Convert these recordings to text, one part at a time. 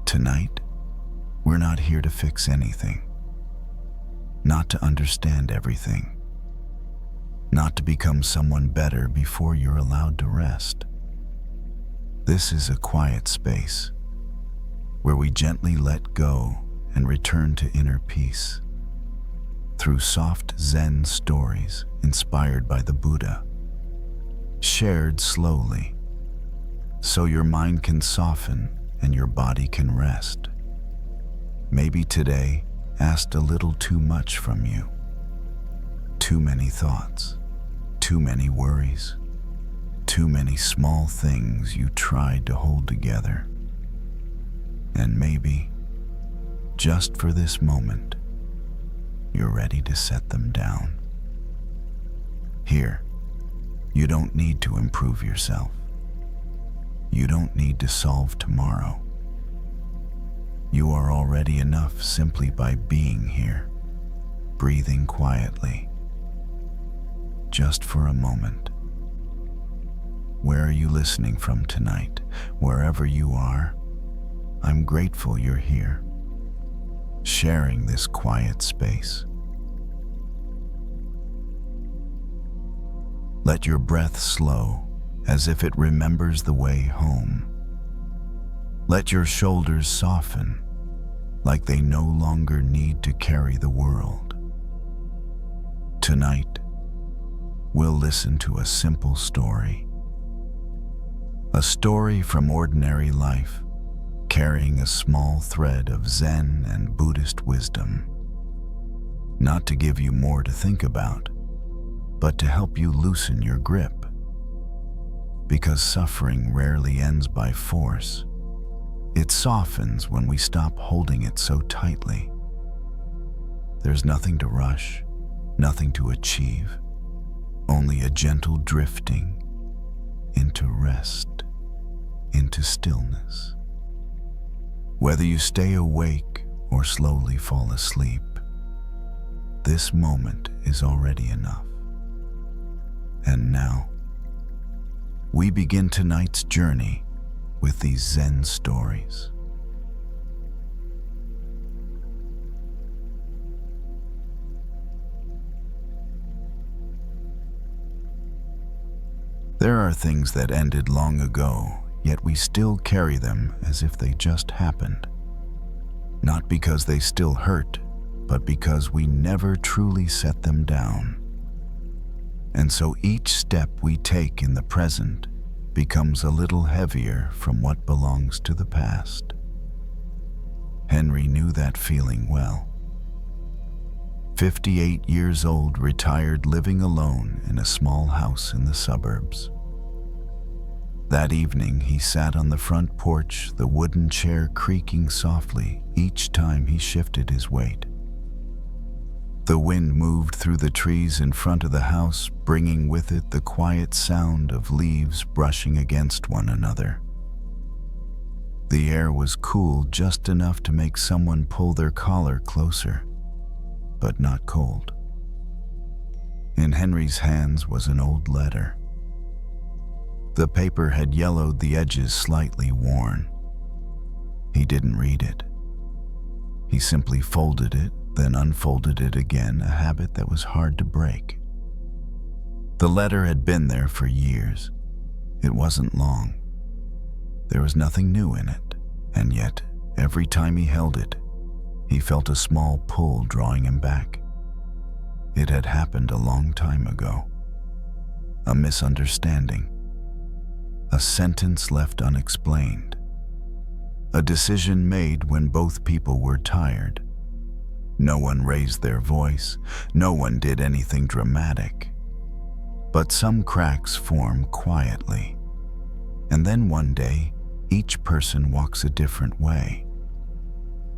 Tonight, we're not here to fix anything, not to understand everything, not to become someone better before you're allowed to rest. This is a quiet space where we gently let go and return to inner peace through soft Zen stories inspired by the Buddha, shared slowly so your mind can soften and your body can rest. Maybe today asked a little too much from you. Too many thoughts, too many worries, too many small things you tried to hold together. And maybe, just for this moment, you're ready to set them down. Here, you don't need to improve yourself. You don't need to solve tomorrow. You are already enough simply by being here, breathing quietly. Just for a moment. Where are you listening from tonight? Wherever you are, I'm grateful you're here, sharing this quiet space. Let your breath slow as if it remembers the way home. Let your shoulders soften like they no longer need to carry the world. Tonight, we'll listen to a simple story. A story from ordinary life, carrying a small thread of Zen and Buddhist wisdom. Not to give you more to think about, but to help you loosen your grip. Because suffering rarely ends by force. It softens when we stop holding it so tightly. There's nothing to rush, nothing to achieve, only a gentle drifting into rest, into stillness. Whether you stay awake or slowly fall asleep, this moment is already enough. And now, we begin tonight's journey with these Zen stories. There are things that ended long ago, yet we still carry them as if they just happened. Not because they still hurt, but because we never truly set them down. And so each step we take in the present becomes a little heavier from what belongs to the past. Henry knew that feeling well. 58 years old, retired, living alone in a small house in the suburbs. That evening, he sat on the front porch, the wooden chair creaking softly each time he shifted his weight. The wind moved through the trees in front of the house, bringing with it the quiet sound of leaves brushing against one another. The air was cool, just enough to make someone pull their collar closer, but not cold. In Henry's hands was an old letter. The paper had yellowed, the edges slightly worn. He didn't read it. He simply folded it, then unfolded it again, a habit that was hard to break. The letter had been there for years. It wasn't long. There was nothing new in it, and yet, every time he held it, he felt a small pull drawing him back. It had happened a long time ago. A misunderstanding. A sentence left unexplained. A decision made when both people were tired. No one raised their voice. No one did anything dramatic. But some cracks form quietly. And then one day, each person walks a different way.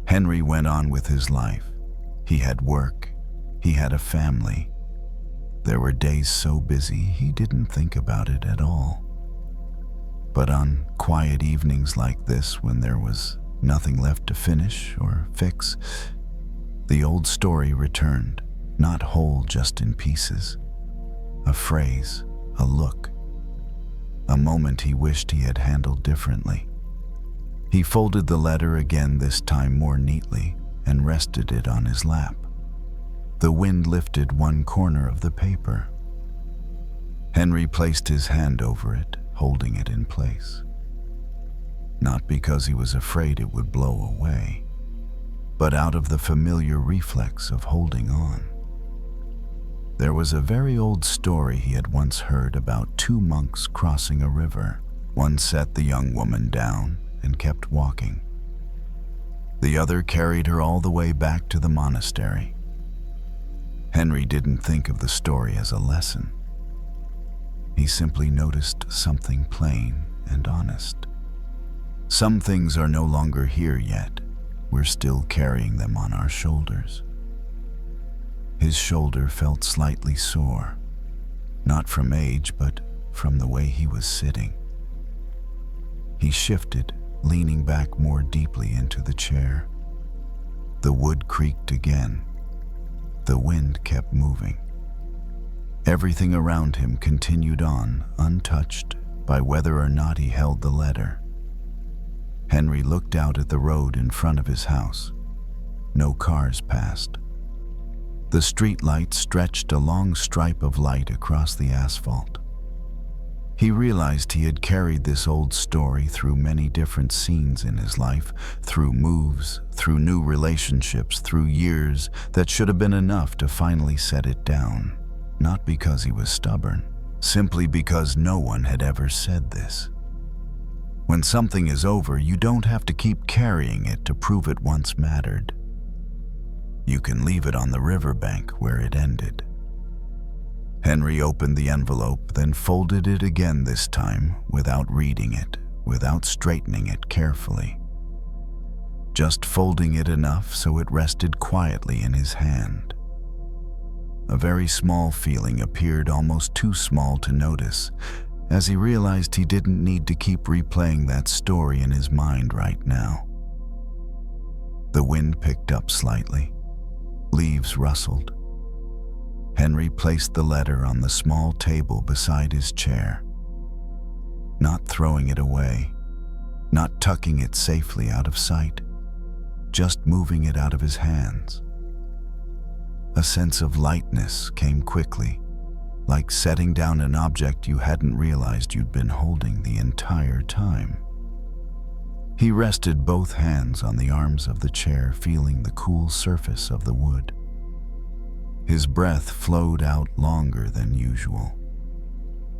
Henry went on with his life. He had work. He had a family. There were days so busy he didn't think about it at all. But on quiet evenings like this, when there was nothing left to finish or fix, the old story returned, not whole, just in pieces. A phrase, a look, a moment he wished he had handled differently. He folded the letter again, this time more neatly, and rested it on his lap. The wind lifted one corner of the paper. Henry placed his hand over it, holding it in place. Not because he was afraid it would blow away, but out of the familiar reflex of holding on. There was a very old story he had once heard about two monks crossing a river. One set the young woman down and kept walking. The other carried her all the way back to the monastery. Henry didn't think of the story as a lesson. He simply noticed something plain and honest. Some things are no longer here yet. We're still carrying them on our shoulders. His shoulder felt slightly sore, not from age, but from the way he was sitting. He shifted, leaning back more deeply into the chair. The wood creaked again. The wind kept moving. Everything around him continued on, untouched by whether or not he held the letter. Henry looked out at the road in front of his house. No cars passed. The street light stretched a long stripe of light across the asphalt. He realized he had carried this old story through many different scenes in his life, through moves, through new relationships, through years that should have been enough to finally set it down. Not because he was stubborn, simply because no one had ever said this. When something is over, you don't have to keep carrying it to prove it once mattered. You can leave it on the riverbank where it ended. Henry opened the envelope, then folded it again, this time without reading it, without straightening it carefully. Just folding it enough so it rested quietly in his hand. A very small feeling appeared, almost too small to notice, as he realized he didn't need to keep replaying that story in his mind right now. The wind picked up slightly. Leaves rustled. Henry placed the letter on the small table beside his chair, not throwing it away, not tucking it safely out of sight, just moving it out of his hands. A sense of lightness came quickly, like setting down an object you hadn't realized you'd been holding the entire time. He rested both hands on the arms of the chair, feeling the cool surface of the wood. His breath flowed out longer than usual.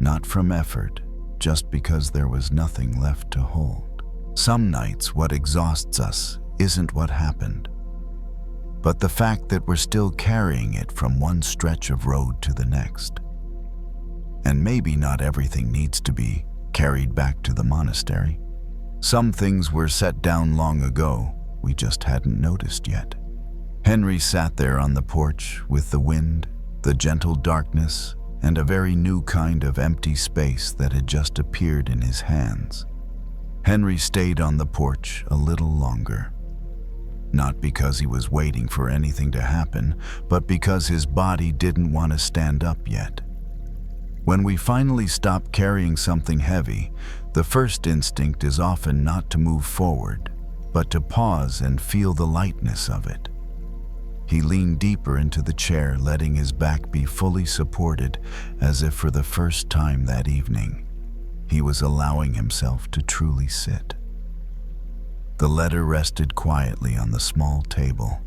Not from effort, just because there was nothing left to hold. Some nights what exhausts us isn't what happened, but the fact that we're still carrying it from one stretch of road to the next. And maybe not everything needs to be carried back to the monastery. Some things were set down long ago, we just hadn't noticed yet. Henry sat there on the porch with the wind, the gentle darkness, and a very new kind of empty space that had just appeared in his hands. Henry stayed on the porch a little longer. Not because he was waiting for anything to happen, but because his body didn't want to stand up yet. When we finally stop carrying something heavy, the first instinct is often not to move forward, but to pause and feel the lightness of it. He leaned deeper into the chair, letting his back be fully supported, as if for the first time that evening, he was allowing himself to truly sit. The letter rested quietly on the small table.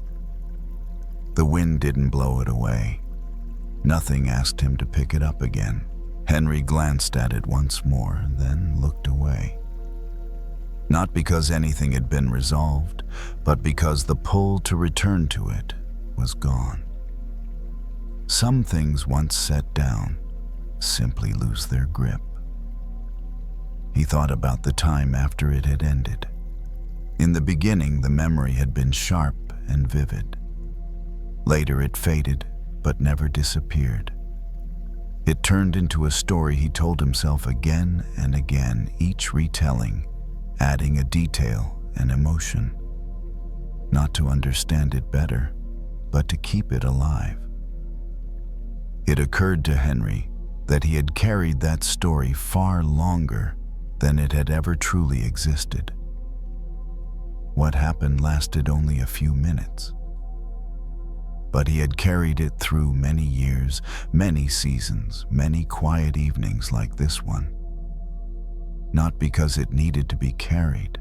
The wind didn't blow it away. Nothing asked him to pick it up again. Henry glanced at it once more, then looked away. Not because anything had been resolved, but because the pull to return to it was gone. Some things once set down simply lose their grip. He thought about the time after it had ended. In the beginning, the memory had been sharp and vivid. Later it faded, but never disappeared. It turned into a story he told himself again and again, each retelling, adding a detail and emotion. Not to understand it better, but to keep it alive. It occurred to Henry that he had carried that story far longer than it had ever truly existed. What happened lasted only a few minutes. But he had carried it through many years, many seasons, many quiet evenings like this one. Not because it needed to be carried,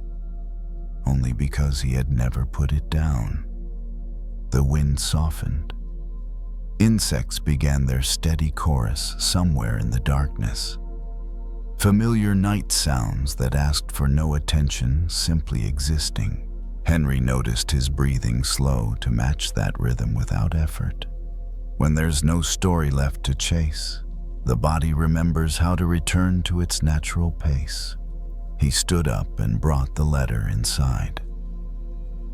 only because he had never put it down. The wind softened. Insects began their steady chorus somewhere in the darkness. Familiar night sounds that asked for no attention, simply existing. Henry noticed his breathing slow to match that rhythm without effort. When there's no story left to chase, the body remembers how to return to its natural pace. He stood up and brought the letter inside.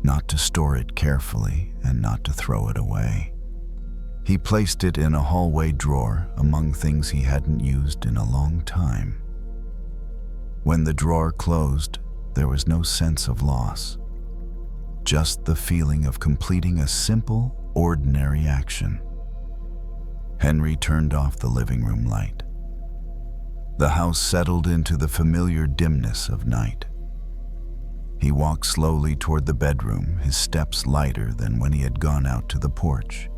Not to store it carefully and not to throw it away. He placed it in a hallway drawer among things he hadn't used in a long time. When the drawer closed, there was no sense of loss. Just the feeling of completing a simple, ordinary action. Henry turned off the living room light. The house settled into the familiar dimness of night. He walked slowly toward the bedroom, his steps lighter than when he had gone out to the porch.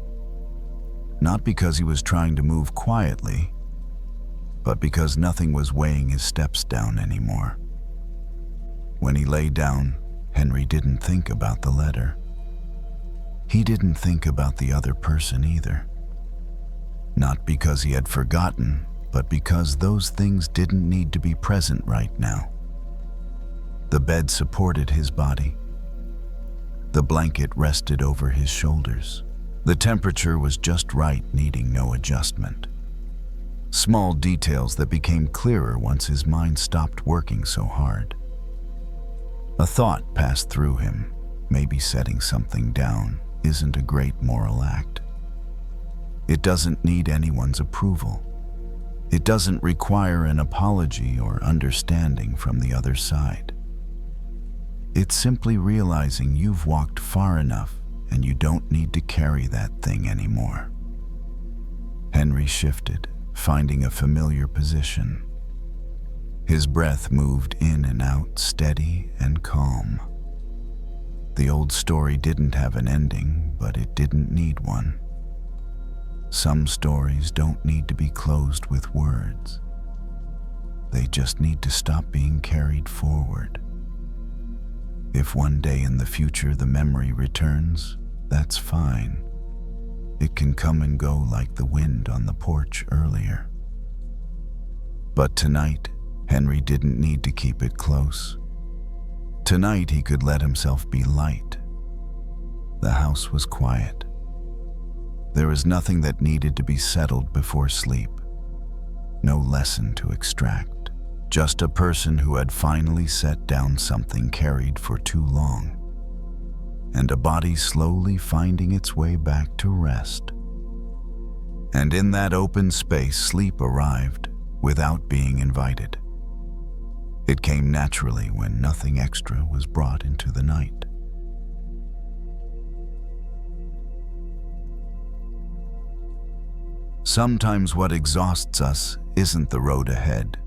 Not because he was trying to move quietly, but because nothing was weighing his steps down anymore. When he lay down, Henry didn't think about the letter. He didn't think about the other person either. Not because he had forgotten, but because those things didn't need to be present right now. The bed supported his body. The blanket rested over his shoulders. The temperature was just right, needing no adjustment. Small details that became clearer once his mind stopped working so hard. A thought passed through him. Maybe setting something down isn't a great moral act. It doesn't need anyone's approval. It doesn't require an apology or understanding from the other side. It's simply realizing you've walked far enough and you don't need to carry that thing anymore. Henry shifted, finding a familiar position. His breath moved in and out, steady and calm. The old story didn't have an ending, but it didn't need one. Some stories don't need to be closed with words. They just need to stop being carried forward. If one day in the future the memory returns, that's fine. It can come and go like the wind on the porch earlier. But tonight, Henry didn't need to keep it close. Tonight he could let himself be light. The house was quiet. There was nothing that needed to be settled before sleep. No lesson to extract. Just a person who had finally set down something carried for too long. And a body slowly finding its way back to rest. And in that open space, sleep arrived without being invited. It came naturally when nothing extra was brought into the night. Sometimes what exhausts us isn't the road ahead,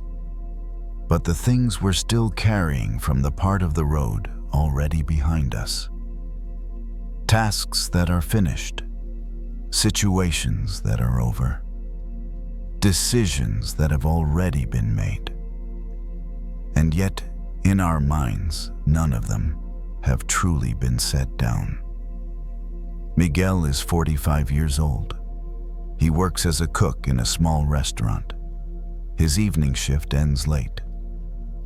but the things we're still carrying from the part of the road already behind us. Tasks that are finished, situations that are over, decisions that have already been made. And yet, in our minds, none of them have truly been set down. Miguel is 45 years old. He works as a cook in a small restaurant. His evening shift ends late.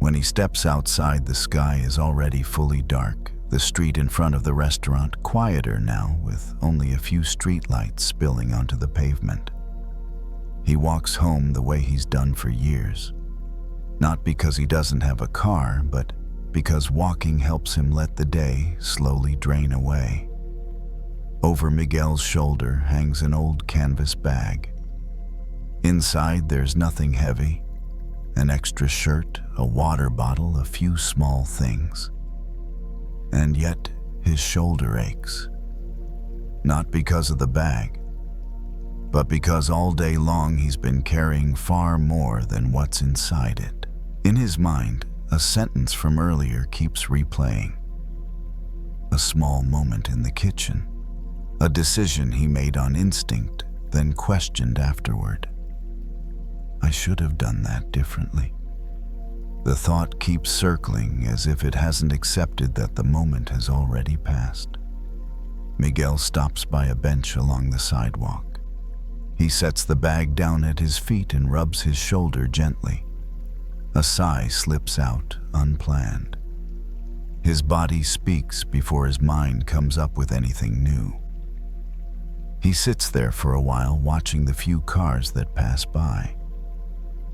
When he steps outside, the sky is already fully dark. The street in front of the restaurant quieter now, with only a few streetlights spilling onto the pavement. He walks home the way he's done for years. Not because he doesn't have a car, but because walking helps him let the day slowly drain away. Over Miguel's shoulder hangs an old canvas bag. Inside there's nothing heavy. An extra shirt, a water bottle, a few small things. And yet his shoulder aches. Not because of the bag, but because all day long he's been carrying far more than what's inside it. In his mind, a sentence from earlier keeps replaying. a small moment in the kitchen, a decision he made on instinct, then questioned afterward. I should have done that differently. The thought keeps circling as if it hasn't accepted that the moment has already passed. Miguel stops by a bench along the sidewalk. He sets the bag down at his feet and rubs his shoulder gently. A sigh slips out, unplanned. His body speaks before his mind comes up with anything new. He sits there for a while, watching the few cars that pass by.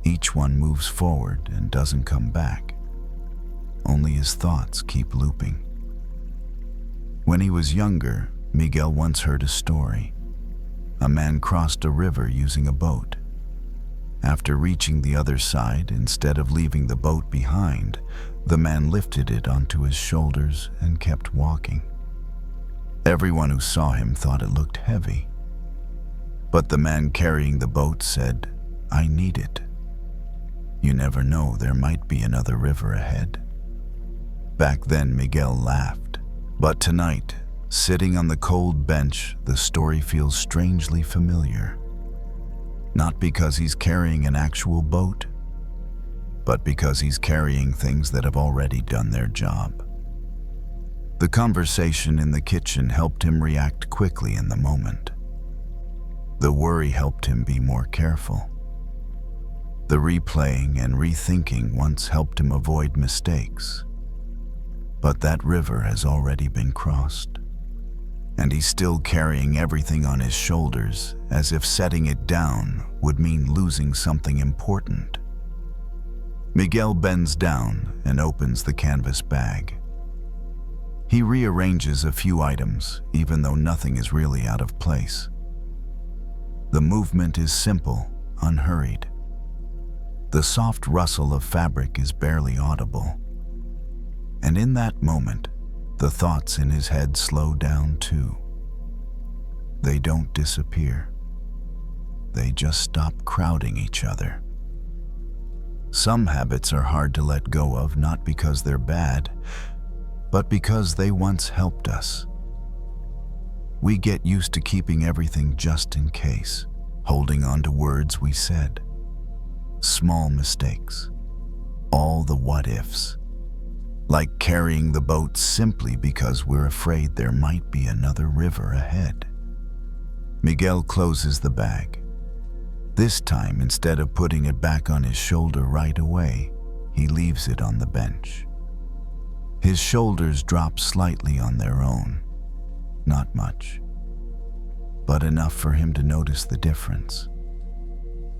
Each one moves forward and doesn't come back. Only his thoughts keep looping. When he was younger, Miguel once heard a story. A man crossed a river using a boat. After reaching the other side, instead of leaving the boat behind, the man lifted it onto his shoulders and kept walking. Everyone who saw him thought it looked heavy. But the man carrying the boat said, "I need it. You never know, there might be another river ahead." Back then, Miguel laughed. But tonight, sitting on the cold bench, the story feels strangely familiar. Not because he's carrying an actual boat, but because he's carrying things that have already done their job. The conversation in the kitchen helped him react quickly in the moment. The worry helped him be more careful. The replaying and rethinking once helped him avoid mistakes. But that river has already been crossed, and he's still carrying everything on his shoulders, as if setting it down would mean losing something important. Miguel bends down and opens the canvas bag. He rearranges a few items, even though nothing is really out of place. The movement is simple, unhurried. The soft rustle of fabric is barely audible. And in that moment, the thoughts in his head slow down too. They don't disappear. They just stop crowding each other. Some habits are hard to let go of, not because they're bad, but because they once helped us. We get used to keeping everything just in case, holding on to words we said, small mistakes, all the what-ifs. Like carrying the boat simply because we're afraid there might be another river ahead. Miguel closes the bag. This time, instead of putting it back on his shoulder right away, he leaves it on the bench. His shoulders drop slightly on their own. Not much, but enough for him to notice the difference.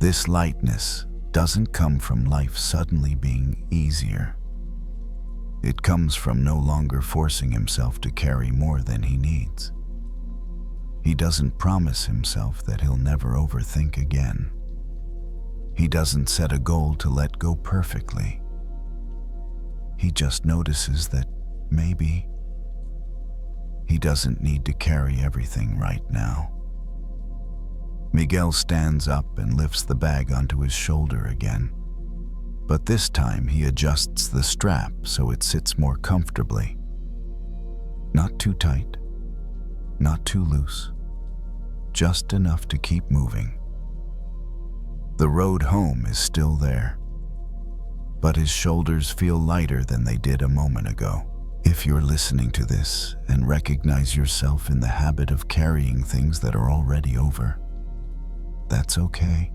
This lightness doesn't come from life suddenly being easier. It comes from no longer forcing himself to carry more than he needs. He doesn't promise himself that he'll never overthink again. He doesn't set a goal to let go perfectly. He just notices that maybe he doesn't need to carry everything right now. Miguel stands up and lifts the bag onto his shoulder again. But this time he adjusts the strap so it sits more comfortably. Not too tight, not too loose, just enough to keep moving. The road home is still there, but his shoulders feel lighter than they did a moment ago. If you're listening to this and recognize yourself in the habit of carrying things that are already over, that's okay.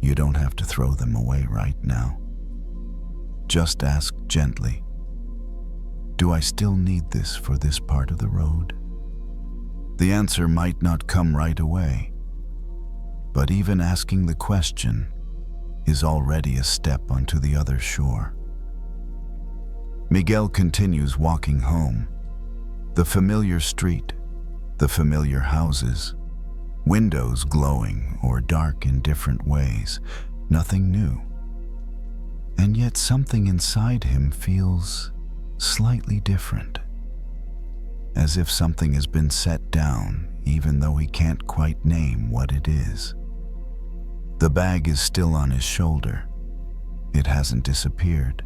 You don't have to throw them away right now. Just ask gently, do I still need this for this part of the road? The answer might not come right away, but even asking the question is already a step onto the other shore. Miguel continues walking home. The familiar street, the familiar houses, windows glowing or dark in different ways, nothing new. And yet something inside him feels slightly different, as if something has been set down even though he can't quite name what it is. The bag is still on his shoulder. It hasn't disappeared.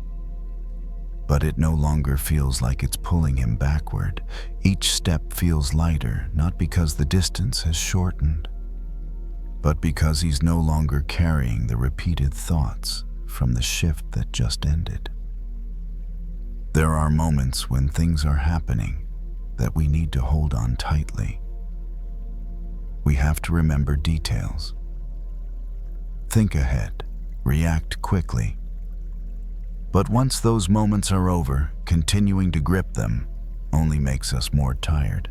But it no longer feels like it's pulling him backward. Each step feels lighter, not because the distance has shortened, but because he's no longer carrying the repeated thoughts from the shift that just ended. There are moments when things are happening that we need to hold on tightly. We have to remember details. Think ahead, react quickly. But once those moments are over, continuing to grip them only makes us more tired.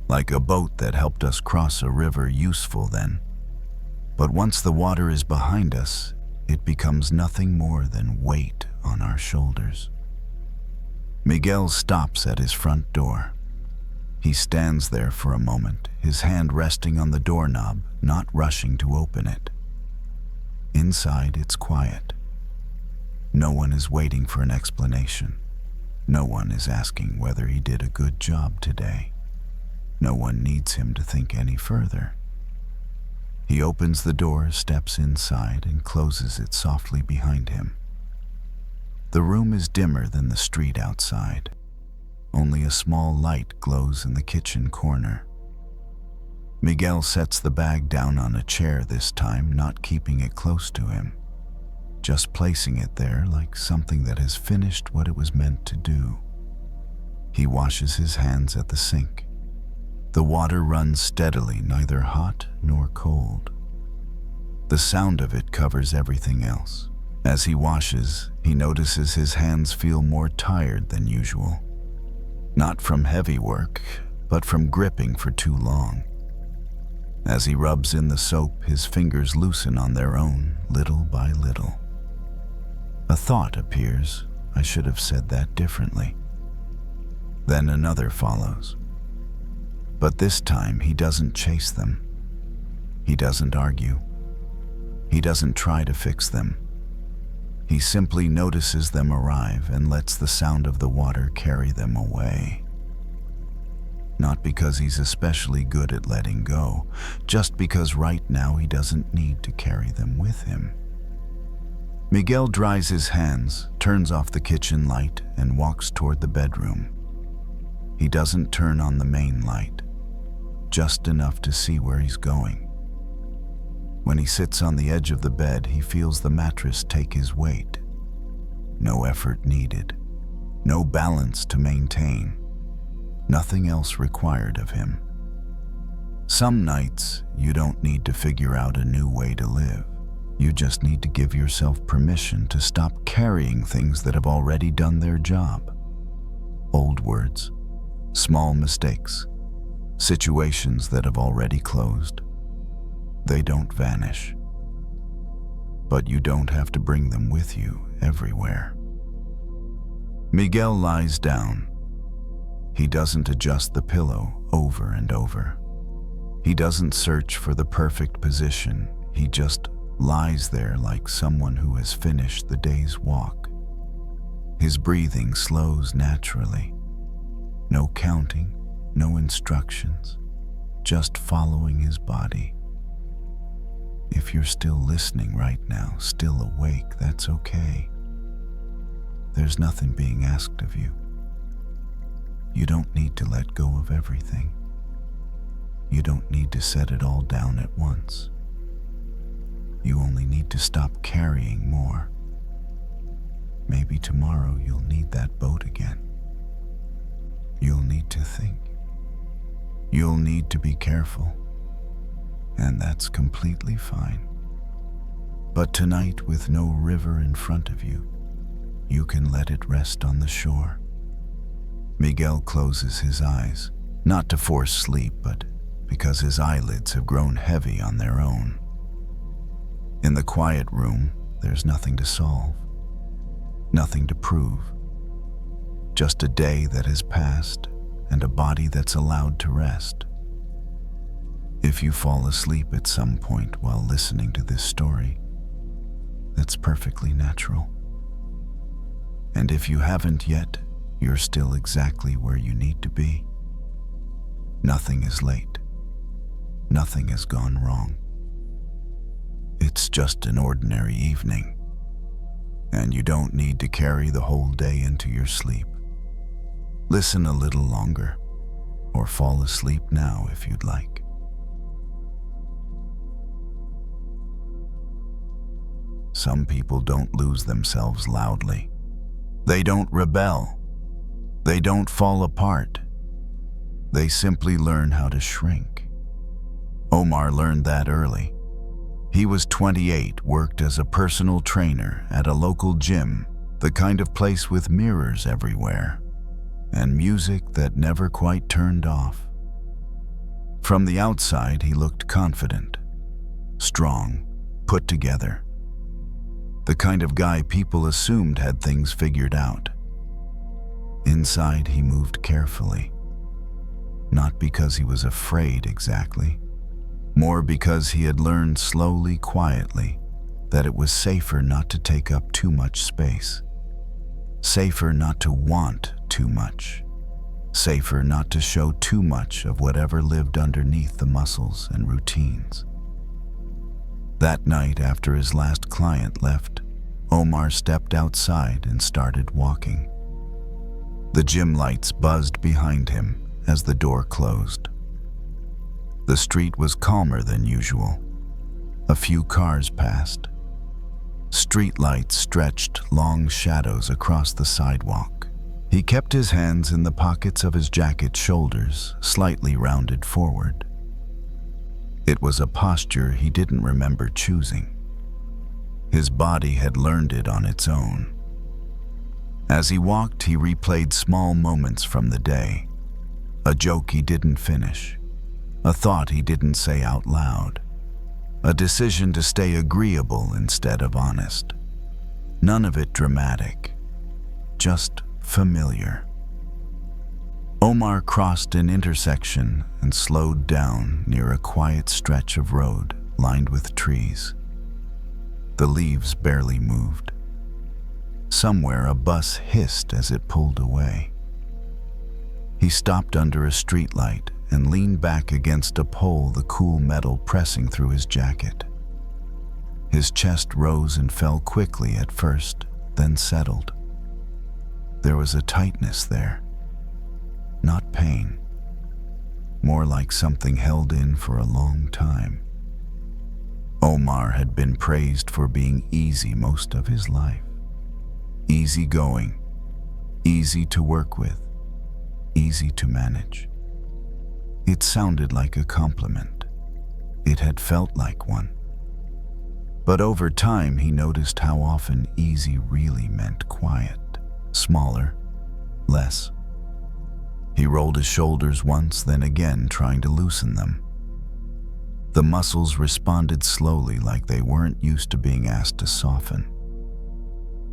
Like a boat that helped us cross a river, useful then. But once the water is behind us, it becomes nothing more than weight on our shoulders. Miguel stops at his front door. He stands there for a moment, his hand resting on the doorknob, not rushing to open it. Inside, it's quiet. No one is waiting for an explanation. No one is asking whether he did a good job today. No one needs him to think any further. He opens the door, steps inside, and closes it softly behind him. The room is dimmer than the street outside. Only a small light glows in the kitchen corner. Miguel sets the bag down on a chair this time, not keeping it close to him, just placing it there like something that has finished what it was meant to do. He washes his hands at the sink. The water runs steadily, neither hot nor cold. The sound of it covers everything else. As he washes, he notices his hands feel more tired than usual. Not from heavy work, but from gripping for too long. As he rubs in the soap, his fingers loosen on their own, little by little. A thought appears. I should have said that differently. Then another follows. But this time he doesn't chase them. He doesn't argue. He doesn't try to fix them. He simply notices them arrive and lets the sound of the water carry them away. Not because he's especially good at letting go, just because right now he doesn't need to carry them with him. Miguel dries his hands, turns off the kitchen light, and walks toward the bedroom. He doesn't turn on the main light, just enough to see where he's going. When he sits on the edge of the bed, he feels the mattress take his weight. No effort needed, no balance to maintain, nothing else required of him. Some nights, you don't need to figure out a new way to live. You just need to give yourself permission to stop carrying things that have already done their job. Old words, small mistakes, situations that have already closed. They don't vanish. But you don't have to bring them with you everywhere. Miguel lies down. He doesn't adjust the pillow over and over. He doesn't search for the perfect position. He just lies there like someone who has finished the day's walk. His breathing slows naturally. No counting, no instructions, just following his body. If you're still listening right now, still awake, that's okay. There's nothing being asked of you. You don't need to let go of everything. You don't need to set it all down at once. You only need to stop carrying more. Maybe tomorrow you'll need that boat again. You'll need to think. You'll need to be careful. And that's completely fine. But tonight, with no river in front of you, you can let it rest on the shore. Miguel closes his eyes, not to force sleep, but because his eyelids have grown heavy on their own. In the quiet room, there's nothing to solve, nothing to prove. Just a day that has passed and a body that's allowed to rest. If you fall asleep at some point while listening to this story, that's perfectly natural. And if you haven't yet, you're still exactly where you need to be. Nothing is late. Nothing has gone wrong. It's just an ordinary evening. and you don't need to carry the whole day into your sleep. Listen a little longer, or fall asleep now if you'd like. Some people don't lose themselves loudly. They don't rebel. They don't fall apart. They simply learn how to shrink. Omar learned that early. He was 28, worked as a personal trainer at a local gym, the kind of place with mirrors everywhere, and music that never quite turned off. From the outside, he looked confident, strong, put together. The kind of guy people assumed had things figured out. Inside, he moved carefully. Not because he was afraid exactly, more because he had learned slowly, quietly, that it was safer not to take up too much space. Safer not to want too much. Safer not to show too much of whatever lived underneath the muscles and routines. That night, after his last client left, Omar stepped outside and started walking. The gym lights buzzed behind him as the door closed. The street was calmer than usual. A few cars passed. Street lights stretched long shadows across the sidewalk. He kept his hands in the pockets of his jacket shoulders, slightly rounded forward. It was a posture he didn't remember choosing. His body had learned it on its own. As he walked, he replayed small moments from the day. A joke he didn't finish. A thought he didn't say out loud. A decision to stay agreeable instead of honest. None of it dramatic, just familiar. Omar crossed an intersection and slowed down near a quiet stretch of road lined with trees. The leaves barely moved. Somewhere a bus hissed as it pulled away. He stopped under a streetlight and leaned back against a pole, the cool metal pressing through his jacket. His chest rose and fell quickly at first, then settled. There was a tightness there. Not pain. More like something held in for a long time. Omar had been praised for being easy most of his life. Easygoing, easy to work with, easy to manage. It sounded like a compliment. It had felt like one. But over time, he noticed how often easy really meant quiet, smaller, less. He rolled his shoulders once, then again, trying to loosen them. The muscles responded slowly, like they weren't used to being asked to soften.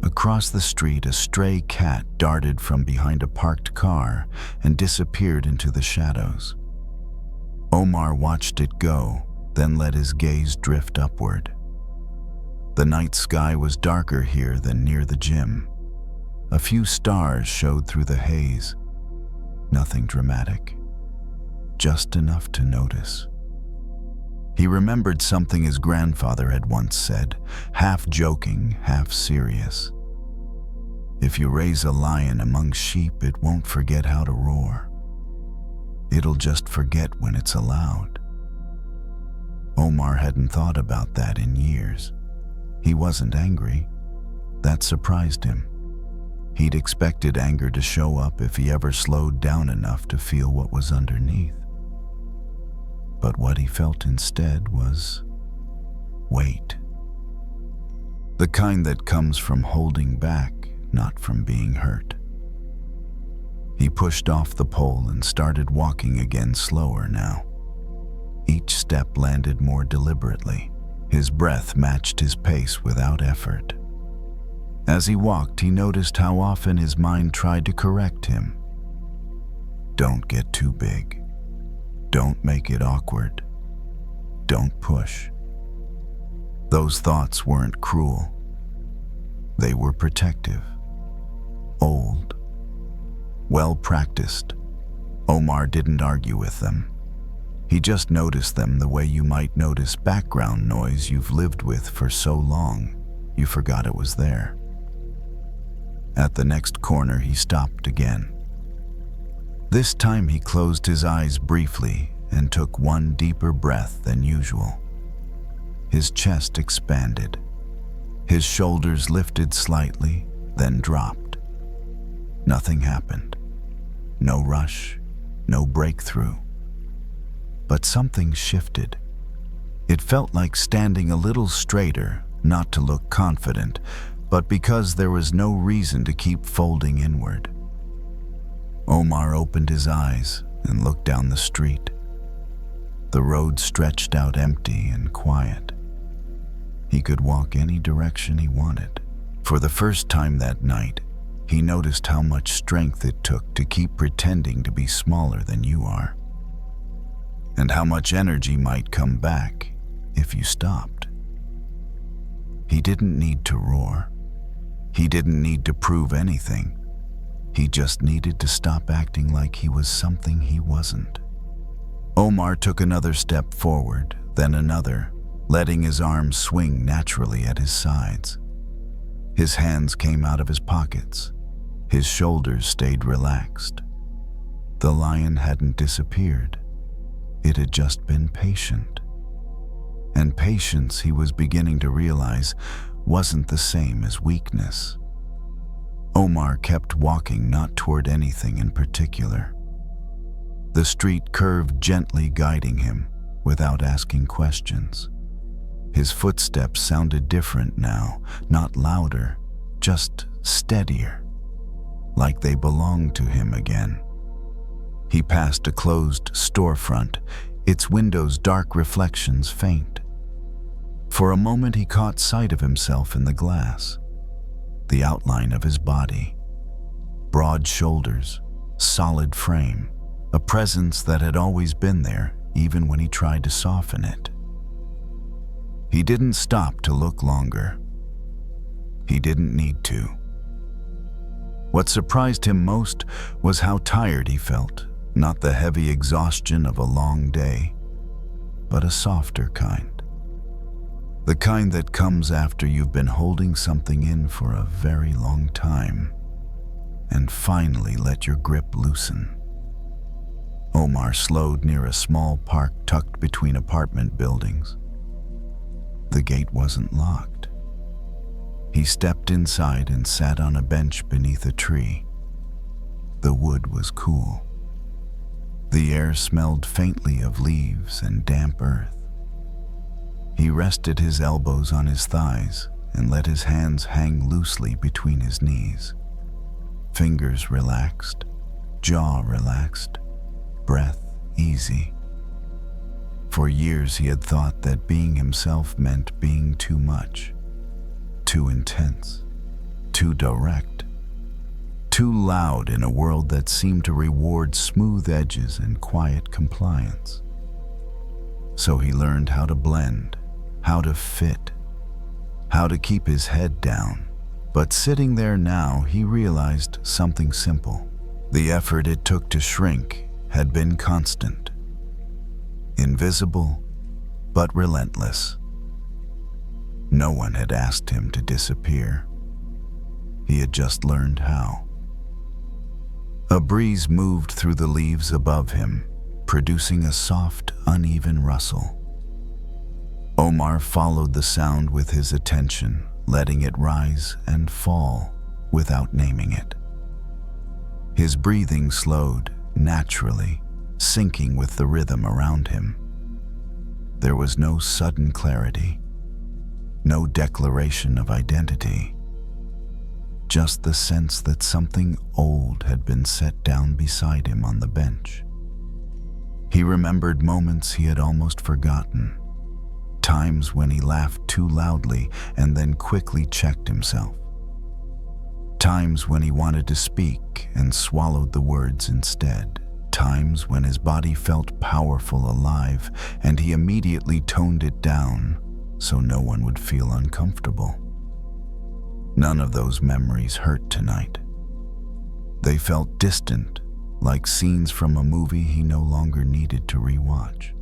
Across the street, a stray cat darted from behind a parked car and disappeared into the shadows. Omar watched it go, then let his gaze drift upward. The night sky was darker here than near the gym. A few stars showed through the haze. Nothing dramatic, just enough to notice. He remembered something his grandfather had once said, half joking, half serious. If you raise a lion among sheep, it won't forget how to roar. It'll just forget when it's allowed. Omar hadn't thought about that in years. He wasn't angry. That surprised him. He'd expected anger to show up if he ever slowed down enough to feel what was underneath. But what he felt instead was weight. The kind that comes from holding back, not from being hurt. He pushed off the pole and started walking again, slower now. Each step landed more deliberately. His breath matched his pace without effort. As he walked, he noticed how often his mind tried to correct him. Don't get too big. Don't make it awkward. Don't push. Those thoughts weren't cruel. They were protective. Old. Well practiced. Omar didn't argue with them. He just noticed them the way you might notice background noise you've lived with for so long you forgot it was there. At the next corner, he stopped again. This time he closed his eyes briefly and took one deeper breath than usual. His chest expanded. His shoulders lifted slightly, then dropped. Nothing happened. No rush, no breakthrough. But something shifted. It felt like standing a little straighter, not to look confident, but because there was no reason to keep folding inward. Omar opened his eyes and looked down the street. The road stretched out empty and quiet. He could walk any direction he wanted. For the first time that night, he noticed how much strength it took to keep pretending to be smaller than you are, and how much energy might come back if you stopped. He didn't need to roar. He didn't need to prove anything. He just needed to stop acting like he was something he wasn't. Omar took another step forward, then another, letting his arms swing naturally at his sides. His hands came out of his pockets. His shoulders stayed relaxed. The lion hadn't disappeared. It had just been patient. And patience, he was beginning to realize, wasn't the same as weakness. Omar kept walking, not toward anything in particular. The street curved gently, guiding him without asking questions. His footsteps sounded different now, not louder, just steadier, like they belonged to him again. He passed a closed storefront, its windows' dark reflections faint. For a moment he caught sight of himself in the glass, the outline of his body, broad shoulders, solid frame, a presence that had always been there even when he tried to soften it. He didn't stop to look longer. He didn't need to. What surprised him most was how tired he felt, not the heavy exhaustion of a long day, but a softer kind. The kind that comes after you've been holding something in for a very long time and finally let your grip loosen. Omar slowed near a small park tucked between apartment buildings. The gate wasn't locked. He stepped inside and sat on a bench beneath a tree. The wood was cool. The air smelled faintly of leaves and damp earth. He rested his elbows on his thighs and let his hands hang loosely between his knees. Fingers relaxed, jaw relaxed, breath easy. For years he had thought that being himself meant being too much, too intense, too direct, too loud in a world that seemed to reward smooth edges and quiet compliance. So he learned how to blend, how to fit, how to keep his head down. But sitting there now, he realized something simple. The effort it took to shrink had been constant, invisible, but relentless. No one had asked him to disappear. He had just learned how. A breeze moved through the leaves above him, producing a soft, uneven rustle. Omar followed the sound with his attention, letting it rise and fall without naming it. His breathing slowed naturally, syncing with the rhythm around him. There was no sudden clarity, no declaration of identity, just the sense that something old had been set down beside him on the bench. He remembered moments he had almost forgotten, times when he laughed too loudly and then quickly checked himself, times when he wanted to speak and swallowed the words instead, times when his body felt powerful, alive, and he immediately toned it down so no one would feel uncomfortable. None of those memories hurt tonight. They felt distant, like scenes from a movie he no longer needed to rewatch.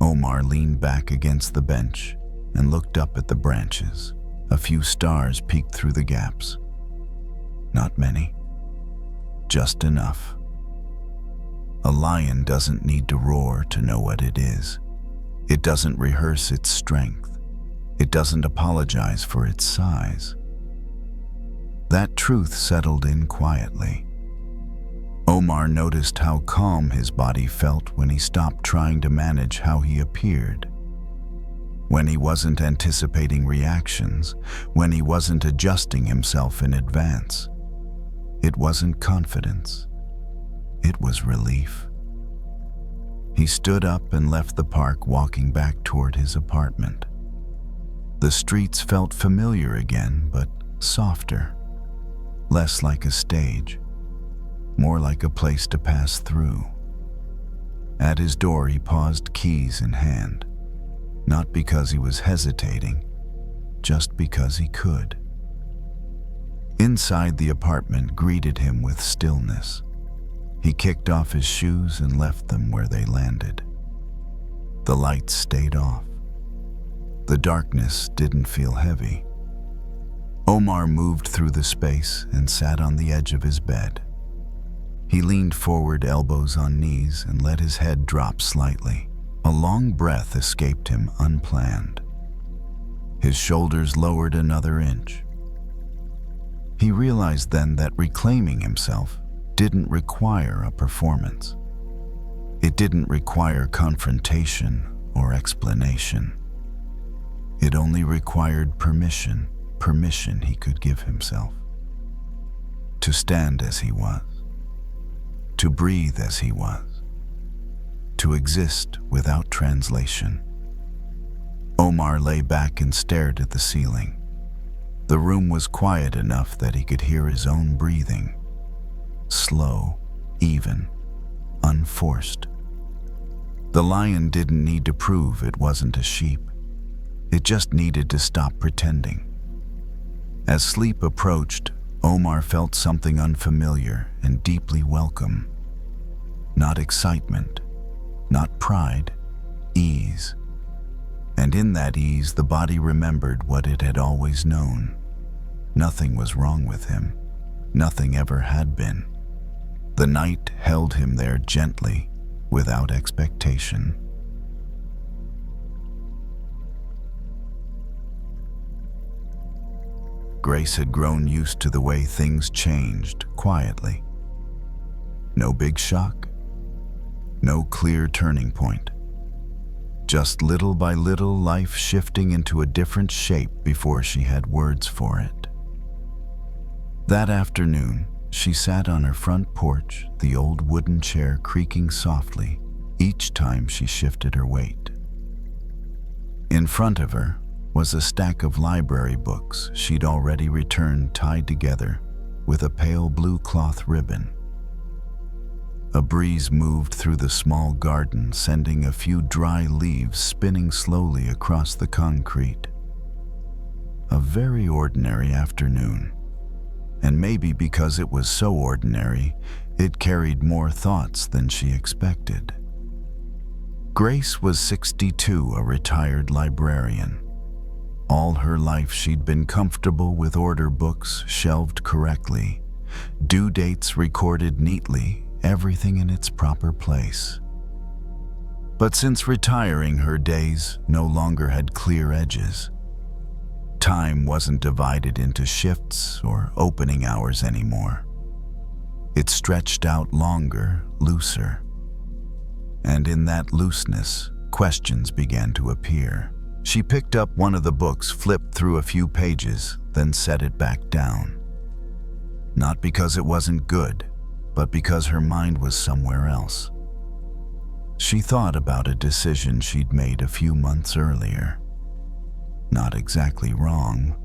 Omar leaned back against the bench and looked up at the branches. A few stars peeked through the gaps. Not many, just enough. A lion doesn't need to roar to know what it is. It doesn't rehearse its strength. It doesn't apologize for its size. That truth settled in quietly. Omar noticed how calm his body felt when he stopped trying to manage how he appeared. When he wasn't anticipating reactions, when he wasn't adjusting himself in advance. It wasn't confidence. It was relief. He stood up and left the park, walking back toward his apartment. The streets felt familiar again, but softer. Less like a stage, more like a place to pass through. At his door, he paused, keys in hand. Not because he was hesitating, just because he could. Inside, the apartment greeted him with stillness. He kicked off his shoes and left them where they landed. The lights stayed off. The darkness didn't feel heavy. Omar moved through the space and sat on the edge of his bed. He leaned forward, elbows on knees, and let his head drop slightly. A long breath escaped him unplanned. His shoulders lowered another inch. He realized then that reclaiming himself didn't require a performance. It didn't require confrontation or explanation. It only required permission he could give himself. To stand as he was, to breathe as he was, to exist without translation. Omar lay back and stared at the ceiling. The room was quiet enough that he could hear his own breathing. Slow, even, unforced. The lion didn't need to prove it wasn't a sheep. It just needed to stop pretending. As sleep approached, Omar felt something unfamiliar and deeply welcome. Not excitement, not pride, ease. And in that ease, the body remembered what it had always known. Nothing was wrong with him. Nothing ever had been. The night held him there gently, without expectation. Grace had grown used to the way things changed quietly. No big shock, no clear turning point. Just little by little, life shifting into a different shape before she had words for it. That afternoon, she sat on her front porch, the old wooden chair creaking softly each time she shifted her weight. In front of her was a stack of library books she'd already returned, tied together with a pale blue cloth ribbon. A breeze moved through the small garden, sending a few dry leaves spinning slowly across the concrete. A very ordinary afternoon, and maybe because it was so ordinary, it carried more thoughts than she expected. Grace was 62, a retired librarian. All her life she'd been comfortable with order books shelved correctly, due dates recorded neatly, everything in its proper place. But since retiring, her days no longer had clear edges. Time wasn't divided into shifts or opening hours anymore. It stretched out longer, looser. And in that looseness, questions began to appear. She picked up one of the books, flipped through a few pages, then set it back down. Not because it wasn't good, but because her mind was somewhere else. She thought about a decision she'd made a few months earlier. Not exactly wrong,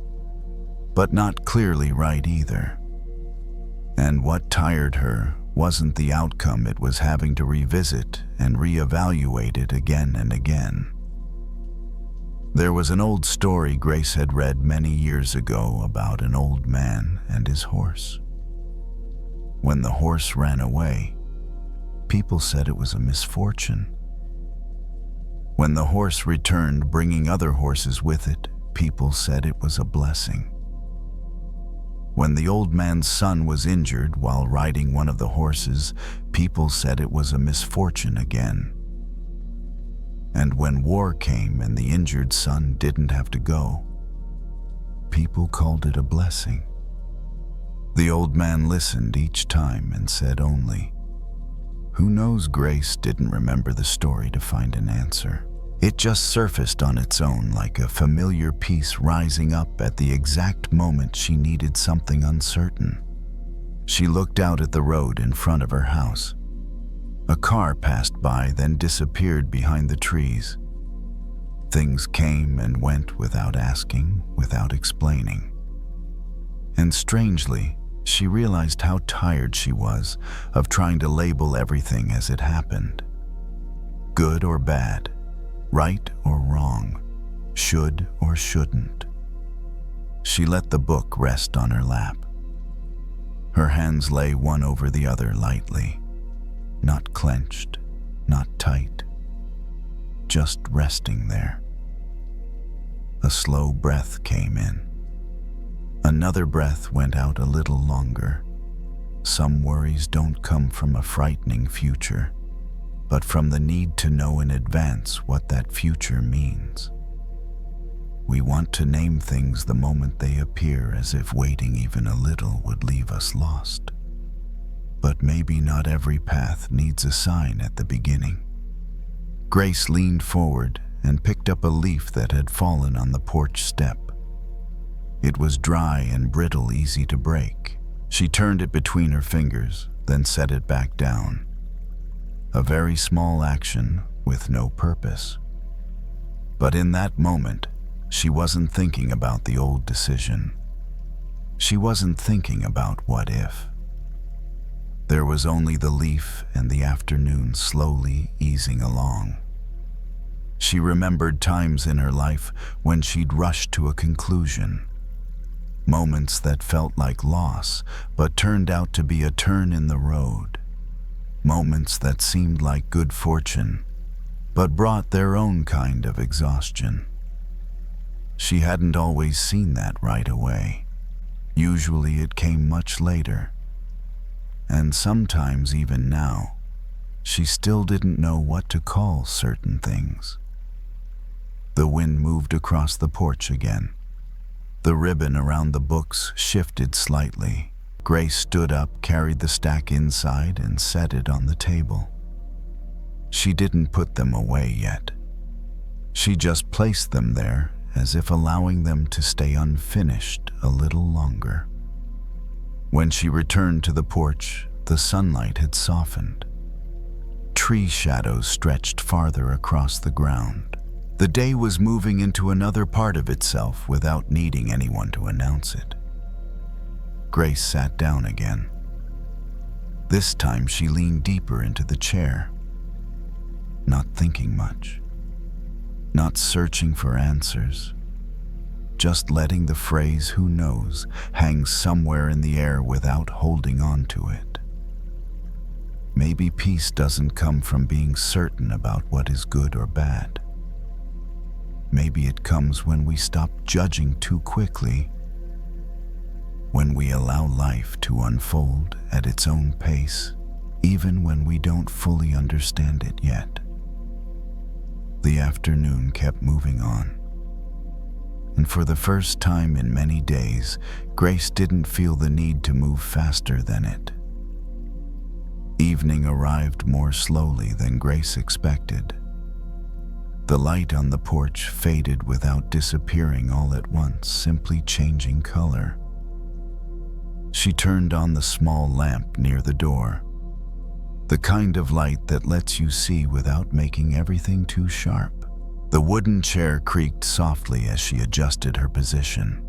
but not clearly right either. And what tired her wasn't the outcome, it was having to revisit and reevaluate it again and again. There was an old story Grace had read many years ago about an old man and his horse. When the horse ran away, people said it was a misfortune. When the horse returned, bringing other horses with it, people said it was a blessing. When the old man's son was injured while riding one of the horses, people said it was a misfortune again. And when war came and the injured son didn't have to go, people called it a blessing. The old man listened each time and said only, "Who knows?" Grace didn't remember the story to find an answer. It just surfaced on its own like a familiar piece rising up at the exact moment she needed something uncertain. She looked out at the road in front of her house. A car passed by, then disappeared behind the trees. Things came and went without asking, without explaining. And strangely, she realized how tired she was of trying to label everything as it happened. Good or bad, right or wrong, should or shouldn't. She let the book rest on her lap. Her hands lay one over the other lightly, not clenched, not tight, just resting there. A slow breath came in. Another breath went out a little longer. Some worries don't come from a frightening future, but from the need to know in advance what that future means. We want to name things the moment they appear, as if waiting even a little would leave us lost. But maybe not every path needs a sign at the beginning. Grace leaned forward and picked up a leaf that had fallen on the porch step. It was dry and brittle, easy to break. She turned it between her fingers, then set it back down. A very small action with no purpose. But in that moment, she wasn't thinking about the old decision. She wasn't thinking about what if. There was only the leaf and the afternoon slowly easing along. She remembered times in her life when she'd rushed to a conclusion. Moments that felt like loss, but turned out to be a turn in the road. Moments that seemed like good fortune, but brought their own kind of exhaustion. She hadn't always seen that right away. Usually it came much later. And sometimes even now, she still didn't know what to call certain things. The wind moved across the porch again. The ribbon around the books shifted slightly. Grace stood up, carried the stack inside, and set it on the table. She didn't put them away yet. She just placed them there, as if allowing them to stay unfinished a little longer. When she returned to the porch, the sunlight had softened. Tree shadows stretched farther across the ground. The day was moving into another part of itself without needing anyone to announce it. Grace sat down again. This time she leaned deeper into the chair, not thinking much, not searching for answers, just letting the phrase "who knows" hang somewhere in the air without holding on to it. Maybe peace doesn't come from being certain about what is good or bad. Maybe it comes when we stop judging too quickly, when we allow life to unfold at its own pace, even when we don't fully understand it yet. The afternoon kept moving on, and for the first time in many days, Grace didn't feel the need to move faster than it. Evening arrived more slowly than Grace expected. The light on the porch faded without disappearing all at once, simply changing color. She turned on the small lamp near the door, the kind of light that lets you see without making everything too sharp. The wooden chair creaked softly as she adjusted her position,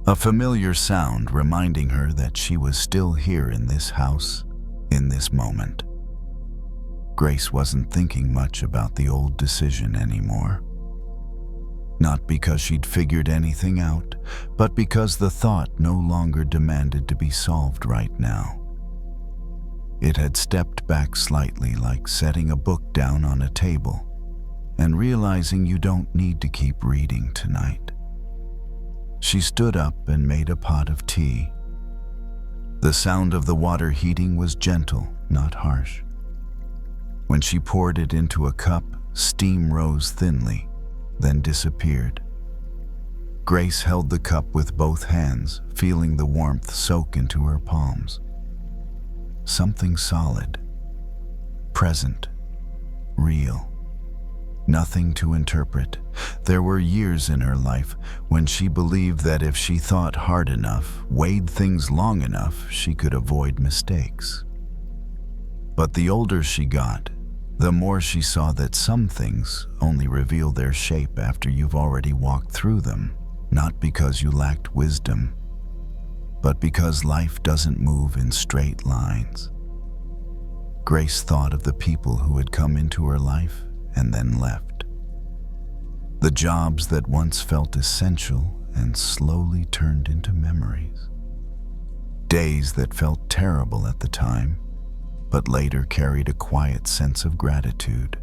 a familiar sound reminding her that she was still here in this house, in this moment. Grace wasn't thinking much about the old decision anymore. Not because she'd figured anything out, but because the thought no longer demanded to be solved right now. It had stepped back slightly, like setting a book down on a table and realizing you don't need to keep reading tonight. She stood up and made a pot of tea. The sound of the water heating was gentle, not harsh. When she poured it into a cup, steam rose thinly, then disappeared. Grace held the cup with both hands, feeling the warmth soak into her palms. Something solid, present, real. Nothing to interpret. There were years in her life when she believed that if she thought hard enough, weighed things long enough, she could avoid mistakes. But the older she got, the more she saw that some things only reveal their shape after you've already walked through them, not because you lacked wisdom, but because life doesn't move in straight lines. Grace thought of the people who had come into her life and then left. The jobs that once felt essential and slowly turned into memories. Days that felt terrible at the time, but later carried a quiet sense of gratitude.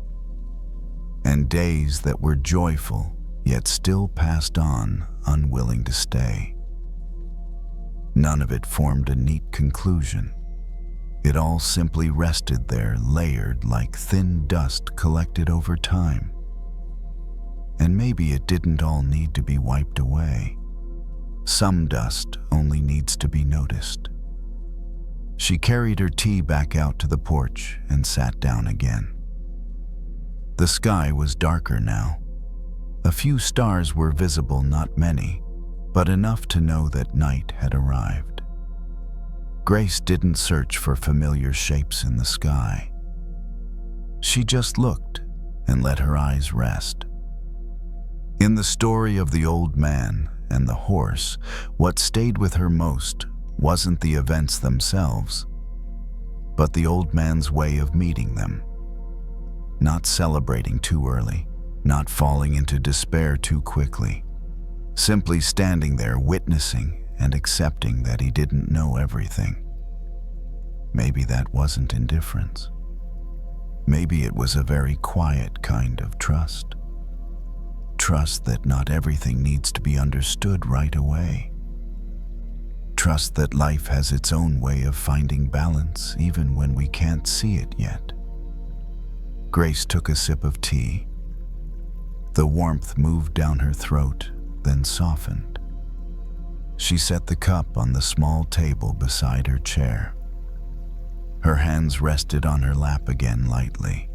And days that were joyful, yet still passed on, unwilling to stay. None of it formed a neat conclusion. It all simply rested there, layered like thin dust collected over time. And maybe it didn't all need to be wiped away. Some dust only needs to be noticed. She carried her tea back out to the porch and sat down again. The sky was darker now. A few stars were visible, not many, but enough to know that night had arrived. Grace didn't search for familiar shapes in the sky. She just looked and let her eyes rest. In the story of the old man and the horse, what stayed with her most wasn't the events themselves, but the old man's way of meeting them. Not celebrating too early, not falling into despair too quickly, simply standing there witnessing and accepting that he didn't know everything. Maybe that wasn't indifference. Maybe it was a very quiet kind of trust. Trust that not everything needs to be understood right away. Trust that life has its own way of finding balance even when we can't see it yet. Grace took a sip of tea. The warmth moved down her throat, then softened. She set the cup on the small table beside her chair. Her hands rested on her lap again lightly.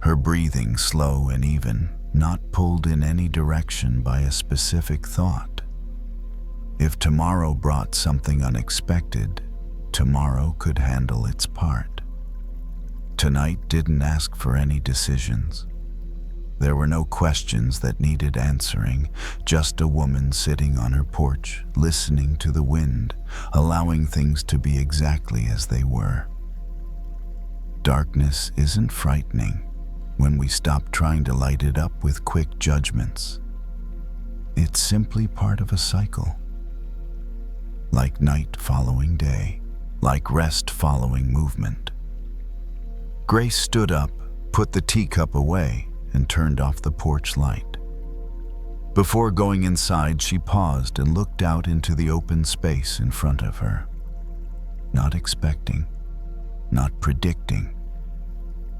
Her breathing slow and even, not pulled in any direction by a specific thought. If tomorrow brought something unexpected, tomorrow could handle its part. Tonight didn't ask for any decisions. There were no questions that needed answering, just a woman sitting on her porch, listening to the wind, allowing things to be exactly as they were. Darkness isn't frightening when we stop trying to light it up with quick judgments. It's simply part of a cycle. Like night following day, like rest following movement. Grace stood up, put the teacup away, and turned off the porch light. Before going inside, she paused and looked out into the open space in front of her. Not expecting, not predicting,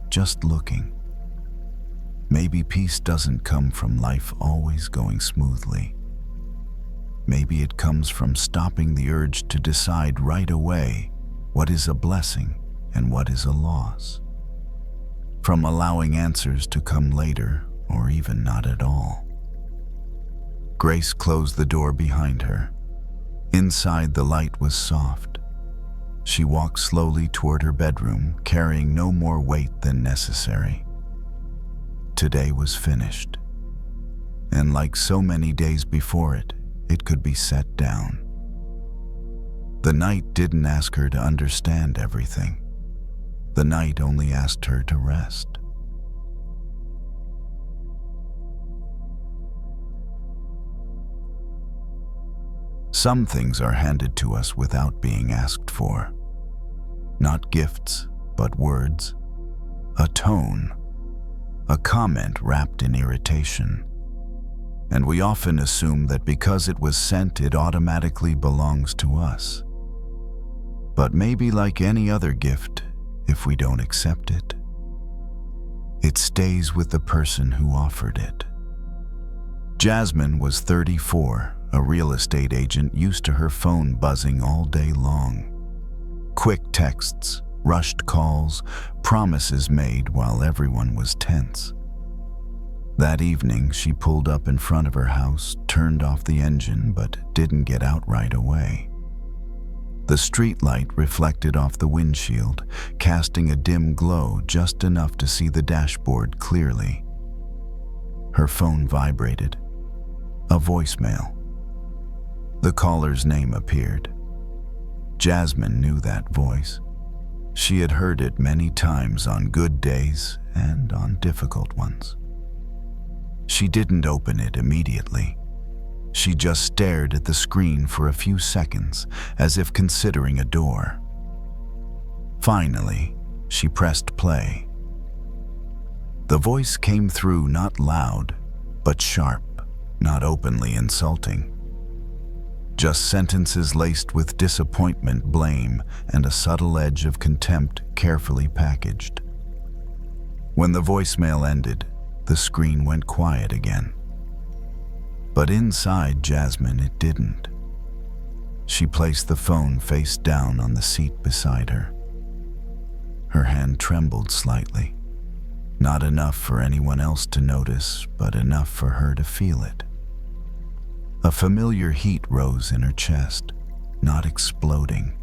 just looking. Maybe peace doesn't come from life always going smoothly. Maybe it comes from stopping the urge to decide right away what is a blessing and what is a loss. From allowing answers to come later, or even not at all. Grace closed the door behind her. Inside, the light was soft. She walked slowly toward her bedroom, carrying no more weight than necessary. Today was finished. And like so many days before it, it could be set down. The night didn't ask her to understand everything. The night only asked her to rest. Some things are handed to us without being asked for. Not gifts, but words. A tone. A comment wrapped in irritation. And we often assume that because it was sent, it automatically belongs to us. But maybe like any other gift, if we don't accept it, it stays with the person who offered it. Jasmine was 34, a real estate agent used to her phone buzzing all day long. Quick texts, rushed calls, promises made while everyone was tense. That evening, she pulled up in front of her house, turned off the engine, but didn't get out right away. The streetlight reflected off the windshield, casting a dim glow just enough to see the dashboard clearly. Her phone vibrated. A voicemail. The caller's name appeared. Jasmine knew that voice. She had heard it many times on good days and on difficult ones. She didn't open it immediately. She just stared at the screen for a few seconds, as if considering a door. Finally, she pressed play. The voice came through not loud, but sharp, not openly insulting. Just sentences laced with disappointment, blame, and a subtle edge of contempt carefully packaged. When the voicemail ended, the screen went quiet again. But inside Jasmine, it didn't. She placed the phone face down on the seat beside her. Her hand trembled slightly. Not enough for anyone else to notice, but enough for her to feel it. A familiar heat rose in her chest, not exploding,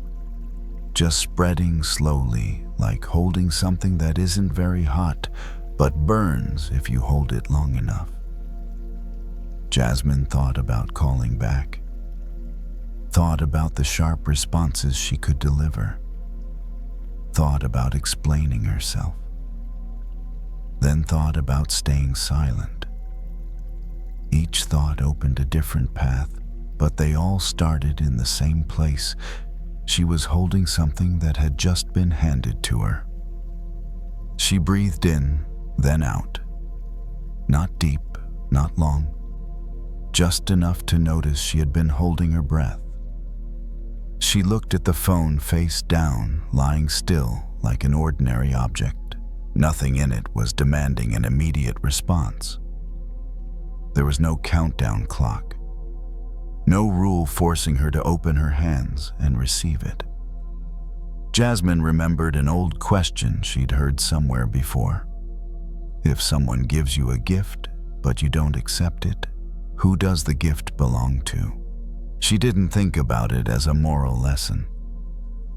just spreading slowly, like holding something that isn't very hot, but burns if you hold it long enough. Jasmine thought about calling back, thought about the sharp responses she could deliver, thought about explaining herself, then thought about staying silent. Each thought opened a different path, but they all started in the same place. She was holding something that had just been handed to her. She breathed in, then out. Not deep, not long. Just enough to notice she had been holding her breath. She looked at the phone face down, lying still like an ordinary object. Nothing in it was demanding an immediate response. There was no countdown clock. No rule forcing her to open her hands and receive it. Jasmine remembered an old question she'd heard somewhere before. If someone gives you a gift, but you don't accept it, who does the gift belong to? She didn't think about it as a moral lesson.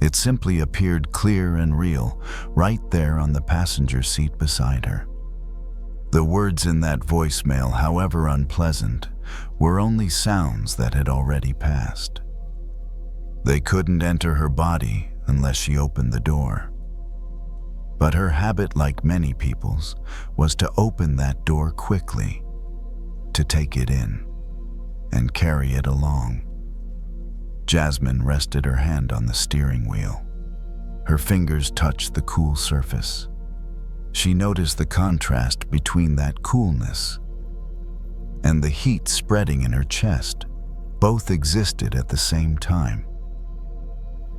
It simply appeared clear and real, right there on the passenger seat beside her. The words in that voicemail, however unpleasant, were only sounds that had already passed. They couldn't enter her body unless she opened the door. But her habit, like many people's, was to open that door quickly, to take it in, and carry it along. Jasmine rested her hand on the steering wheel. Her fingers touched the cool surface. She noticed the contrast between that coolness and the heat spreading in her chest. Both existed at the same time.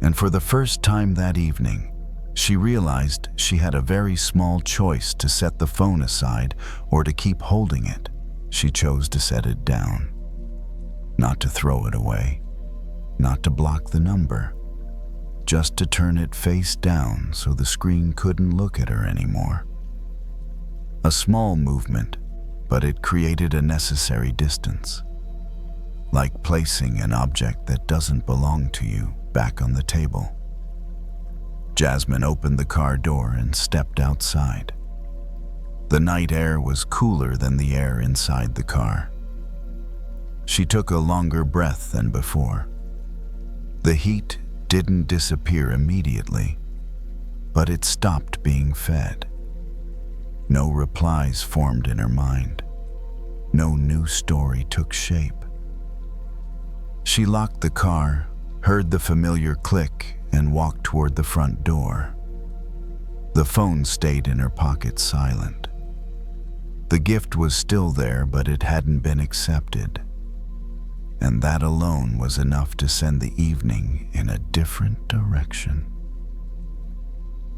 And for the first time that evening, she realized she had a very small choice to set the phone aside or to keep holding it. She chose to set it down, not to throw it away, not to block the number, just to turn it face down so the screen couldn't look at her anymore. A small movement, but it created a necessary distance, like placing an object that doesn't belong to you back on the table. Jasmine opened the car door and stepped outside. The night air was cooler than the air inside the car. She took a longer breath than before. The heat didn't disappear immediately, but it stopped being fed. No replies formed in her mind. No new story took shape. She locked the car, heard the familiar click, and walked toward the front door. The phone stayed in her pocket silent. The gift was still there, but it hadn't been accepted. And that alone was enough to send the evening in a different direction.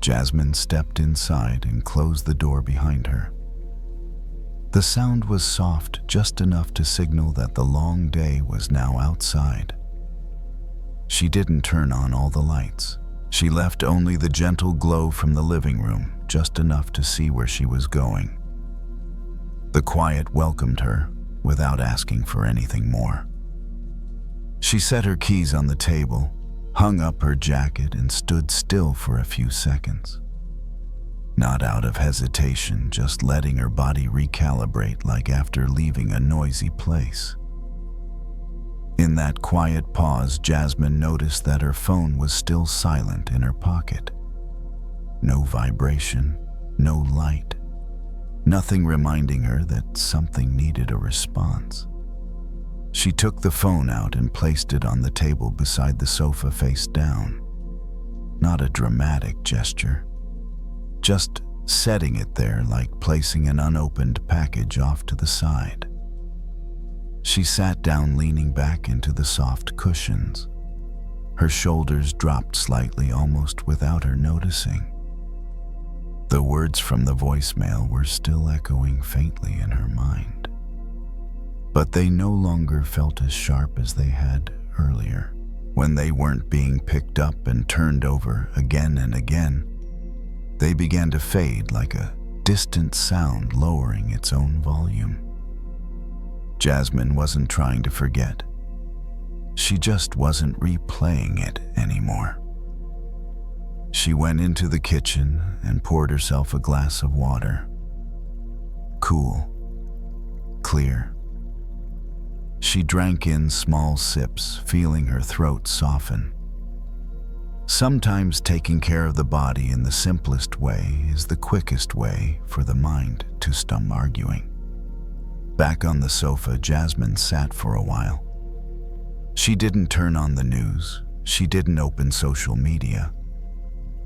Jasmine stepped inside and closed the door behind her. The sound was soft, just enough to signal that the long day was now outside. She didn't turn on all the lights. She left only the gentle glow from the living room, just enough to see where she was going. The quiet welcomed her without asking for anything more. She set her keys on the table, hung up her jacket, and stood still for a few seconds. Not out of hesitation, just letting her body recalibrate like after leaving a noisy place. In that quiet pause, Jasmine noticed that her phone was still silent in her pocket. No vibration, no light, nothing reminding her that something needed a response. She took the phone out and placed it on the table beside the sofa face down. Not a dramatic gesture, just setting it there like placing an unopened package off to the side. She sat down, leaning back into the soft cushions. Her shoulders dropped slightly, almost without her noticing. The words from the voicemail were still echoing faintly in her mind, but they no longer felt as sharp as they had earlier, when they weren't being picked up and turned over again and again. They began to fade like a distant sound lowering its own volume. Jasmine wasn't trying to forget. She just wasn't replaying it anymore. She went into the kitchen and poured herself a glass of water. Cool, clear. She drank in small sips, feeling her throat soften. Sometimes taking care of the body in the simplest way is the quickest way for the mind to stop arguing. Back on the sofa, Jasmine sat for a while. She didn't turn on the news. She didn't open social media.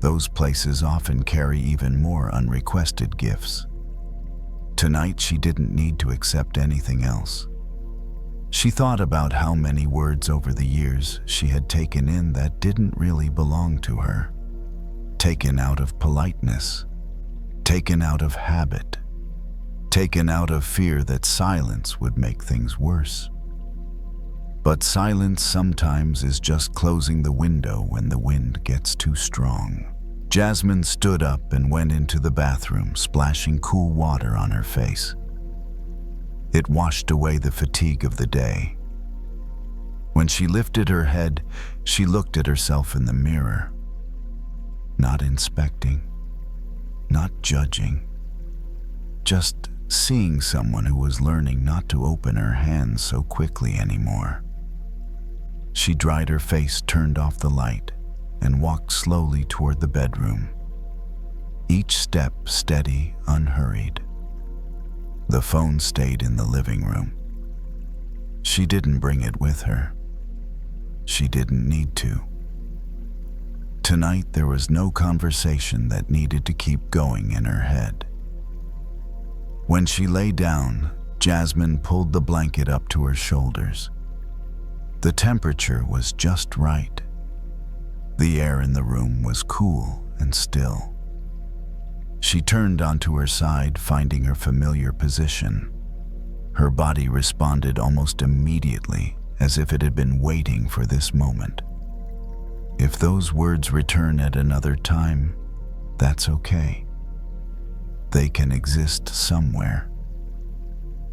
Those places often carry even more unrequested gifts. Tonight, she didn't need to accept anything else. She thought about how many words over the years she had taken in that didn't really belong to her. Taken out of politeness, taken out of habit, taken out of fear that silence would make things worse. But silence sometimes is just closing the window when the wind gets too strong. Jasmine stood up and went into the bathroom, splashing cool water on her face. It washed away the fatigue of the day. When she lifted her head, she looked at herself in the mirror. Not inspecting, not judging, just seeing someone who was learning not to open her hands so quickly anymore. She dried her face, turned off the light, and walked slowly toward the bedroom. Each step steady, unhurried. The phone stayed in the living room. She didn't bring it with her. She didn't need to. Tonight there was no conversation that needed to keep going in her head. When she lay down, Jasmine pulled the blanket up to her shoulders. The temperature was just right. The air in the room was cool and still. She turned onto her side, finding her familiar position. Her body responded almost immediately, as if it had been waiting for this moment. If those words return at another time, that's okay. They can exist somewhere,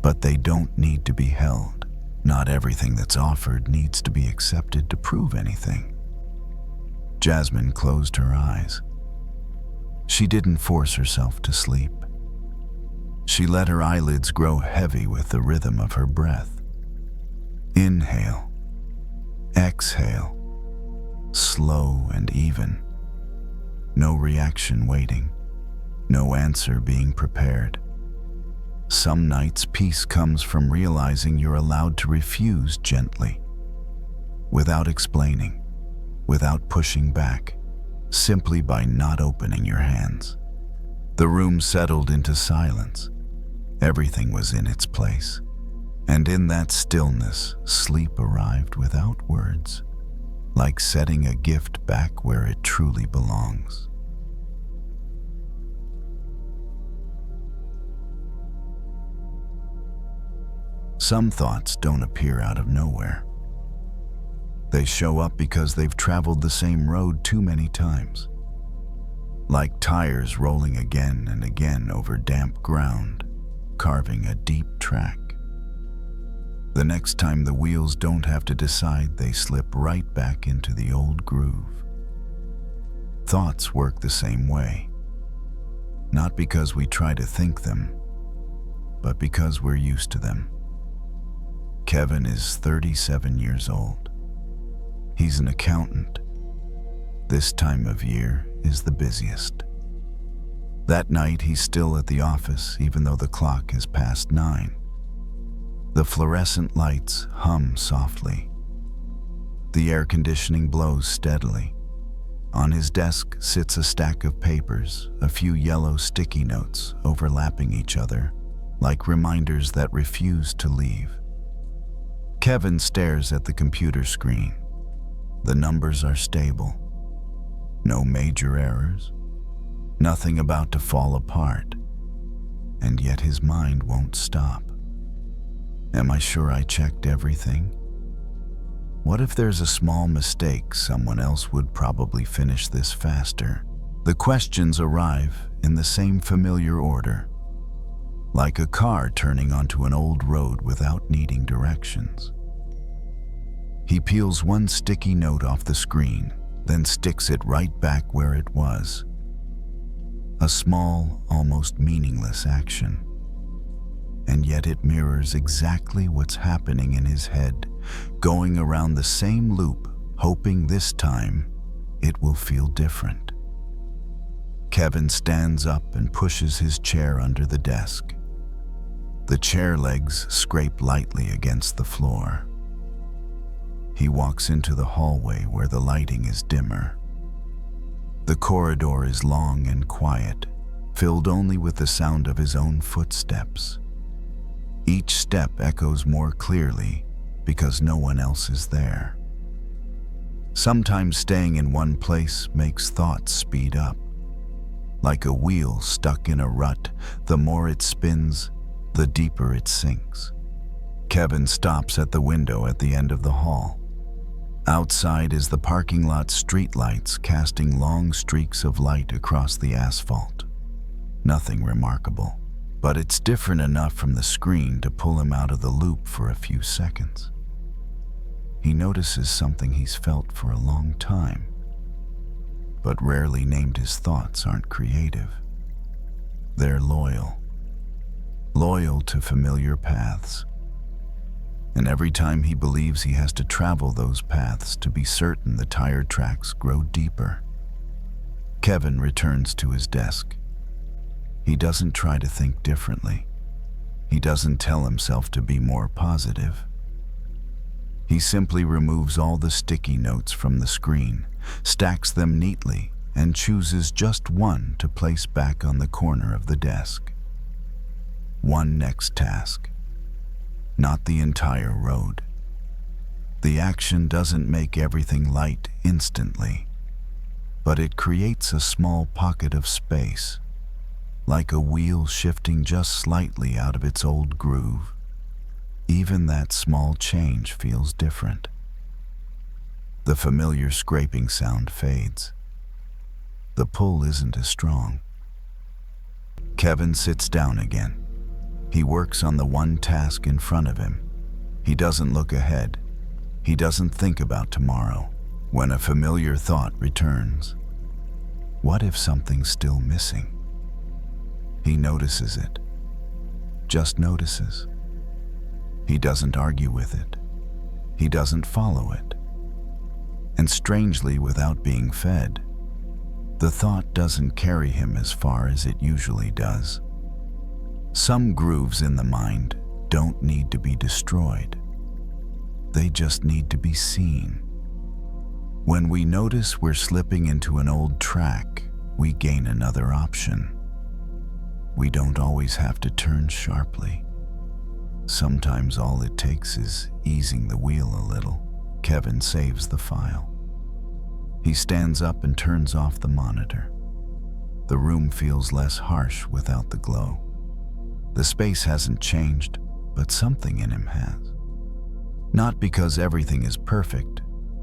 but they don't need to be held. Not everything that's offered needs to be accepted to prove anything. Jasmine closed her eyes. She didn't force herself to sleep. She let her eyelids grow heavy with the rhythm of her breath. Inhale, exhale, slow and even. No reaction waiting, no answer being prepared. Some nights peace comes from realizing you're allowed to refuse gently, without explaining, without pushing back, simply by not opening your hands. The room settled into silence, Everything was in its place, and in that stillness, sleep arrived without words, like setting a gift back where it truly belongs. Some thoughts don't appear out of nowhere. They show up because they've traveled the same road too many times, like tires rolling again and again over damp ground, carving a deep track. The next time the wheels don't have to decide, they slip right back into the old groove. Thoughts work the same way, not because we try to think them, but because we're used to them. Kevin is 37 years old. He's an accountant. This time of year is the busiest. That night, he's still at the office, even though the clock has passed 9. The fluorescent lights hum softly. The air conditioning blows steadily. On his desk sits a stack of papers, a few yellow sticky notes overlapping each other, like reminders that refuse to leave. Kevin stares at the computer screen. The numbers are stable. No major errors. Nothing about to fall apart. And yet his mind won't stop. Am I sure I checked everything? What if there's a small mistake? Someone else would probably finish this faster. The questions arrive in the same familiar order, like a car turning onto an old road without needing directions. He peels one sticky note off the screen, then sticks it right back where it was. A small, almost meaningless action. And yet it mirrors exactly what's happening in his head, going around the same loop, hoping this time it will feel different. Kevin stands up and pushes his chair under the desk. The chair legs scrape lightly against the floor. He walks into the hallway where the lighting is dimmer. The corridor is long and quiet, filled only with the sound of his own footsteps. Each step echoes more clearly because no one else is there. Sometimes staying in one place makes thoughts speed up. Like a wheel stuck in a rut, the more it spins, the deeper it sinks. Kevin stops at the window at the end of the hall. Outside is the parking lot's streetlights casting long streaks of light across the asphalt. Nothing remarkable, but it's different enough from the screen to pull him out of the loop for a few seconds. He notices something he's felt for a long time, but rarely named. His thoughts aren't creative. They're loyal to familiar paths. And every time he believes he has to travel those paths to be certain, the tire tracks grow deeper. Kevin returns to his desk. He doesn't try to think differently. He doesn't tell himself to be more positive. He simply removes all the sticky notes from the screen, stacks them neatly, and chooses just one to place back on the corner of the desk. One next task. Not the entire road. The action doesn't make everything light instantly, but it creates a small pocket of space, like a wheel shifting just slightly out of its old groove. Even that small change feels different. The familiar scraping sound fades. The pull isn't as strong. Kevin sits down again. He works on the one task in front of him. He doesn't look ahead. He doesn't think about tomorrow. When a familiar thought returns, what if something's still missing? He notices it. Just notices. He doesn't argue with it. He doesn't follow it. And strangely, without being fed, the thought doesn't carry him as far as it usually does. Some grooves in the mind don't need to be destroyed. They just need to be seen. When we notice we're slipping into an old track, we gain another option. We don't always have to turn sharply. Sometimes all it takes is easing the wheel a little. Kevin saves the file. He stands up and turns off the monitor. The room feels less harsh without the glow. The space hasn't changed, but something in him has. Not because everything is perfect,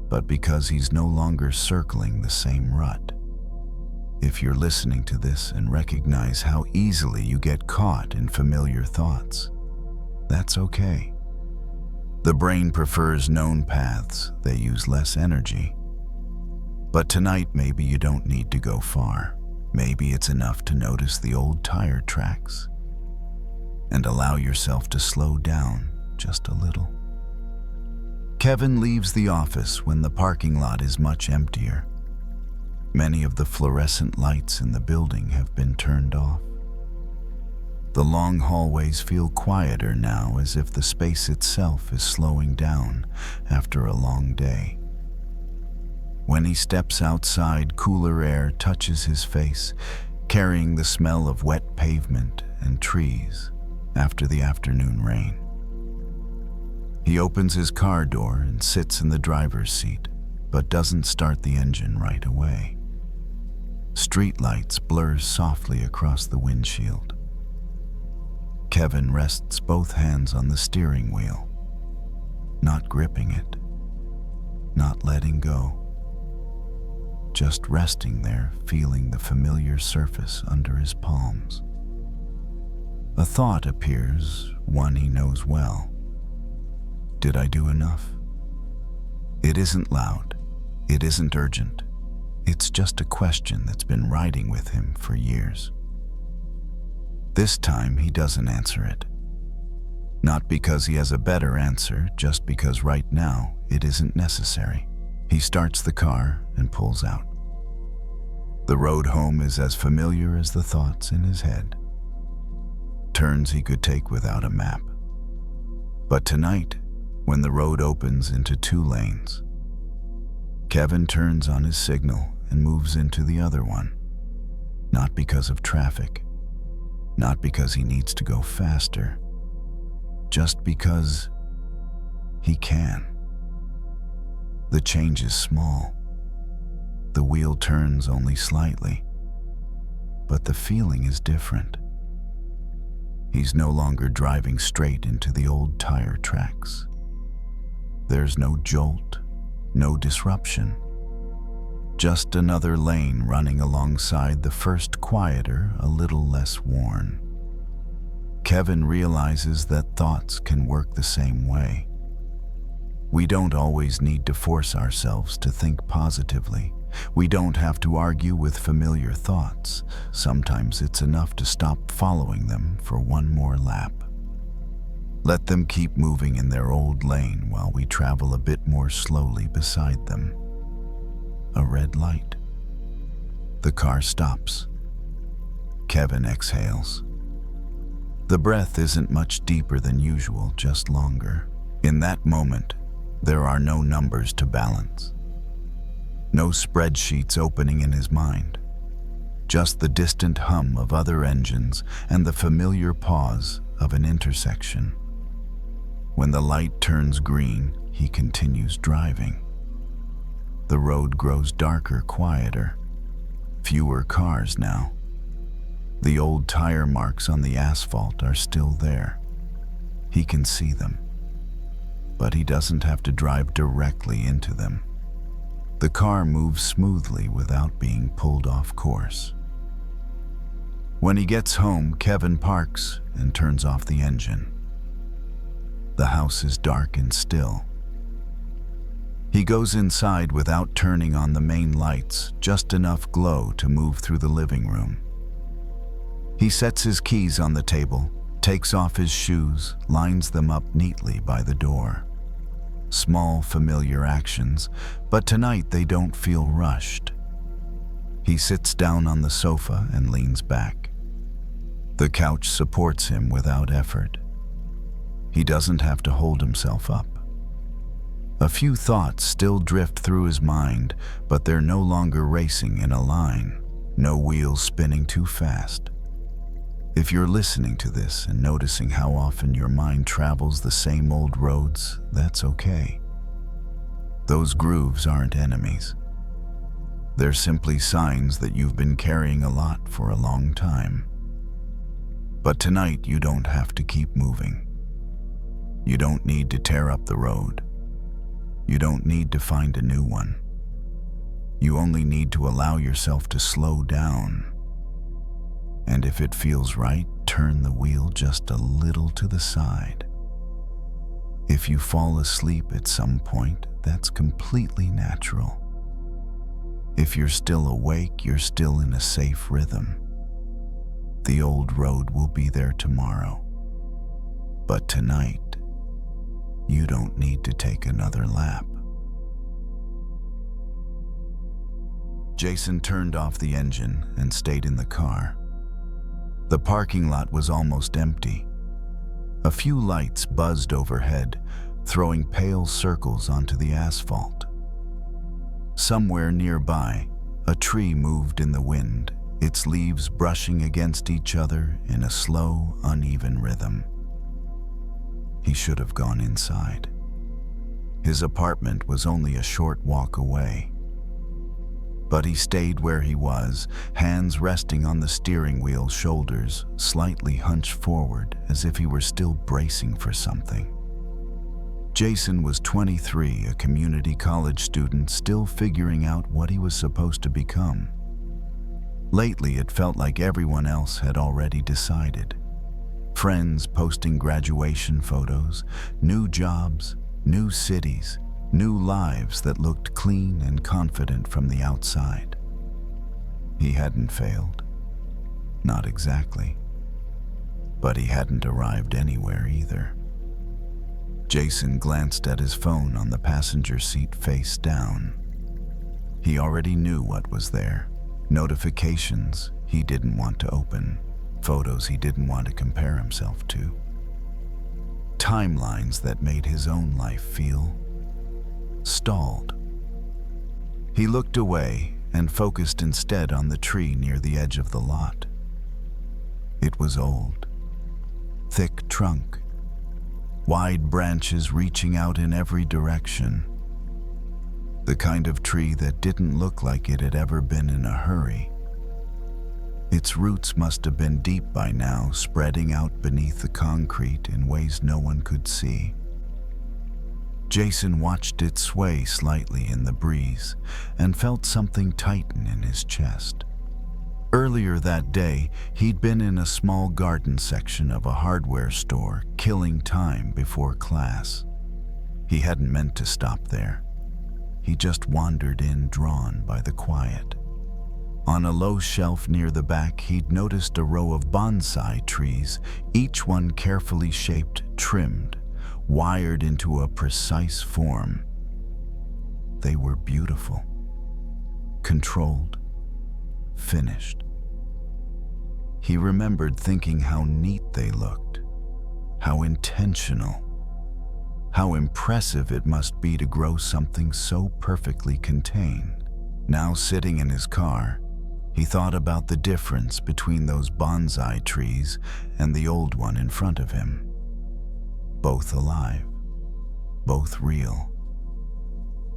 but because he's no longer circling the same rut. If you're listening to this and recognize how easily you get caught in familiar thoughts, that's okay. The brain prefers known paths. They use less energy. But tonight, maybe you don't need to go far. Maybe it's enough to notice the old tire tracks and allow yourself to slow down just a little. Kevin leaves the office when the parking lot is much emptier. Many of the fluorescent lights in the building have been turned off. The long hallways feel quieter now, as if the space itself is slowing down after a long day. When he steps outside, cooler air touches his face, carrying the smell of wet pavement and trees after the afternoon rain. He opens his car door and sits in the driver's seat, but doesn't start the engine right away. Streetlights blur softly across the windshield. Kevin rests both hands on the steering wheel, not gripping it, not letting go, just resting there, feeling the familiar surface under his palms. A thought appears, one he knows well. Did I do enough? It isn't loud. It isn't urgent. It's just a question that's been riding with him for years. This time he doesn't answer it. Not because he has a better answer, just because right now it isn't necessary. He starts the car and pulls out. The road home is as familiar as the thoughts in his head. Turns he could take without a map. But tonight, when the road opens into 2 lanes, Kevin turns on his signal and moves into the other one. Not because of traffic, not because he needs to go faster, just because he can. The change is small. The wheel turns only slightly, but the feeling is different. He's no longer driving straight into the old tire tracks. There's no jolt, no disruption. Just another lane running alongside the first, quieter, a little less worn. Kevin realizes that thoughts can work the same way. We don't always need to force ourselves to think positively. We don't have to argue with familiar thoughts. Sometimes it's enough to stop following them for one more lap. Let them keep moving in their old lane while we travel a bit more slowly beside them. A red light. The car stops. Kevin exhales. The breath isn't much deeper than usual, just longer. In that moment, there are no numbers to balance. No spreadsheets opening in his mind. Just the distant hum of other engines and the familiar pause of an intersection. When the light turns green, he continues driving. The road grows darker, quieter. Fewer cars now. The old tire marks on the asphalt are still there. He can see them. But he doesn't have to drive directly into them. The car moves smoothly without being pulled off course. When he gets home, Kevin parks and turns off the engine. The house is dark and still. He goes inside without turning on the main lights, just enough glow to move through the living room. He sets his keys on the table, takes off his shoes, lines them up neatly by the door. Small, familiar actions, but tonight they don't feel rushed. He sits down on the sofa and leans back. The couch supports him without effort. He doesn't have to hold himself up. A few thoughts still drift through his mind, but they're no longer racing in a line, no wheels spinning too fast. If you're listening to this and noticing how often your mind travels the same old roads, that's okay. Those grooves aren't enemies. They're simply signs that you've been carrying a lot for a long time. But tonight you don't have to keep moving. You don't need to tear up the road. You don't need to find a new one. You only need to allow yourself to slow down. And if it feels right, turn the wheel just a little to the side. If you fall asleep at some point, that's completely natural. If you're still awake, you're still in a safe rhythm. The old road will be there tomorrow. But tonight, you don't need to take another lap. Jason turned off the engine and stayed in the car. The parking lot was almost empty. A few lights buzzed overhead, throwing pale circles onto the asphalt. Somewhere nearby, a tree moved in the wind, its leaves brushing against each other in a slow, uneven rhythm. He should have gone inside. His apartment was only a short walk away. But he stayed where he was, hands resting on the steering wheel, shoulders slightly hunched forward as if he were still bracing for something. Jason was 23, a community college student still figuring out what he was supposed to become. Lately, it felt like everyone else had already decided. Friends posting graduation photos, new jobs, new cities, new lives that looked clean and confident from the outside. He hadn't failed. Not exactly. But he hadn't arrived anywhere either. Jason glanced at his phone on the passenger seat face down. He already knew what was there. Notifications he didn't want to open. Photos he didn't want to compare himself to. Timelines that made his own life feel stalled. He looked away and focused instead on the tree near the edge of the lot. It was old, thick trunk, wide branches reaching out in every direction. The kind of tree that didn't look like it had ever been in a hurry. Its roots must have been deep by now, spreading out beneath the concrete in ways no one could see. Jason watched it sway slightly in the breeze and felt something tighten in his chest. Earlier that day, he'd been in a small garden section of a hardware store, killing time before class. He hadn't meant to stop there. He just wandered in, drawn by the quiet. On a low shelf near the back, he'd noticed a row of bonsai trees, each one carefully shaped, trimmed, wired into a precise form. They were beautiful, controlled, finished. He remembered thinking how neat they looked, how intentional, how impressive it must be to grow something so perfectly contained. Now sitting in his car, he thought about the difference between those bonsai trees and the old one in front of him. Both alive, both real,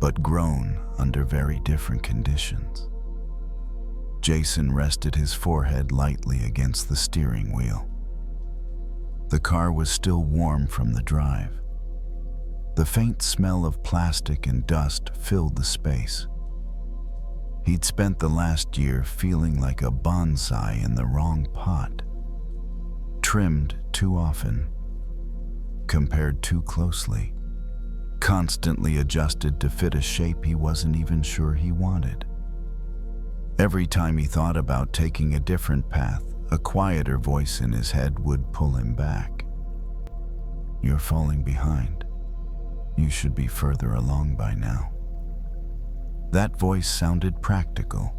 but grown under very different conditions. Jason rested his forehead lightly against the steering wheel. The car was still warm from the drive. The faint smell of plastic and dust filled the space. He'd spent the last year feeling like a bonsai in the wrong pot, trimmed too often, compared too closely, constantly adjusted to fit a shape he wasn't even sure he wanted. Every time he thought about taking a different path, a quieter voice in his head would pull him back. "You're falling behind. You should be further along by now." That voice sounded practical,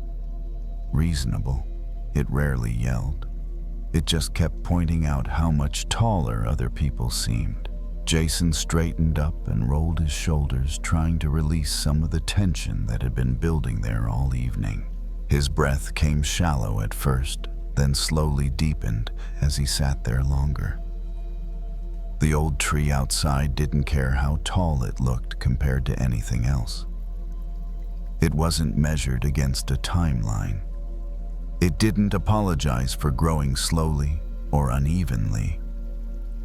reasonable. It rarely yelled. It just kept pointing out how much taller other people seemed. Jason straightened up and rolled his shoulders, trying to release some of the tension that had been building there all evening. His breath came shallow at first, then slowly deepened as he sat there longer. The old tree outside didn't care how tall it looked compared to anything else. It wasn't measured against a timeline. It didn't apologize for growing slowly or unevenly.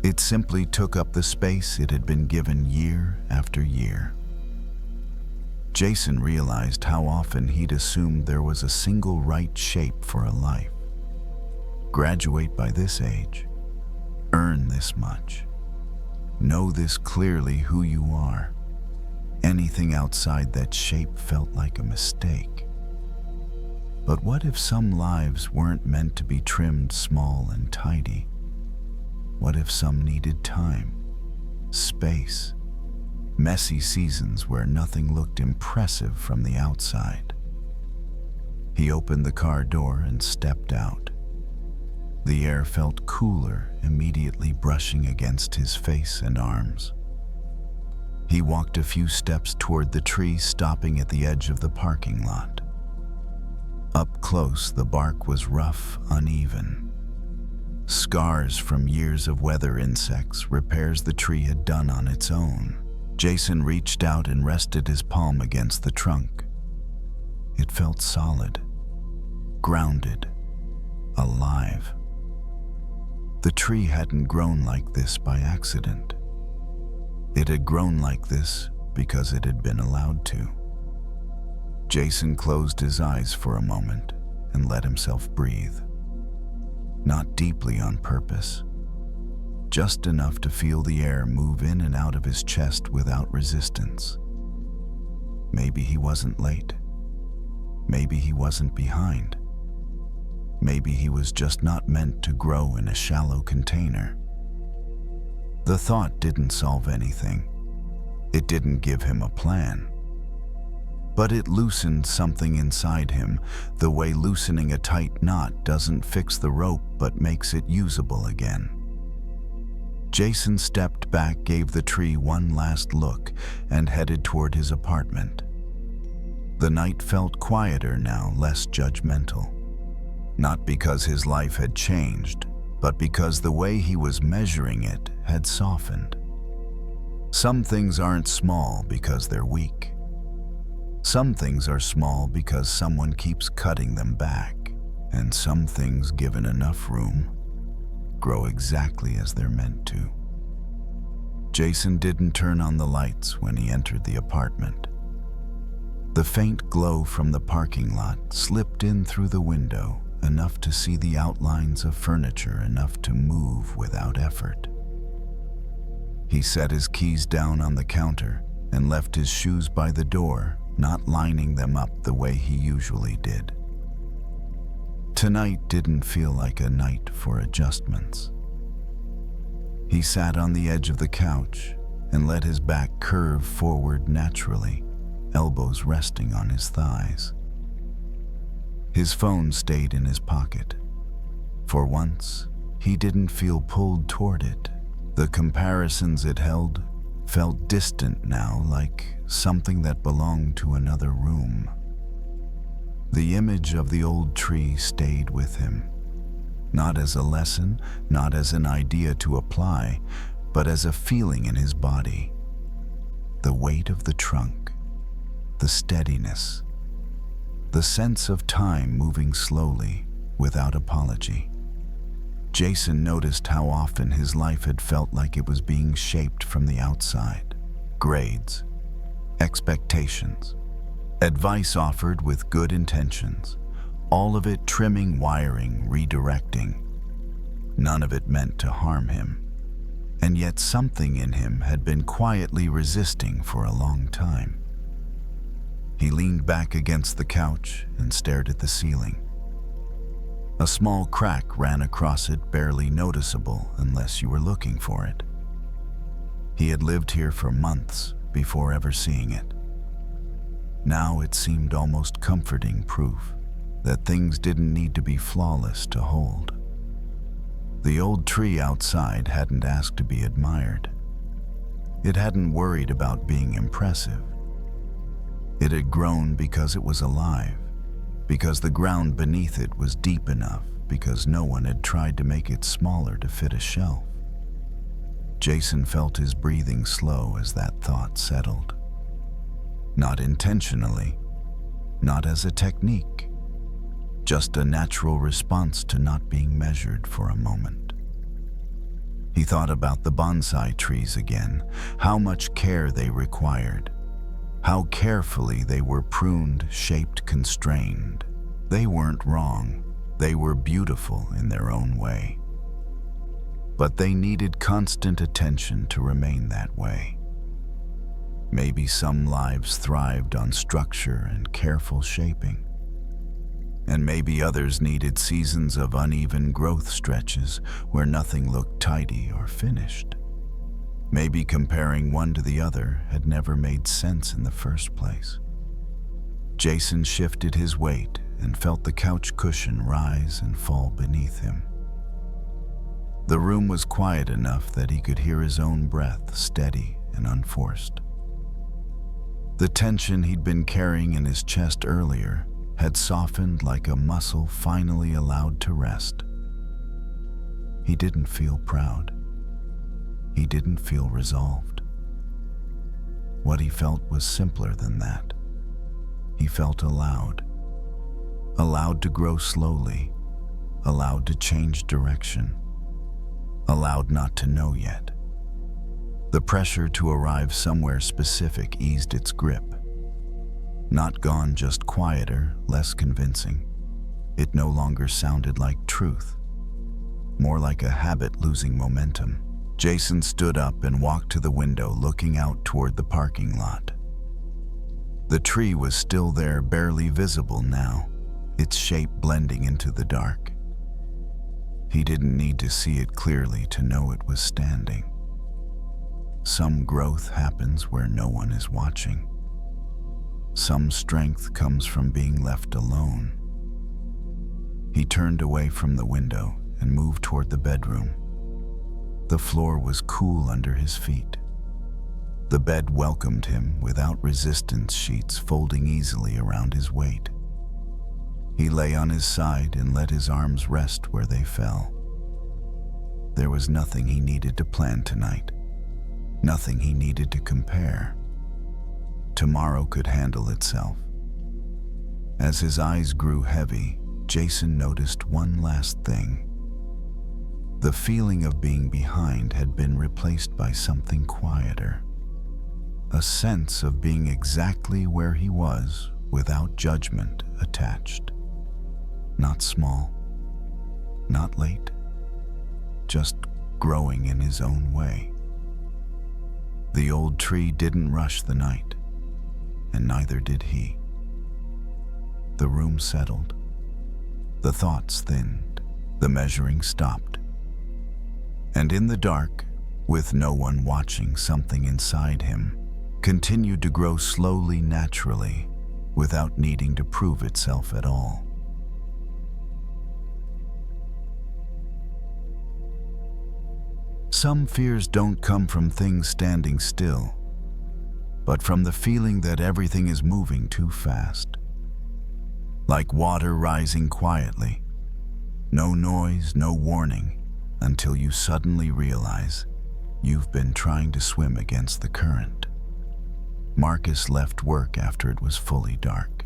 It simply took up the space it had been given year after year. Jason realized how often he'd assumed there was a single right shape for a life. Graduate by this age, earn this much, know this clearly who you are. Anything outside that shape felt like a mistake. But what if some lives weren't meant to be trimmed small and tidy? What if some needed time, space, messy seasons where nothing looked impressive from the outside? He opened the car door and stepped out. The air felt cooler, immediately brushing against his face and arms. He walked a few steps toward the tree, stopping at the edge of the parking lot. Up close, the bark was rough, uneven. Scars from years of weather insects, repairs the tree had done on its own. Jason reached out and rested his palm against the trunk. It felt solid, grounded, alive. The tree hadn't grown like this by accident. It had grown like this because it had been allowed to. Jason closed his eyes for a moment and let himself breathe. Not deeply on purpose, just enough to feel the air move in and out of his chest without resistance. Maybe he wasn't late. Maybe he wasn't behind. Maybe he was just not meant to grow in a shallow container. The thought didn't solve anything. It didn't give him a plan. But it loosened something inside him, the way loosening a tight knot doesn't fix the rope but makes it usable again. Jason stepped back, gave the tree one last look, and headed toward his apartment. The night felt quieter now, less judgmental. Not because his life had changed, but because the way he was measuring it had softened. Some things aren't small because they're weak. Some things are small because someone keeps cutting them back, and some things, given enough room, grow exactly as they're meant to. Jason didn't turn on the lights when he entered the apartment. The faint glow from the parking lot slipped in through the window, enough to see the outlines of furniture, enough to move without effort. He set his keys down on the counter and left his shoes by the door, not lining them up the way he usually did. Tonight didn't feel like a night for adjustments. He sat on the edge of the couch and let his back curve forward naturally, elbows resting on his thighs. His phone stayed in his pocket. For once, he didn't feel pulled toward it. The comparisons it held felt distant now, like something that belonged to another room. The image of the old tree stayed with him, not as a lesson, not as an idea to apply, but as a feeling in his body. The weight of the trunk, the steadiness, the sense of time moving slowly, without apology. Jason noticed how often his life had felt like it was being shaped from the outside. Grades, expectations, advice offered with good intentions, all of it trimming, wiring, redirecting. None of it meant to harm him, and yet something in him had been quietly resisting for a long time. He leaned back against the couch and stared at the ceiling. A small crack ran across it, barely noticeable unless you were looking for it. He had lived here for months before ever seeing it. Now it seemed almost comforting proof that things didn't need to be flawless to hold. The old tree outside hadn't asked to be admired. It hadn't worried about being impressive. It had grown because it was alive, because the ground beneath it was deep enough because no one had tried to make it smaller to fit a shelf. Jason felt his breathing slow as that thought settled. Not intentionally, not as a technique, just a natural response to not being measured for a moment. He thought about the bonsai trees again, how much care they required, how carefully they were pruned, shaped, constrained. They weren't wrong, they were beautiful in their own way. But they needed constant attention to remain that way. Maybe some lives thrived on structure and careful shaping, and maybe others needed seasons of uneven growth stretches where nothing looked tidy or finished. Maybe comparing one to the other had never made sense in the first place. Jason shifted his weight and felt the couch cushion rise and fall beneath him. The room was quiet enough that he could hear his own breath, steady and unforced. The tension he'd been carrying in his chest earlier had softened like a muscle finally allowed to rest. He didn't feel proud. He didn't feel resolved. What he felt was simpler than that. He felt allowed. Allowed to grow slowly. Allowed to change direction. Allowed not to know yet. The pressure to arrive somewhere specific eased its grip. Not gone, just quieter, less convincing. It no longer sounded like truth, more like a habit losing momentum. Jason stood up and walked to the window, looking out toward the parking lot. The tree was still there, barely visible now, its shape blending into the dark. He didn't need to see it clearly to know it was standing. Some growth happens where no one is watching. Some strength comes from being left alone. He turned away from the window and moved toward the bedroom. The floor was cool under his feet. The bed welcomed him without resistance, sheets folding easily around his weight. He lay on his side and let his arms rest where they fell. There was nothing he needed to plan tonight. Nothing he needed to compare. Tomorrow could handle itself. As his eyes grew heavy, Jason noticed one last thing. The feeling of being behind had been replaced by something quieter. A sense of being exactly where he was without judgment attached. Not small, not late, just growing in his own way. The old tree didn't rush the night, and neither did he. The room settled. The thoughts thinned. The measuring stopped. And in the dark, with no one watching, something inside him continued to grow slowly, naturally, without needing to prove itself at all. Some fears don't come from things standing still, but from the feeling that everything is moving too fast. Like water rising quietly, no noise, no warning, until you suddenly realize you've been trying to swim against the current. Marcus left work after it was fully dark.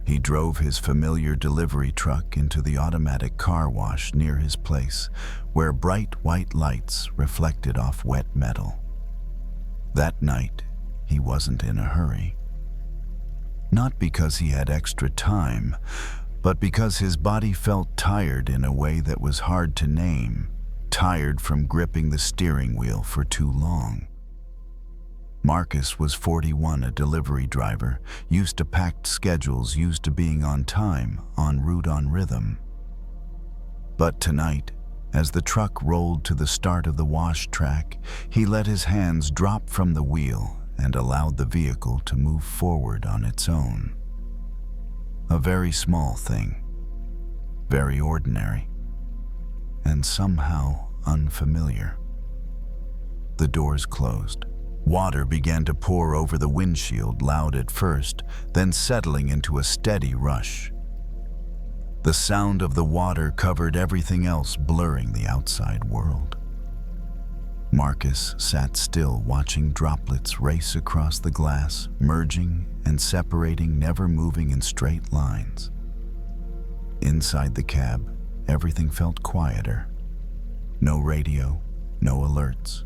He drove his familiar delivery truck into the automatic car wash near his place, where bright white lights reflected off wet metal. That night, he wasn't in a hurry. Not because he had extra time, but because his body felt tired in a way that was hard to name, tired from gripping the steering wheel for too long. Marcus was 41, a delivery driver, used to packed schedules, used to being on time, en route, on rhythm. But tonight, as the truck rolled to the start of the wash track, he let his hands drop from the wheel and allowed the vehicle to move forward on its own. A very small thing, very ordinary, and somehow unfamiliar. The doors closed. Water began to pour over the windshield, loud at first, then settling into a steady rush. The sound of the water covered everything else, blurring the outside world. Marcus sat still, watching droplets race across the glass, merging and separating, never moving in straight lines. Inside the cab, everything felt quieter. No radio, no alerts,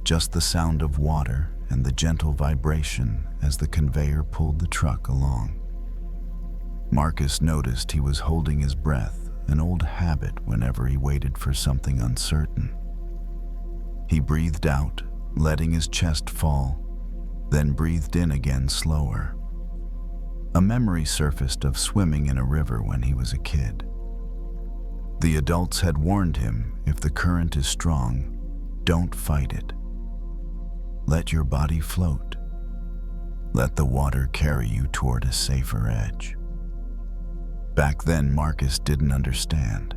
just the sound of water and the gentle vibration as the conveyor pulled the truck along. Marcus noticed he was holding his breath, an old habit whenever he waited for something uncertain. He breathed out, letting his chest fall, then breathed in again slower. A memory surfaced of swimming in a river when he was a kid. The adults had warned him, if the current is strong, don't fight it. Let your body float. Let the water carry you toward a safer edge. Back then, Marcus didn't understand.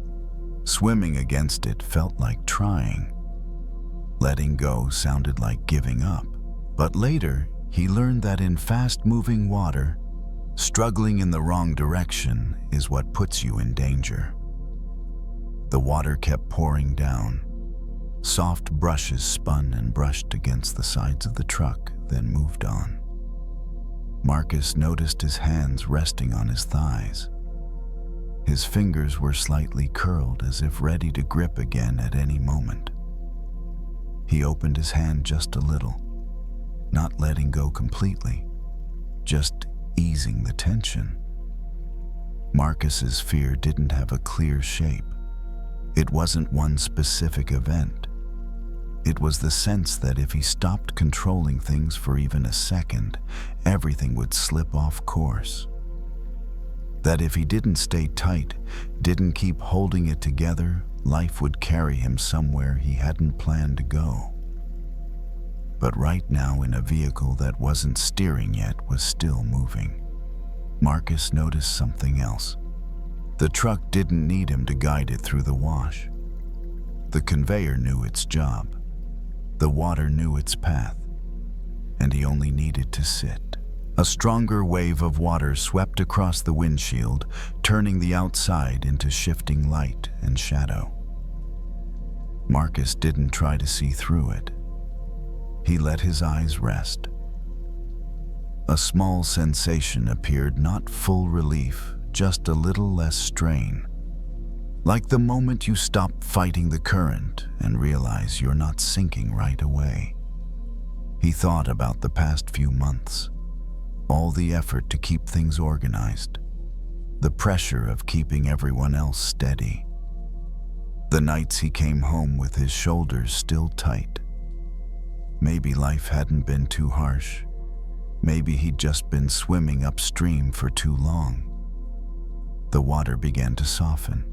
Swimming against it felt like trying. Letting go sounded like giving up. But later, he learned that in fast-moving water, struggling in the wrong direction is what puts you in danger. The water kept pouring down. Soft brushes spun and brushed against the sides of the truck, then moved on. Marcus noticed his hands resting on his thighs. His fingers were slightly curled, as if ready to grip again at any moment. He opened his hand just a little, not letting go completely, just easing the tension. Marcus's fear didn't have a clear shape. It wasn't one specific event. It was the sense that if he stopped controlling things for even a second, everything would slip off course. That if he didn't stay tight, didn't keep holding it together, life would carry him somewhere he hadn't planned to go. But right now, in a vehicle that wasn't steering yet, was still moving, Marcus noticed something else. The truck didn't need him to guide it through the wash. The conveyor knew its job. The water knew its path, and he only needed to sit. A stronger wave of water swept across the windshield, turning the outside into shifting light and shadow. Marcus didn't try to see through it. He let his eyes rest. A small sensation appeared, not full relief, just a little less strain. Like the moment you stop fighting the current and realize you're not sinking right away. He thought about the past few months, all the effort to keep things organized, the pressure of keeping everyone else steady. The nights he came home with his shoulders still tight. Maybe life hadn't been too harsh. Maybe he'd just been swimming upstream for too long. The water began to soften.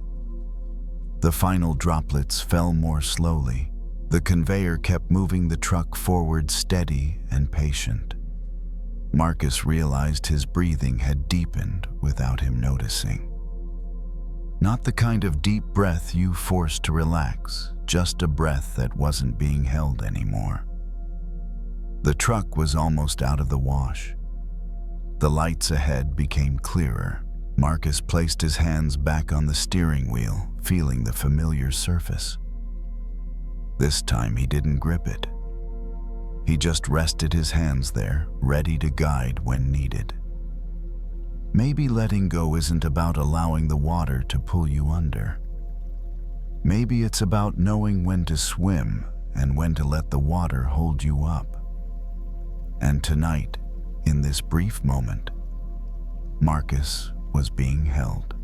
The final droplets fell more slowly. The conveyor kept moving the truck forward, steady and patient. Marcus realized his breathing had deepened without him noticing. Not the kind of deep breath you forced to relax, just a breath that wasn't being held anymore. The truck was almost out of the wash. The lights ahead became clearer. Marcus placed his hands back on the steering wheel, feeling the familiar surface. This time he didn't grip it. He just rested his hands there, ready to guide when needed. Maybe letting go isn't about allowing the water to pull you under. Maybe it's about knowing when to swim and when to let the water hold you up. And tonight, in this brief moment, Marcus was being held.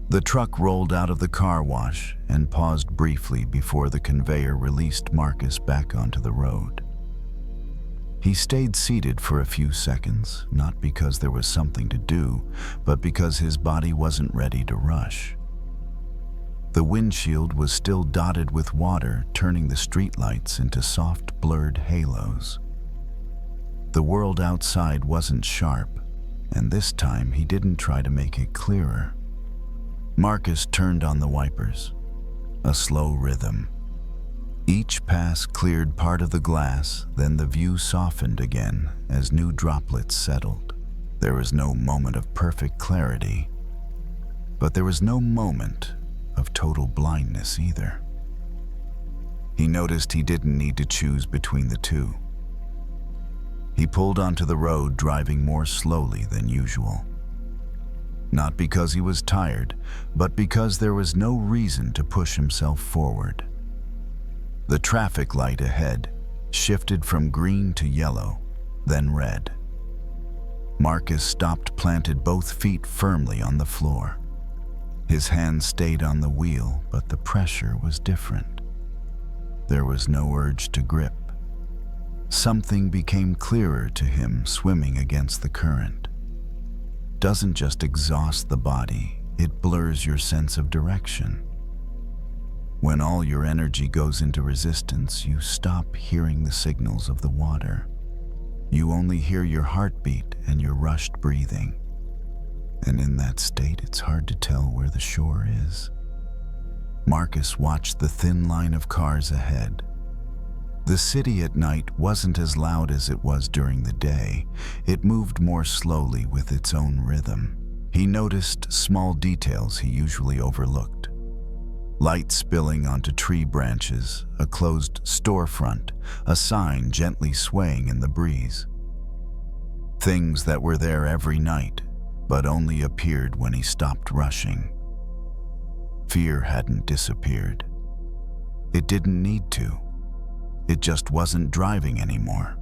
The truck rolled out of the car wash and paused briefly before the conveyor released Marcus back onto the road. He stayed seated for a few seconds, not because there was something to do, but because his body wasn't ready to rush. The windshield was still dotted with water, turning the streetlights into soft, blurred halos. The world outside wasn't sharp, and this time he didn't try to make it clearer. Marcus turned on the wipers, a slow rhythm. Each pass cleared part of the glass, then the view softened again as new droplets settled. There was no moment of perfect clarity, But there was no moment of total blindness either. He noticed he didn't need to choose between the two. He pulled onto the road, driving more slowly than usual. Not because he was tired, but because there was no reason to push himself forward. The traffic light ahead shifted from green to yellow, then red. Marcus stopped, planted both feet firmly on the floor. His hands stayed on the wheel, but the pressure was different. There was no urge to grip. Something became clearer to him, swimming against the current. Doesn't just exhaust the body, it blurs your sense of direction. When all your energy goes into resistance, you stop hearing the signals of the water. You only hear your heartbeat and your rushed breathing. And in that state, it's hard to tell where the shore is. Marcus watched the thin line of cars ahead. The city at night wasn't as loud as it was during the day. It moved more slowly with its own rhythm. He noticed small details he usually overlooked. Light spilling onto tree branches, a closed storefront, a sign gently swaying in the breeze. Things that were there every night, but only appeared when he stopped rushing. Fear hadn't disappeared. It didn't need to. It just wasn't driving anymore.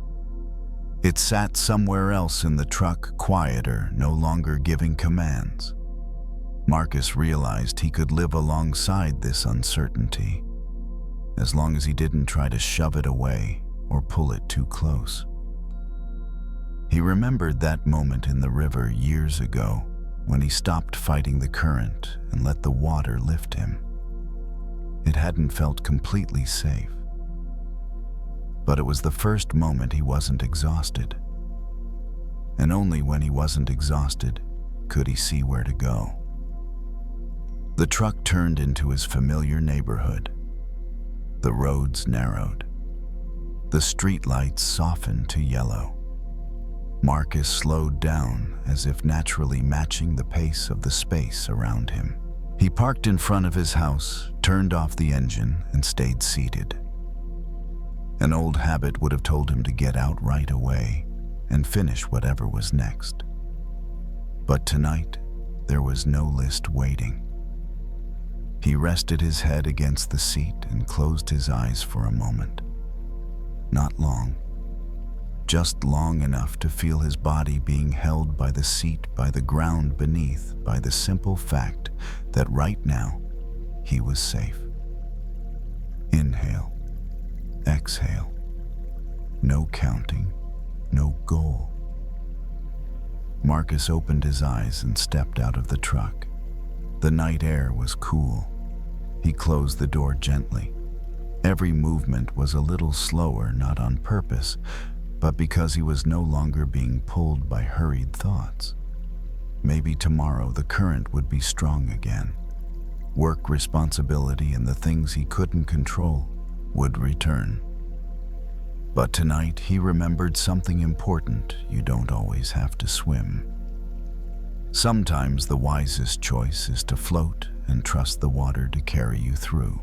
It sat somewhere else in the truck, quieter, no longer giving commands. Marcus realized he could live alongside this uncertainty, as long as he didn't try to shove it away or pull it too close. He remembered that moment in the river years ago when he stopped fighting the current and let the water lift him. It hadn't felt completely safe. But it was the first moment he wasn't exhausted. And only when he wasn't exhausted could he see where to go. The truck turned into his familiar neighborhood. The roads narrowed. The streetlights softened to yellow. Marcus slowed down, as if naturally matching the pace of the space around him. He parked in front of his house, turned off the engine, and stayed seated. An old habit would have told him to get out right away and finish whatever was next. But tonight, there was no list waiting. He rested his head against the seat and closed his eyes for a moment. Not long. Just long enough to feel his body being held by the seat, by the ground beneath, by the simple fact that right now, he was safe. Inhale. Exhale. No counting, no goal. Marcus opened his eyes and stepped out of the truck. The night air was cool. He closed the door gently. Every movement was a little slower, not on purpose, but because he was no longer being pulled by hurried thoughts. Maybe tomorrow the current would be strong again. Work responsibility and the things he couldn't control would return. But tonight he remembered something important: you don't always have to swim. Sometimes the wisest choice is to float and trust the water to carry you through.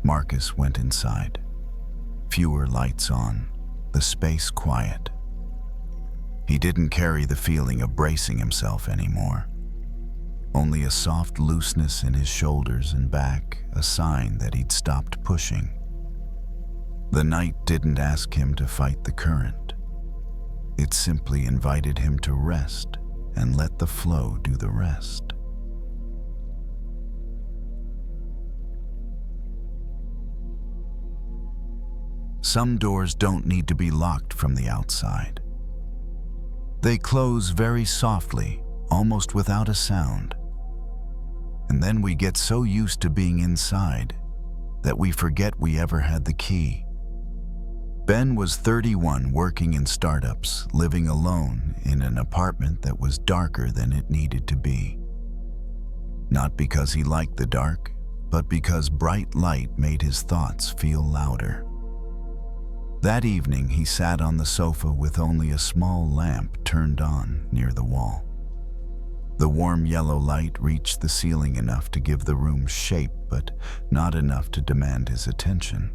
Marcus went inside. Fewer lights on, the space quiet. He didn't carry the feeling of bracing himself anymore. Only a soft looseness in his shoulders and back, a sign that he'd stopped pushing. The night didn't ask him to fight the current. It simply invited him to rest and let the flow do the rest. Some doors don't need to be locked from the outside. They close very softly, almost without a sound. And then we get so used to being inside that we forget we ever had the key. Ben was 31, working in startups, living alone in an apartment that was darker than it needed to be. Not because he liked the dark, but because bright light made his thoughts feel louder. That evening, he sat on the sofa with only a small lamp turned on near the wall. The warm yellow light reached the ceiling enough to give the room shape, but not enough to demand his attention.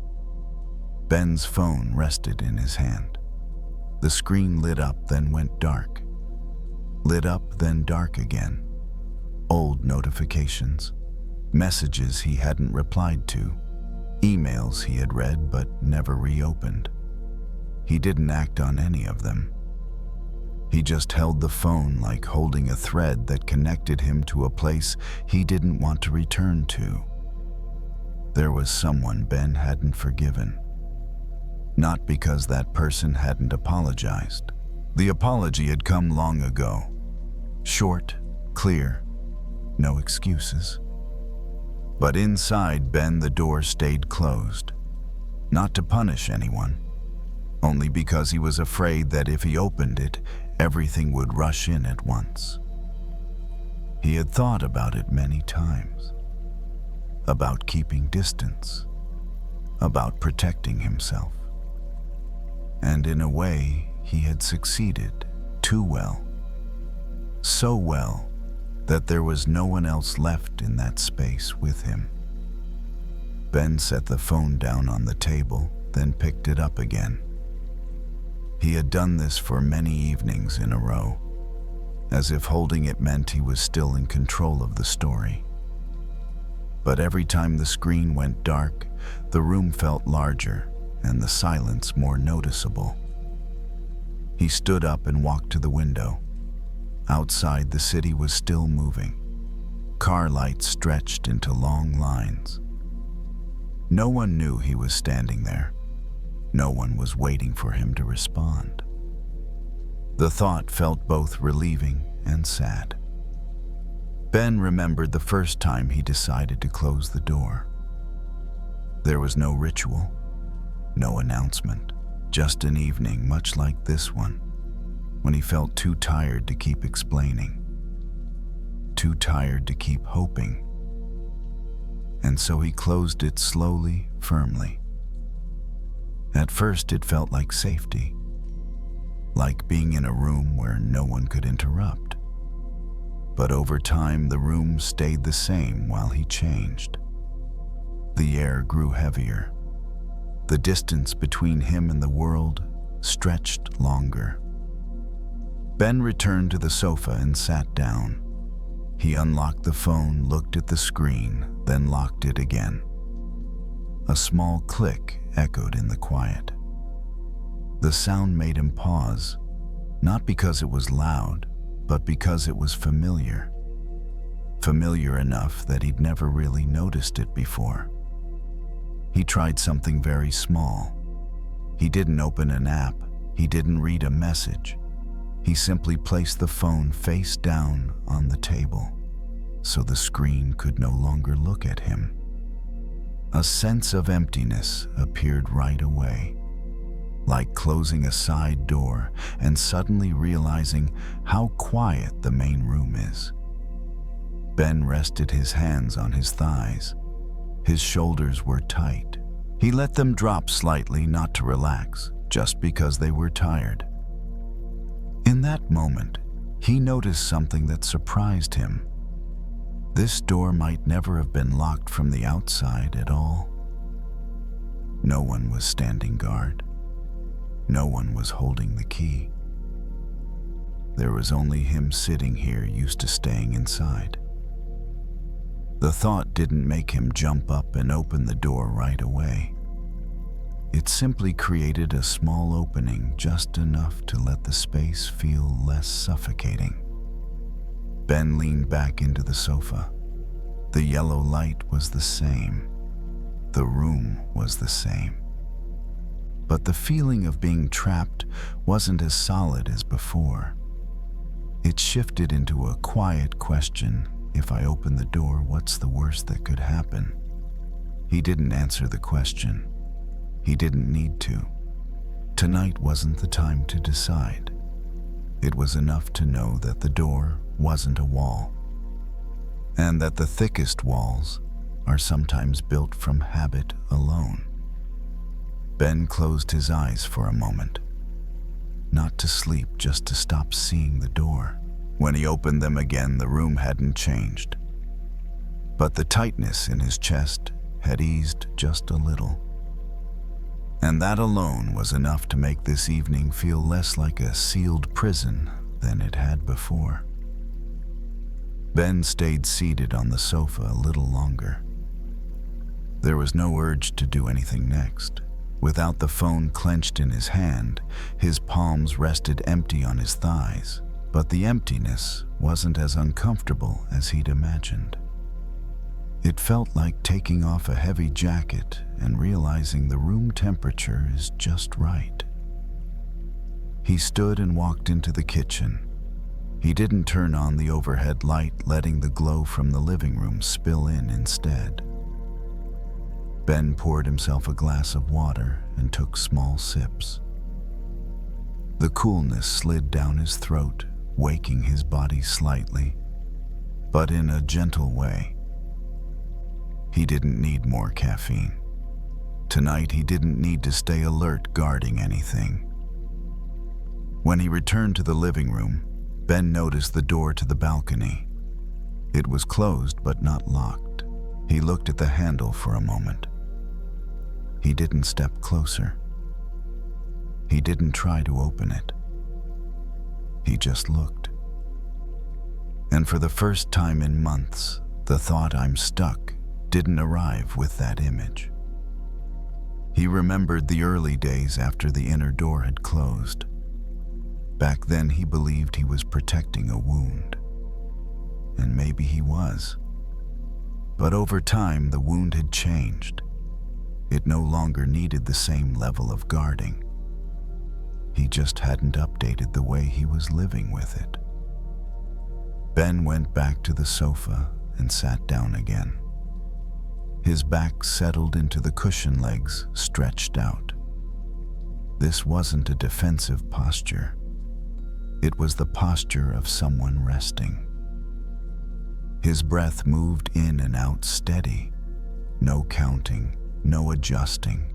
Ben's phone rested in his hand. The screen lit up, then went dark. Lit up, then dark again. Old notifications, messages he hadn't replied to, emails he had read but never reopened. He didn't act on any of them. He just held the phone like holding a thread that connected him to a place he didn't want to return to. There was someone Ben hadn't forgiven. Not because that person hadn't apologized. The apology had come long ago. Short, clear, no excuses. But inside Ben, the door stayed closed. Not to punish anyone, only because he was afraid that if he opened it, everything would rush in at once. He had thought about it many times. About keeping distance. About protecting himself. And in a way, he had succeeded too well. So well that there was no one else left in that space with him. Ben set the phone down on the table, then picked it up again. He had done this for many evenings in a row, as if holding it meant he was still in control of the story. But every time the screen went dark, the room felt larger and the silence more noticeable. He stood up and walked to the window. Outside, the city was still moving. Car lights stretched into long lines. No one knew he was standing there. No one was waiting for him to respond. The thought felt both relieving and sad. Ben remembered the first time he decided to close the door. There was no ritual, no announcement, just an evening much like this one, when he felt too tired to keep explaining, too tired to keep hoping. And so he closed it slowly, firmly. At first it felt like safety, like being in a room where no one could interrupt. But over time, the room stayed the same while he changed. The air grew heavier. The distance between him and the world stretched longer. Ben returned to the sofa and sat down. He unlocked the phone, looked at the screen, then locked it again. A small click echoed in the quiet. The sound made him pause, not because it was loud, but because it was familiar. Familiar enough that he'd never really noticed it before. He tried something very small. He didn't open an app. He didn't read a message. He simply placed the phone face down on the table, so the screen could no longer look at him. A sense of emptiness appeared right away, like closing a side door and suddenly realizing how quiet the main room is. Ben rested his hands on his thighs. His shoulders were tight. He let them drop slightly, not to relax, just because they were tired. In that moment, he noticed something that surprised him. This door might never have been locked from the outside at all. No one was standing guard. No one was holding the key. There was only him sitting here, used to staying inside. The thought didn't make him jump up and open the door right away. It simply created a small opening, just enough to let the space feel less suffocating. Ben leaned back into the sofa. The yellow light was the same. The room was the same. But the feeling of being trapped wasn't as solid as before. It shifted into a quiet question. If I open the door, what's the worst that could happen? He didn't answer the question. He didn't need to. Tonight wasn't the time to decide. It was enough to know that the door wasn't a wall, and that the thickest walls are sometimes built from habit alone. Ben closed his eyes for a moment. Not to sleep, just to stop seeing the door. When he opened them again, the room hadn't changed, but the tightness in his chest had eased just a little. And that alone was enough to make this evening feel less like a sealed prison than it had before. Ben stayed seated on the sofa a little longer. There was no urge to do anything next. Without the phone clenched in his hand, his palms rested empty on his thighs, but the emptiness wasn't as uncomfortable as he'd imagined. It felt like taking off a heavy jacket and realizing the room temperature is just right. He stood and walked into the kitchen. He didn't turn on the overhead light, letting the glow from the living room spill in instead. Ben poured himself a glass of water and took small sips. The coolness slid down his throat, waking his body slightly, but in a gentle way. He didn't need more caffeine. Tonight he didn't need to stay alert guarding anything. When he returned to the living room, Ben noticed the door to the balcony. It was closed but not locked. He looked at the handle for a moment. He didn't step closer. He didn't try to open it. He just looked. And for the first time in months, the thought "I'm stuck" didn't arrive with that image. He remembered the early days after the inner door had closed. Back then he believed he was protecting a wound. And maybe he was. But over time the wound had changed. It no longer needed the same level of guarding. He just hadn't updated the way he was living with it. Ben went back to the sofa and sat down again. His back settled into the cushion legs stretched out. This wasn't a defensive posture. It was the posture of someone resting. His breath moved in and out steady. No counting, no adjusting.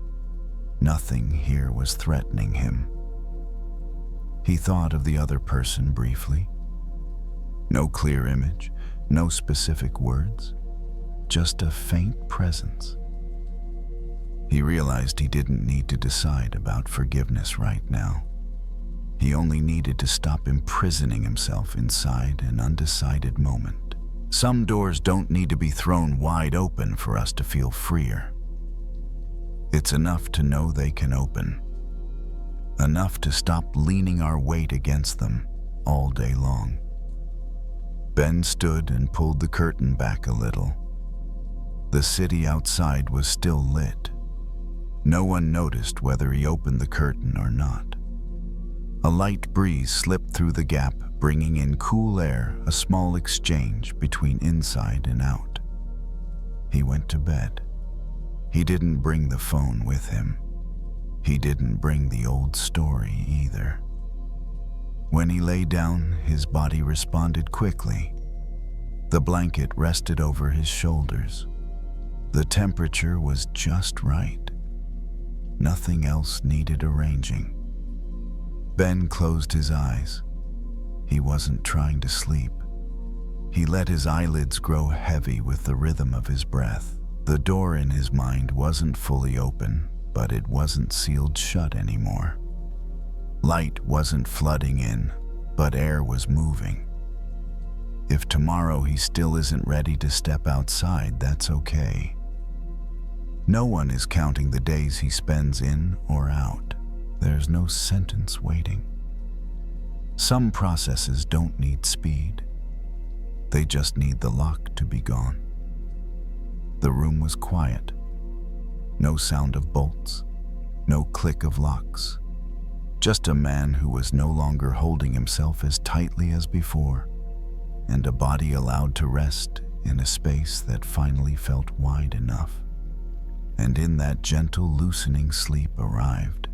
Nothing here was threatening him. He thought of the other person briefly. No clear image, no specific words, just a faint presence. He realized he didn't need to decide about forgiveness right now. He only needed to stop imprisoning himself inside an undecided moment. Some doors don't need to be thrown wide open for us to feel freer. It's enough to know they can open. Enough to stop leaning our weight against them all day long. Ben stood and pulled the curtain back a little. The city outside was still lit. No one noticed whether he opened the curtain or not. A light breeze slipped through the gap, bringing in cool air, a small exchange between inside and out. He went to bed. He didn't bring the phone with him. He didn't bring the old story either. When he lay down, his body responded quickly. The blanket rested over his shoulders. The temperature was just right. Nothing else needed arranging. Ben closed his eyes. He wasn't trying to sleep. He let his eyelids grow heavy with the rhythm of his breath. The door in his mind wasn't fully open, but it wasn't sealed shut anymore. Light wasn't flooding in, but air was moving. If tomorrow he still isn't ready to step outside, that's okay. No one is counting the days he spends in or out. There's no sentence waiting. Some processes don't need speed. They just need the lock to be gone. The room was quiet. No sound of bolts, no click of locks. Just a man who was no longer holding himself as tightly as before, and a body allowed to rest in a space that finally felt wide enough. And in that gentle loosening sleep arrived,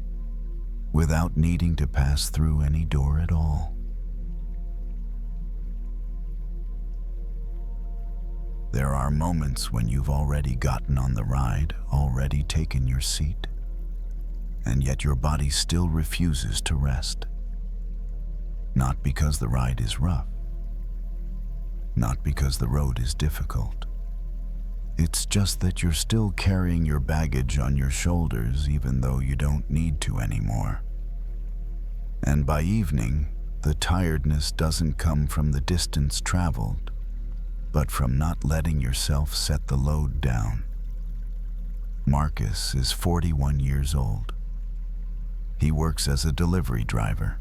without needing to pass through any door at all. There are moments when you've already gotten on the ride, already taken your seat, and yet your body still refuses to rest. Not because the ride is rough, not because the road is difficult. It's just that you're still carrying your baggage on your shoulders even though you don't need to anymore. And by evening, the tiredness doesn't come from the distance traveled, but from not letting yourself set the load down. Marcus is 41 years old. He works as a delivery driver.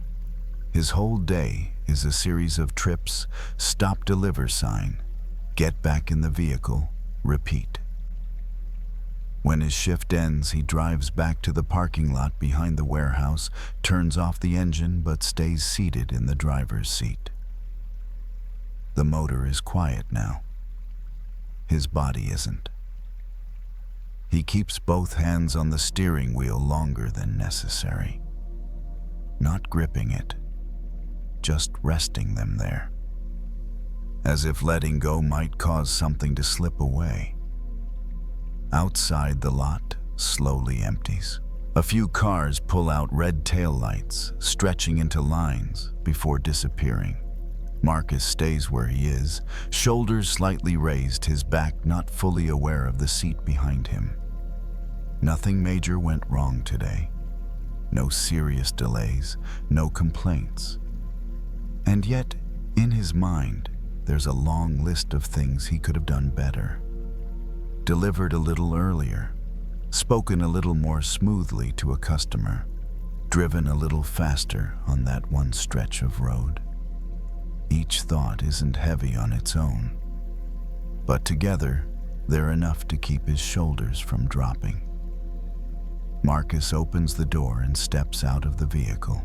His whole day is a series of trips, stop deliver sign, get back in the vehicle, repeat. When his shift ends, he drives back to the parking lot behind the warehouse, turns off the engine but stays seated in the driver's seat. The motor is quiet now. His body isn't. He keeps both hands on the steering wheel longer than necessary. Not gripping it, just resting them there. As if letting go might cause something to slip away. Outside, the lot slowly empties. A few cars pull out red taillights, stretching into lines before disappearing. Marcus stays where he is, shoulders slightly raised, his back not fully aware of the seat behind him. Nothing major went wrong today. No serious delays, no complaints. And yet, in his mind, there's a long list of things he could have done better. Delivered a little earlier, spoken a little more smoothly to a customer, driven a little faster on that one stretch of road. Each thought isn't heavy on its own, but together they're enough to keep his shoulders from dropping. Marcus opens the door and steps out of the vehicle.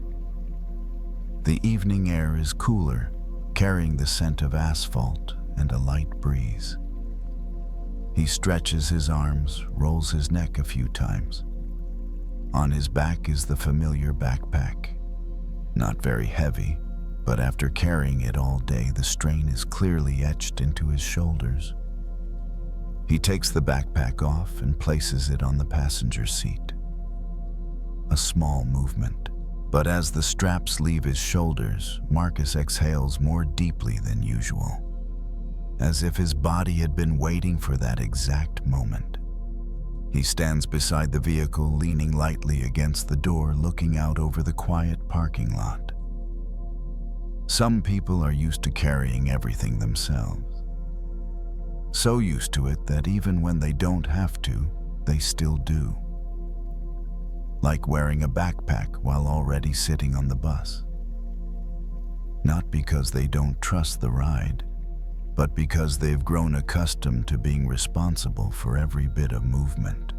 The evening air is cooler, carrying the scent of asphalt and a light breeze. He stretches his arms, rolls his neck a few times. On his back is the familiar backpack. Not very heavy, but after carrying it all day, the strain is clearly etched into his shoulders. He takes the backpack off and places it on the passenger seat. A small movement, but as the straps leave his shoulders, Marcus exhales more deeply than usual, as if his body had been waiting for that exact moment. He stands beside the vehicle, leaning lightly against the door, looking out over the quiet parking lot. Some people are used to carrying everything themselves. So used to it that even when they don't have to, they still do. Like wearing a backpack while already sitting on the bus. Not because they don't trust the ride, but because they've grown accustomed to being responsible for every bit of movement.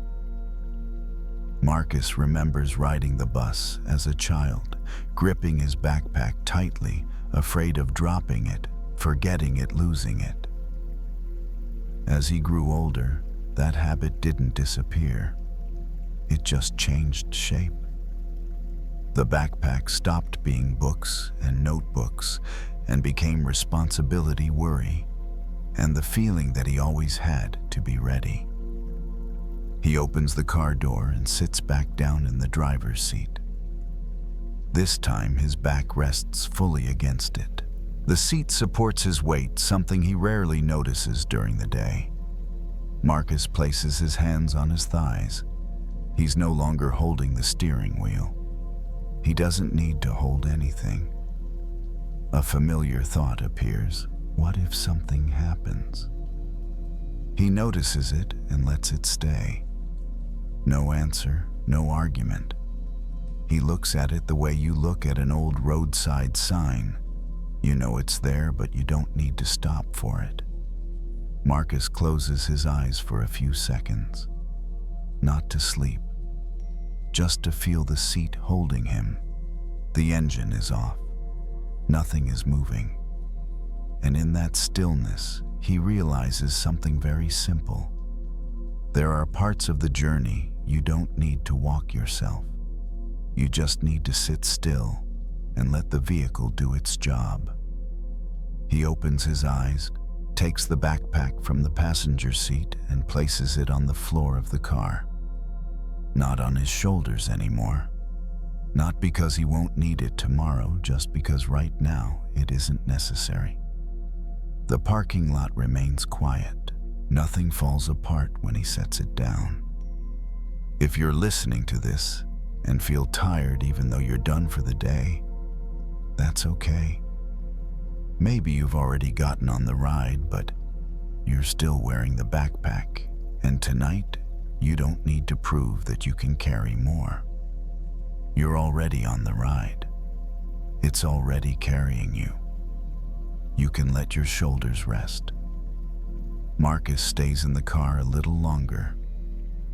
Marcus remembers riding the bus as a child, gripping his backpack tightly, afraid of dropping it, forgetting it, losing it. As he grew older, that habit didn't disappear. It just changed shape. The backpack stopped being books and notebooks and became responsibility, worry, and the feeling that he always had to be ready. He opens the car door and sits back down in the driver's seat. This time his back rests fully against it. The seat supports his weight, something he rarely notices during the day. Marcus places his hands on his thighs. He's no longer holding the steering wheel. He doesn't need to hold anything. A familiar thought appears. What if something happens? He notices it and lets it stay. No answer, no argument. He looks at it the way you look at an old roadside sign. You know it's there, but you don't need to stop for it. Marcus closes his eyes for a few seconds. Not to sleep, just to feel the seat holding him. The engine is off. Nothing is moving. And in that stillness, he realizes something very simple. There are parts of the journey you don't need to walk yourself. You just need to sit still and let the vehicle do its job. He opens his eyes, takes the backpack from the passenger seat and places it on the floor of the car. Not on his shoulders anymore. Not because he won't need it tomorrow, just because right now it isn't necessary. The parking lot remains quiet. Nothing falls apart when he sets it down. If you're listening to this and feel tired even though you're done for the day, that's okay. Maybe you've already gotten on the ride, but you're still wearing the backpack, and tonight you don't need to prove that you can carry more. You're already on the ride. It's already carrying you. You can let your shoulders rest. Marcus stays in the car a little longer.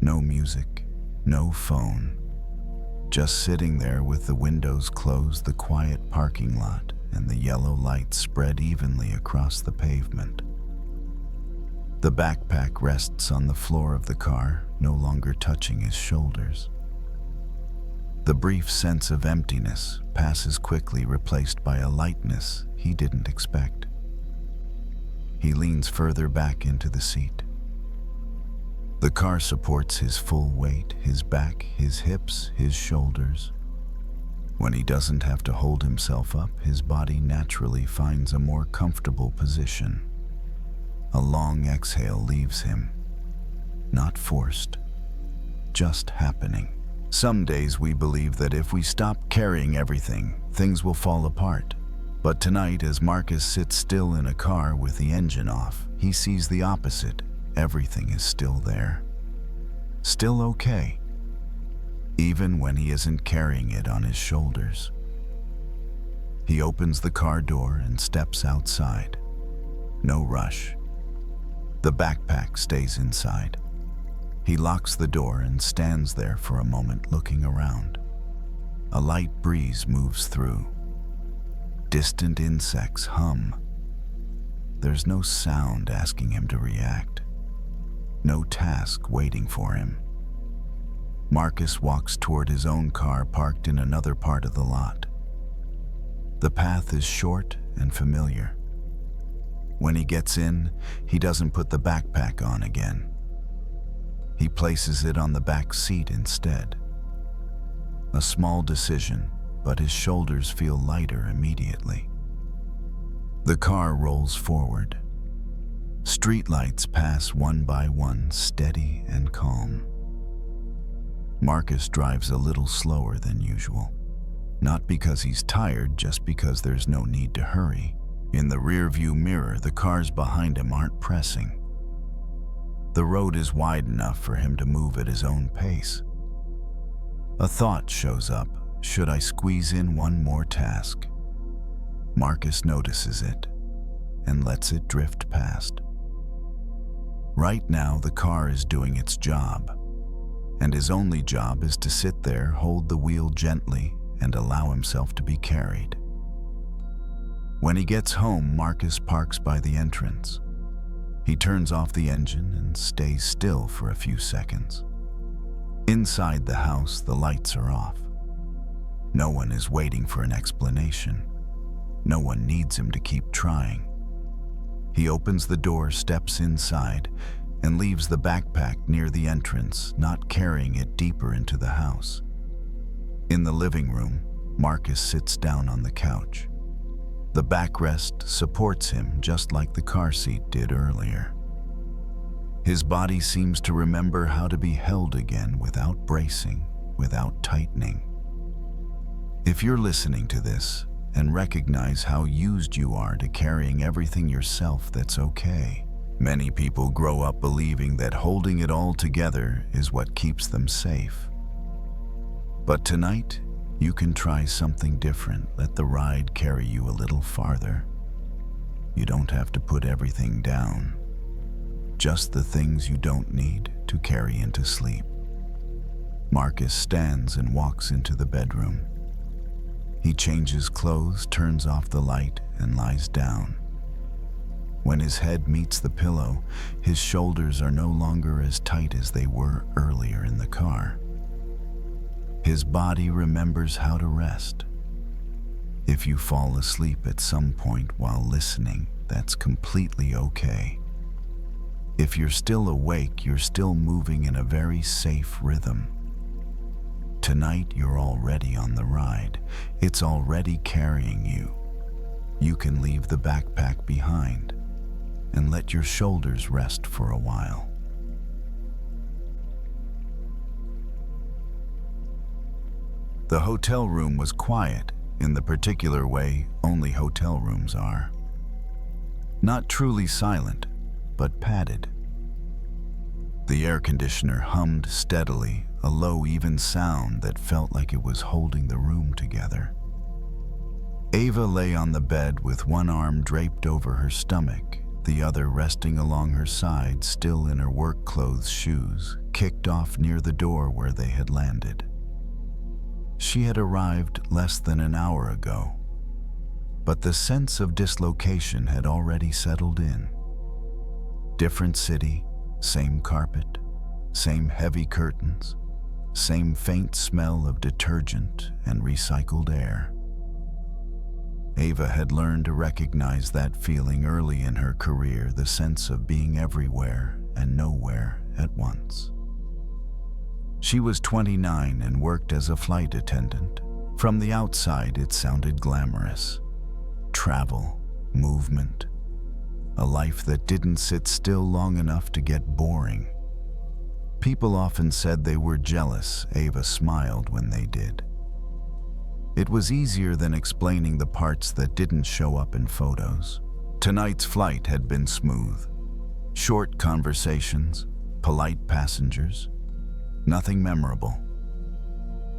No music, no phone. Just sitting there with the windows closed, the quiet parking lot, and the yellow lights spread evenly across the pavement. The backpack rests on the floor of the car, no longer touching his shoulders. The brief sense of emptiness passes quickly, replaced by a lightness he didn't expect. He leans further back into the seat. The car supports his full weight, his back, his hips, his shoulders. When he doesn't have to hold himself up, his body naturally finds a more comfortable position. A long exhale leaves him, not forced, just happening. Some days we believe that if we stop carrying everything, things will fall apart. But tonight, as Marcus sits still in a car with the engine off, he sees the opposite. Everything is still there. Still okay. Even when he isn't carrying it on his shoulders. He opens the car door and steps outside. No rush. The backpack stays inside. He locks the door and stands there for a moment, looking around. A light breeze moves through. Distant insects hum. There's no sound asking him to react. No task waiting for him. Marcus walks toward his own car parked in another part of the lot. The path is short and familiar. When he gets in, he doesn't put the backpack on again. He places it on the back seat instead. A small decision, but his shoulders feel lighter immediately. The car rolls forward. Streetlights pass one by one, steady and calm. Marcus drives a little slower than usual. Not because he's tired, just because there's no need to hurry. In the rearview mirror, the cars behind him aren't pressing. The road is wide enough for him to move at his own pace. A thought shows up. Should I squeeze in one more task? Marcus notices it and lets it drift past. Right now, the car is doing its job, and his only job is to sit there, hold the wheel gently, and allow himself to be carried. When he gets home, Marcus parks by the entrance. He turns off the engine and stays still for a few seconds. Inside the house, the lights are off. No one is waiting for an explanation. No one needs him to keep trying. He opens the door, steps inside, and leaves the backpack near the entrance, not carrying it deeper into the house. In the living room, Marcus sits down on the couch. The backrest supports him just like the car seat did earlier. His body seems to remember how to be held again without bracing, without tightening. If you're listening to this and recognize how used you are to carrying everything yourself, that's okay. Many people grow up believing that holding it all together is what keeps them safe. But tonight, you can try something different. Let the ride carry you a little farther. You don't have to put everything down. Just the things you don't need to carry into sleep. Marcus stands and walks into the bedroom. He changes clothes, turns off the light, and lies down. When his head meets the pillow, his shoulders are no longer as tight as they were earlier in the car. His body remembers how to rest. If you fall asleep at some point while listening, that's completely okay. If you're still awake, you're still moving in a very safe rhythm. Tonight, you're already on the ride. It's already carrying you. You can leave the backpack behind. and let your shoulders rest for a while. The hotel room was quiet in the particular way only hotel rooms are. Not truly silent, but padded. The air conditioner hummed steadily, a low, even sound that felt like it was holding the room together. Ava lay on the bed with one arm draped over her stomach, the other resting along her side, still in her work clothes, shoes kicked off near the door where they had landed. She had arrived less than an hour ago, but the sense of dislocation had already settled in. Different city, same carpet, same heavy curtains, same faint smell of detergent and recycled air. Ava had learned to recognize that feeling early in her career, the sense of being everywhere and nowhere at once. She was 29 and worked as a flight attendant. From the outside, it sounded glamorous. Travel, movement, a life that didn't sit still long enough to get boring. People often said they were jealous. Ava smiled when they did. It was easier than explaining the parts that didn't show up in photos. Tonight's flight had been smooth. Short conversations, polite passengers, nothing memorable.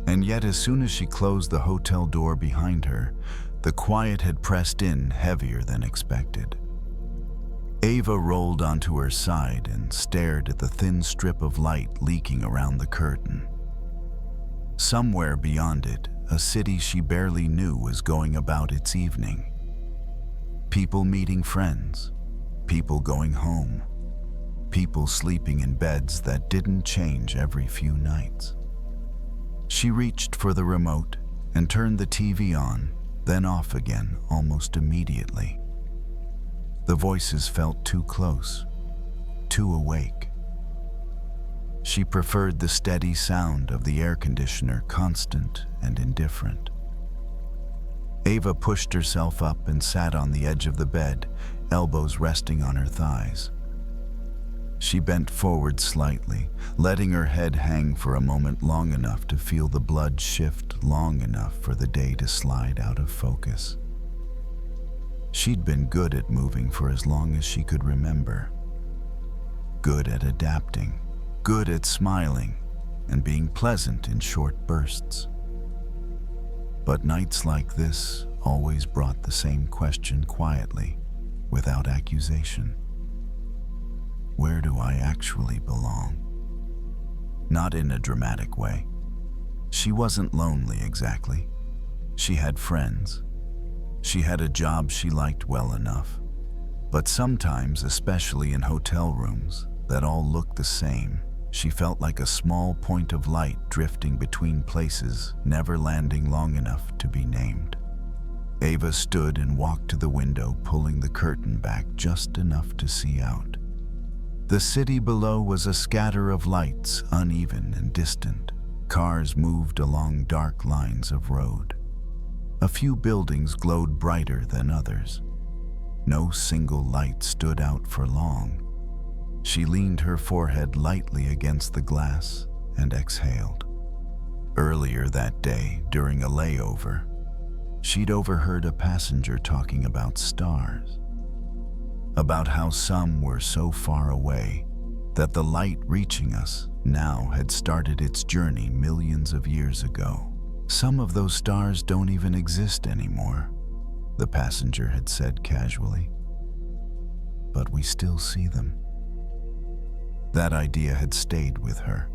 And yet, as soon as she closed the hotel door behind her, the quiet had pressed in heavier than expected. Ava rolled onto her side and stared at the thin strip of light leaking around the curtain. Somewhere beyond it, a city she barely knew was going about its evening. People meeting friends, people going home, people sleeping in beds that didn't change every few nights. She reached for the remote and turned the TV on, then off again almost immediately. The voices felt too close, too awake. She preferred the steady sound of the air conditioner, constant and indifferent. Ava pushed herself up and sat on the edge of the bed, elbows resting on her thighs. She bent forward slightly, letting her head hang for a moment long enough to feel the blood shift, long enough for the day to slide out of focus. She'd been good at moving for as long as she could remember. Good at adapting, good at smiling, and being pleasant in short bursts. But nights like this always brought the same question quietly, without accusation. Where do I actually belong? Not in a dramatic way. She wasn't lonely exactly. She had friends. She had a job she liked well enough. But sometimes, especially in hotel rooms that all looked the same, she felt like a small point of light drifting between places, never landing long enough to be named. Ava stood and walked to the window, pulling the curtain back just enough to see out. The city below was a scatter of lights, uneven and distant. Cars moved along dark lines of road. A few buildings glowed brighter than others. No single light stood out for long. She leaned her forehead lightly against the glass and exhaled. Earlier that day, during a layover, she'd overheard a passenger talking about stars. About how some were so far away that the light reaching us now had started its journey millions of years ago. Some of those stars don't even exist anymore, the passenger had said casually. But we still see them. That idea had stayed with her.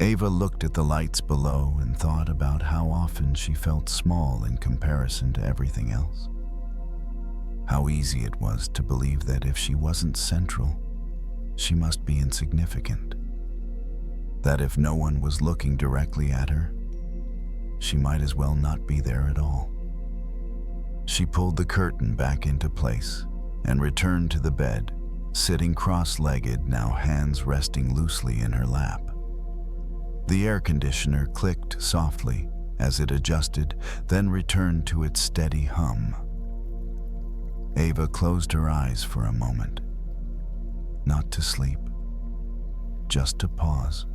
Ava looked at the lights below and thought about how often she felt small in comparison to everything else. How easy it was to believe that if she wasn't central, she must be insignificant. That if no one was looking directly at her, she might as well not be there at all. She pulled the curtain back into place and returned to the bed, sitting cross-legged, now hands resting loosely in her lap. The air conditioner clicked softly as it adjusted, then returned to its steady hum. Ava closed her eyes for a moment, not to sleep, just to pause.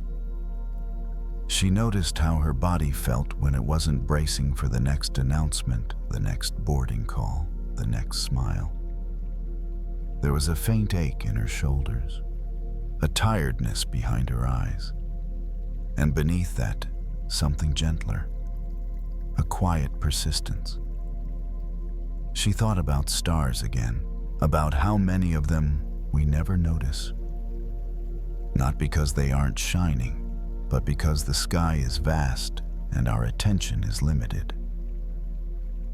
She noticed how her body felt when it wasn't bracing for the next announcement, the next boarding call, the next smile. There was a faint ache in her shoulders, a tiredness behind her eyes, and beneath that, something gentler, a quiet persistence. She thought about stars again, about how many of them we never notice. Not because they aren't shining, but because the sky is vast and our attention is limited.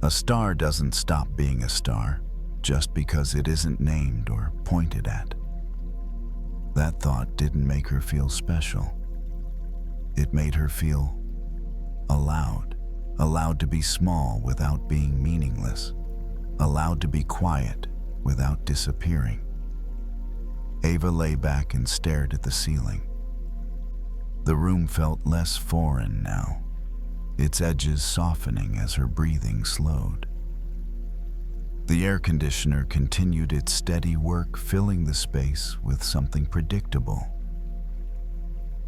A star doesn't stop being a star just because it isn't named or pointed at. That thought didn't make her feel special. It made her feel allowed to be small without being meaningless, allowed to be quiet without disappearing. Ava lay back and stared at the ceiling. The room felt less foreign now, its edges softening as her breathing slowed. The air conditioner continued its steady work, filling the space with something predictable.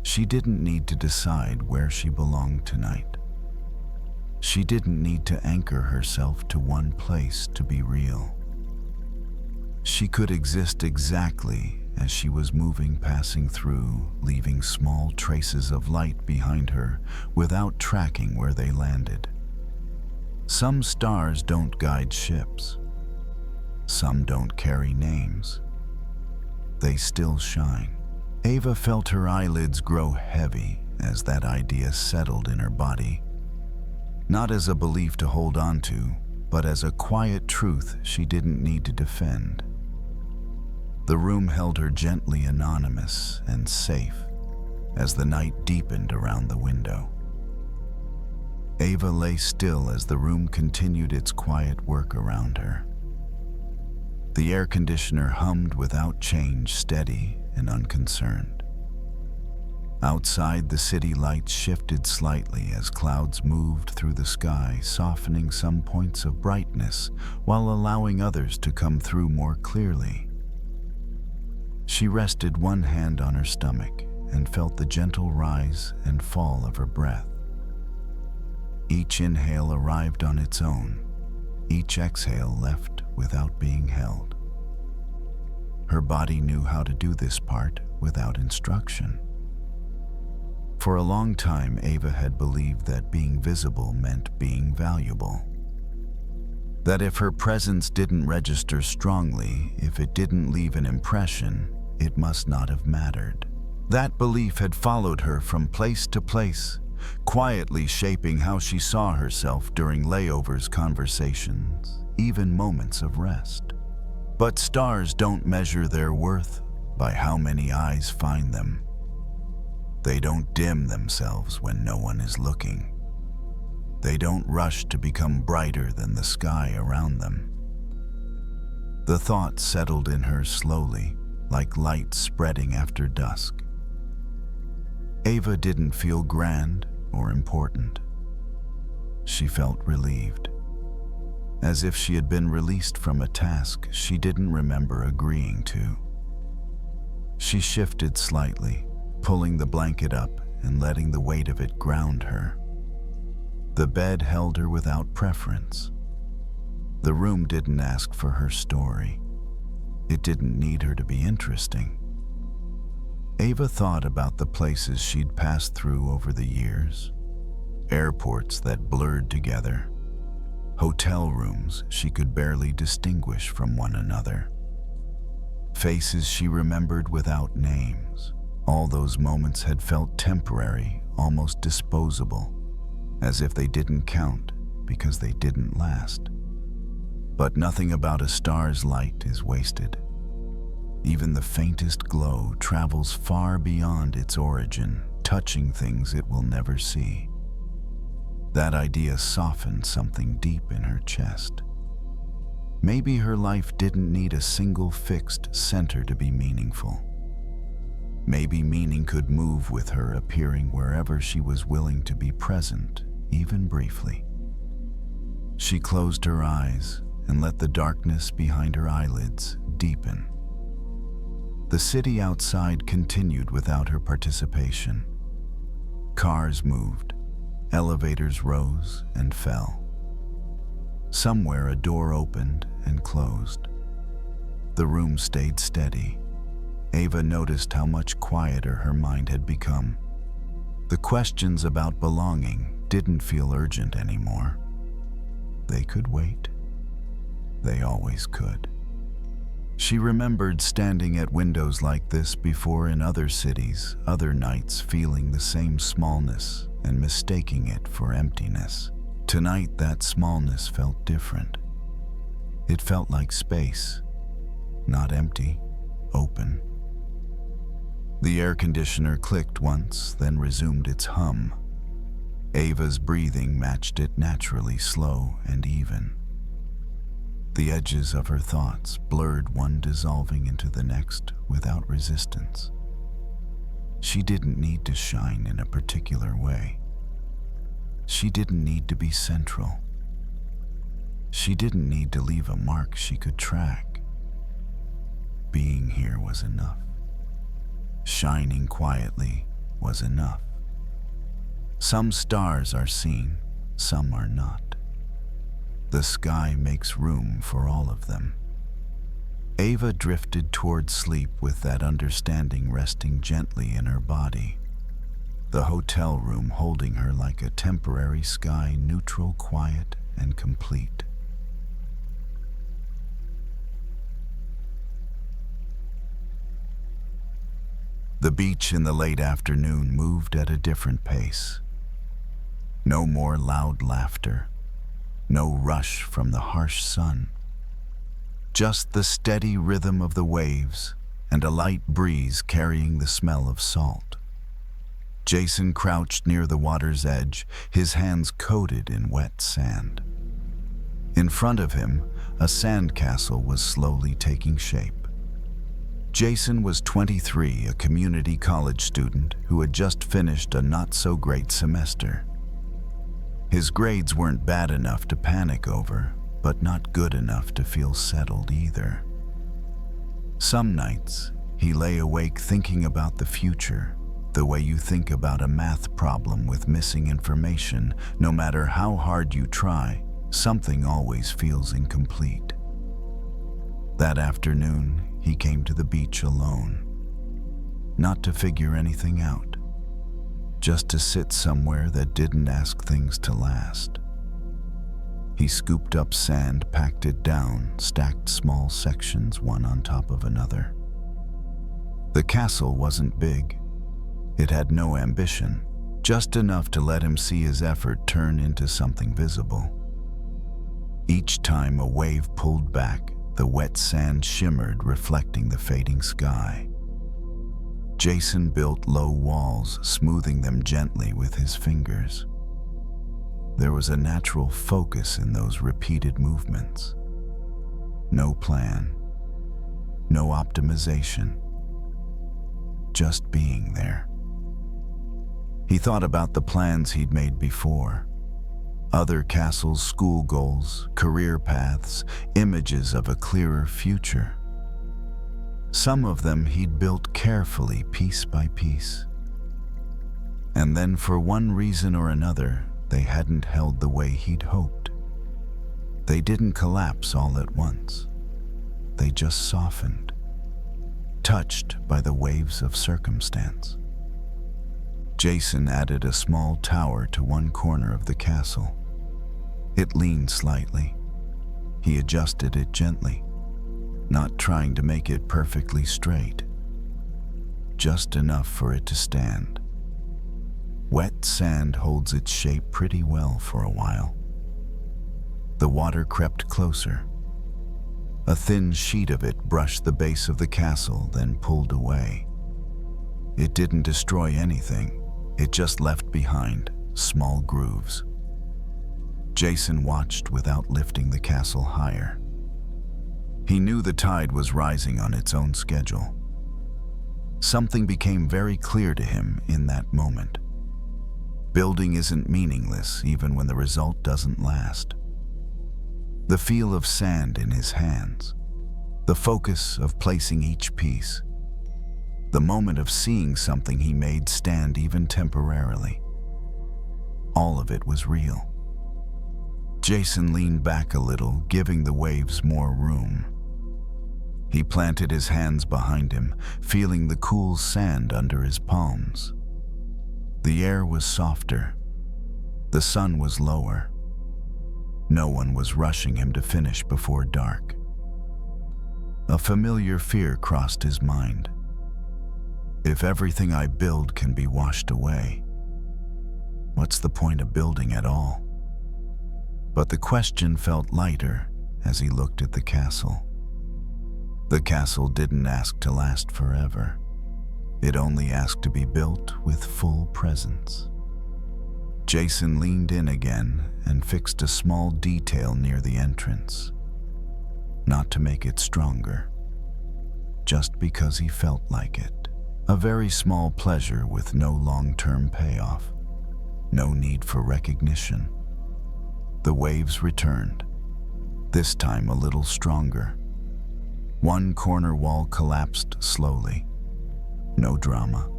She didn't need to decide where she belonged tonight. She didn't need to anchor herself to one place to be real. She could exist exactly as she was moving, passing through, leaving small traces of light behind her without tracking where they landed. Some stars don't guide ships. Some don't carry names. They still shine. Ava felt her eyelids grow heavy as that idea settled in her body. Not as a belief to hold on to, but as a quiet truth she didn't need to defend. The room held her gently anonymous and safe as the night deepened around the window. Ava lay still as the room continued its quiet work around her. The air conditioner hummed without change, steady and unconcerned. Outside, the city lights shifted slightly as clouds moved through the sky, softening some points of brightness while allowing others to come through more clearly. She rested one hand on her stomach and felt the gentle rise and fall of her breath. Each inhale arrived on its own. Each exhale left without being held. Her body knew how to do this part without instruction. For a long time, Ava had believed that being visible meant being valuable. That if her presence didn't register strongly, if it didn't leave an impression, it must not have mattered. That belief had followed her from place to place, quietly shaping how she saw herself during layovers, conversations, even moments of rest. But stars don't measure their worth by how many eyes find them. They don't dim themselves when no one is looking. They don't rush to become brighter than the sky around them. The thought settled in her slowly, like light spreading after dusk. Ava didn't feel grand or important. She felt relieved, as if she had been released from a task she didn't remember agreeing to. She shifted slightly, pulling the blanket up and letting the weight of it ground her. The bed held her without preference. The room didn't ask for her story. It didn't need her to be interesting. Ava thought about the places she'd passed through over the years. Airports that blurred together. Hotel rooms she could barely distinguish from one another. Faces she remembered without names. All those moments had felt temporary, almost disposable, as if they didn't count because they didn't last. But nothing about a star's light is wasted. Even the faintest glow travels far beyond its origin, touching things it will never see. That idea softened something deep in her chest. Maybe her life didn't need a single fixed center to be meaningful. Maybe meaning could move with her, appearing wherever she was willing to be present, even briefly. She closed her eyes and let the darkness behind her eyelids deepen. The city outside continued without her participation. Cars moved, elevators rose and fell. Somewhere a door opened and closed. The room stayed steady. Ava noticed how much quieter her mind had become. The questions about belonging didn't feel urgent anymore. They could wait. They always could. She remembered standing at windows like this before in other cities, other nights feeling the same smallness and mistaking it for emptiness. Tonight, that smallness felt different. It felt like space, not empty, open. The air conditioner clicked once, then resumed its hum. Ava's breathing matched it naturally, slow and even. The edges of her thoughts blurred, one dissolving into the next without resistance. She didn't need to shine in a particular way. She didn't need to be central. She didn't need to leave a mark she could track. Being here was enough. Shining quietly was enough. Some stars are seen, some are not. The sky makes room for all of them. Ava drifted toward sleep with that understanding resting gently in her body. The hotel room holding her like a temporary sky, neutral, quiet, and complete. The beach in the late afternoon moved at a different pace. No more loud laughter. No rush from the harsh sun. Just the steady rhythm of the waves and a light breeze carrying the smell of salt. Jason crouched near the water's edge, his hands coated in wet sand. In front of him, a sandcastle was slowly taking shape. Jason was 23, a community college student who had just finished a not-so-great semester. His grades weren't bad enough to panic over, but not good enough to feel settled either. Some nights, he lay awake thinking about the future, the way you think about a math problem with missing information. No matter how hard you try, something always feels incomplete. That afternoon, he came to the beach alone. Not to figure anything out, just to sit somewhere that didn't ask things to last. He scooped up sand, packed it down, stacked small sections one on top of another. The castle wasn't big. It had no ambition, just enough to let him see his effort turn into something visible. Each time a wave pulled back, the wet sand shimmered, reflecting the fading sky. Jason built low walls, smoothing them gently with his fingers. There was a natural focus in those repeated movements. No plan, no optimization, just being there. He thought about the plans he'd made before. Other castles, school goals, career paths, images of a clearer future. Some of them he'd built carefully, piece by piece. And then for one reason or another, they hadn't held the way he'd hoped. They didn't collapse all at once. They just softened, touched by the waves of circumstance. Jason added a small tower to one corner of the castle. It leaned slightly. He adjusted it gently, not trying to make it perfectly straight, just enough for it to stand. Wet sand holds its shape pretty well for a while. The water crept closer. A thin sheet of it brushed the base of the castle, then pulled away. It didn't destroy anything. It just left behind small grooves. Jason watched without lifting the castle higher. He knew the tide was rising on its own schedule. Something became very clear to him in that moment. Building isn't meaningless even when the result doesn't last. The feel of sand in his hands, the focus of placing each piece, the moment of seeing something he made stand even temporarily. All of it was real. Jason leaned back a little, giving the waves more room. He planted his hands behind him, feeling the cool sand under his palms. The air was softer. The sun was lower. No one was rushing him to finish before dark. A familiar fear crossed his mind. If everything I build can be washed away, what's the point of building at all? But the question felt lighter as he looked at the castle. The castle didn't ask to last forever. It only asked to be built with full presence. Jason leaned in again and fixed a small detail near the entrance. Not to make it stronger, just because he felt like it. A very small pleasure with no long-term payoff. No need for recognition. The waves returned, this time a little stronger. One corner wall collapsed slowly. No drama.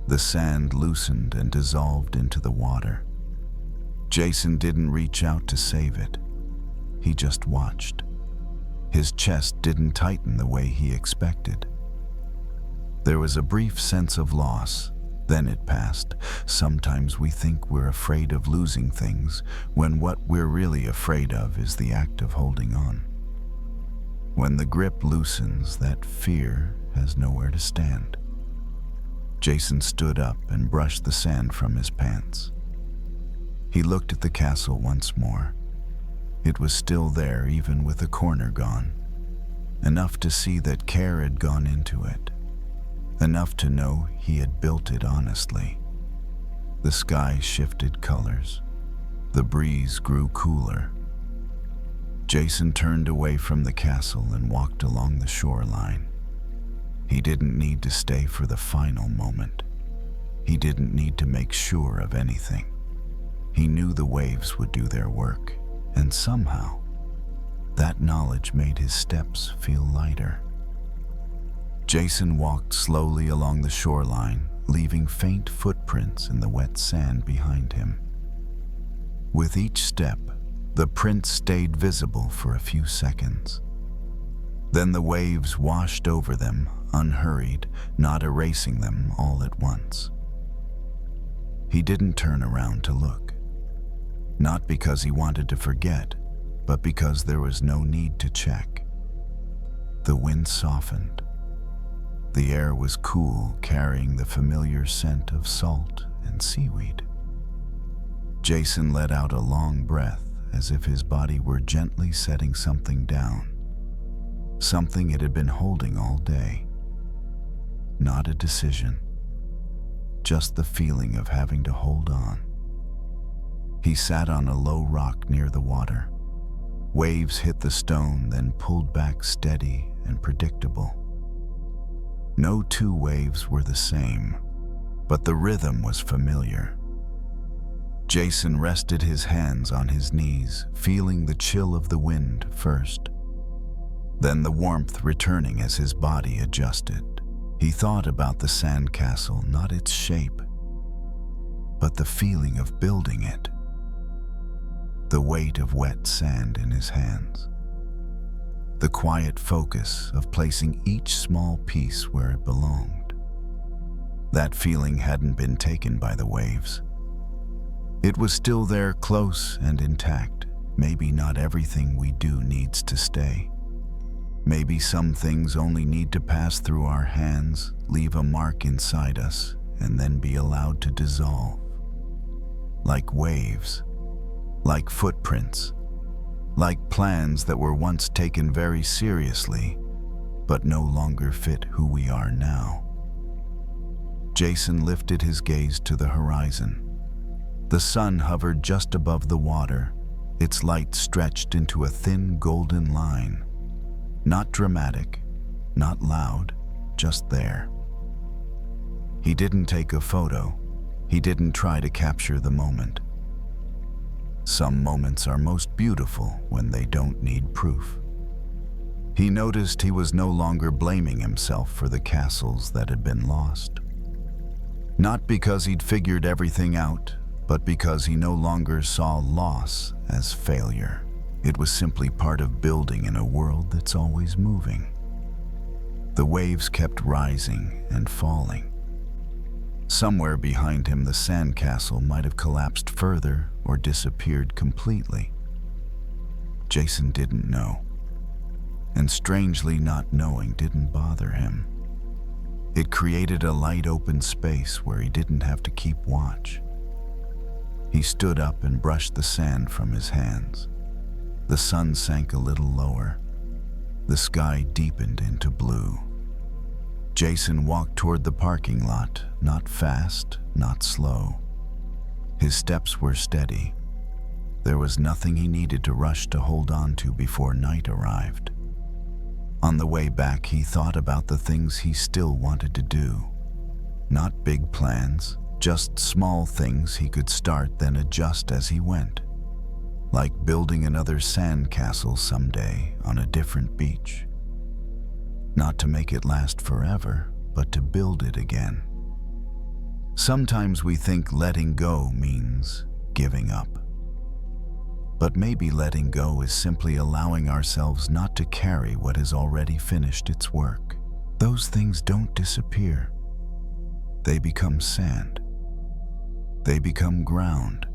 The sand loosened and dissolved into the water. Jason didn't reach out to save it. He just watched. His chest didn't tighten the way he expected. There was a brief sense of loss. Then it passed. Sometimes we think we're afraid of losing things, when what we're really afraid of is the act of holding on. When the grip loosens, that fear has nowhere to stand. Jason stood up and brushed the sand from his pants. He looked at the castle once more. It was still there, even with the corner gone. Enough to see that care had gone into it. Enough to know he had built it honestly. The sky shifted colors. The breeze grew cooler. Jason turned away from the castle and walked along the shoreline. He didn't need to stay for the final moment. He didn't need to make sure of anything. He knew the waves would do their work, and somehow, that knowledge made his steps feel lighter. Jason walked slowly along the shoreline, leaving faint footprints in the wet sand behind him. With each step, the prints stayed visible for a few seconds. Then the waves washed over them, unhurried, not erasing them all at once. He didn't turn around to look. Not because he wanted to forget, but because there was no need to check. The wind softened. The air was cool, carrying the familiar scent of salt and seaweed. Jason let out a long breath, as if his body were gently setting something down. Something it had been holding all day. Not a decision, just the feeling of having to hold on. He sat on a low rock near the water. Waves hit the stone, then pulled back steady and predictable. No two waves were the same, but the rhythm was familiar. Jason rested his hands on his knees, feeling the chill of the wind first, then the warmth returning as his body adjusted. He thought about the sandcastle, not its shape, but the feeling of building it. The weight of wet sand in his hands. The quiet focus of placing each small piece where it belonged. That feeling hadn't been taken by the waves. It was still there, close and intact. Maybe not everything we do needs to stay. Maybe some things only need to pass through our hands, leave a mark inside us, and then be allowed to dissolve. Like waves, like footprints, like plans that were once taken very seriously, but no longer fit who we are now. Jason lifted his gaze to the horizon. The sun hovered just above the water, its light stretched into a thin golden line. Not dramatic, not loud, just there. He didn't take a photo. He didn't try to capture the moment. Some moments are most beautiful when they don't need proof. He noticed he was no longer blaming himself for the castles that had been lost. Not because he'd figured everything out, but because he no longer saw loss as failure. It was simply part of building in a world that's always moving. The waves kept rising and falling. Somewhere behind him, the sandcastle might have collapsed further or disappeared completely. Jason didn't know. And strangely, not knowing didn't bother him. It created a light open space where he didn't have to keep watch. He stood up and brushed the sand from his hands. The sun sank a little lower. The sky deepened into blue. Jason walked toward the parking lot, not fast, not slow. His steps were steady. There was nothing he needed to rush to hold on to before night arrived. On the way back, he thought about the things he still wanted to do. Not big plans, just small things he could start then adjust as he went. Like building another sandcastle someday on a different beach. Not to make it last forever, but to build it again. Sometimes we think letting go means giving up. But maybe letting go is simply allowing ourselves not to carry what has already finished its work. Those things don't disappear. They become sand. They become ground.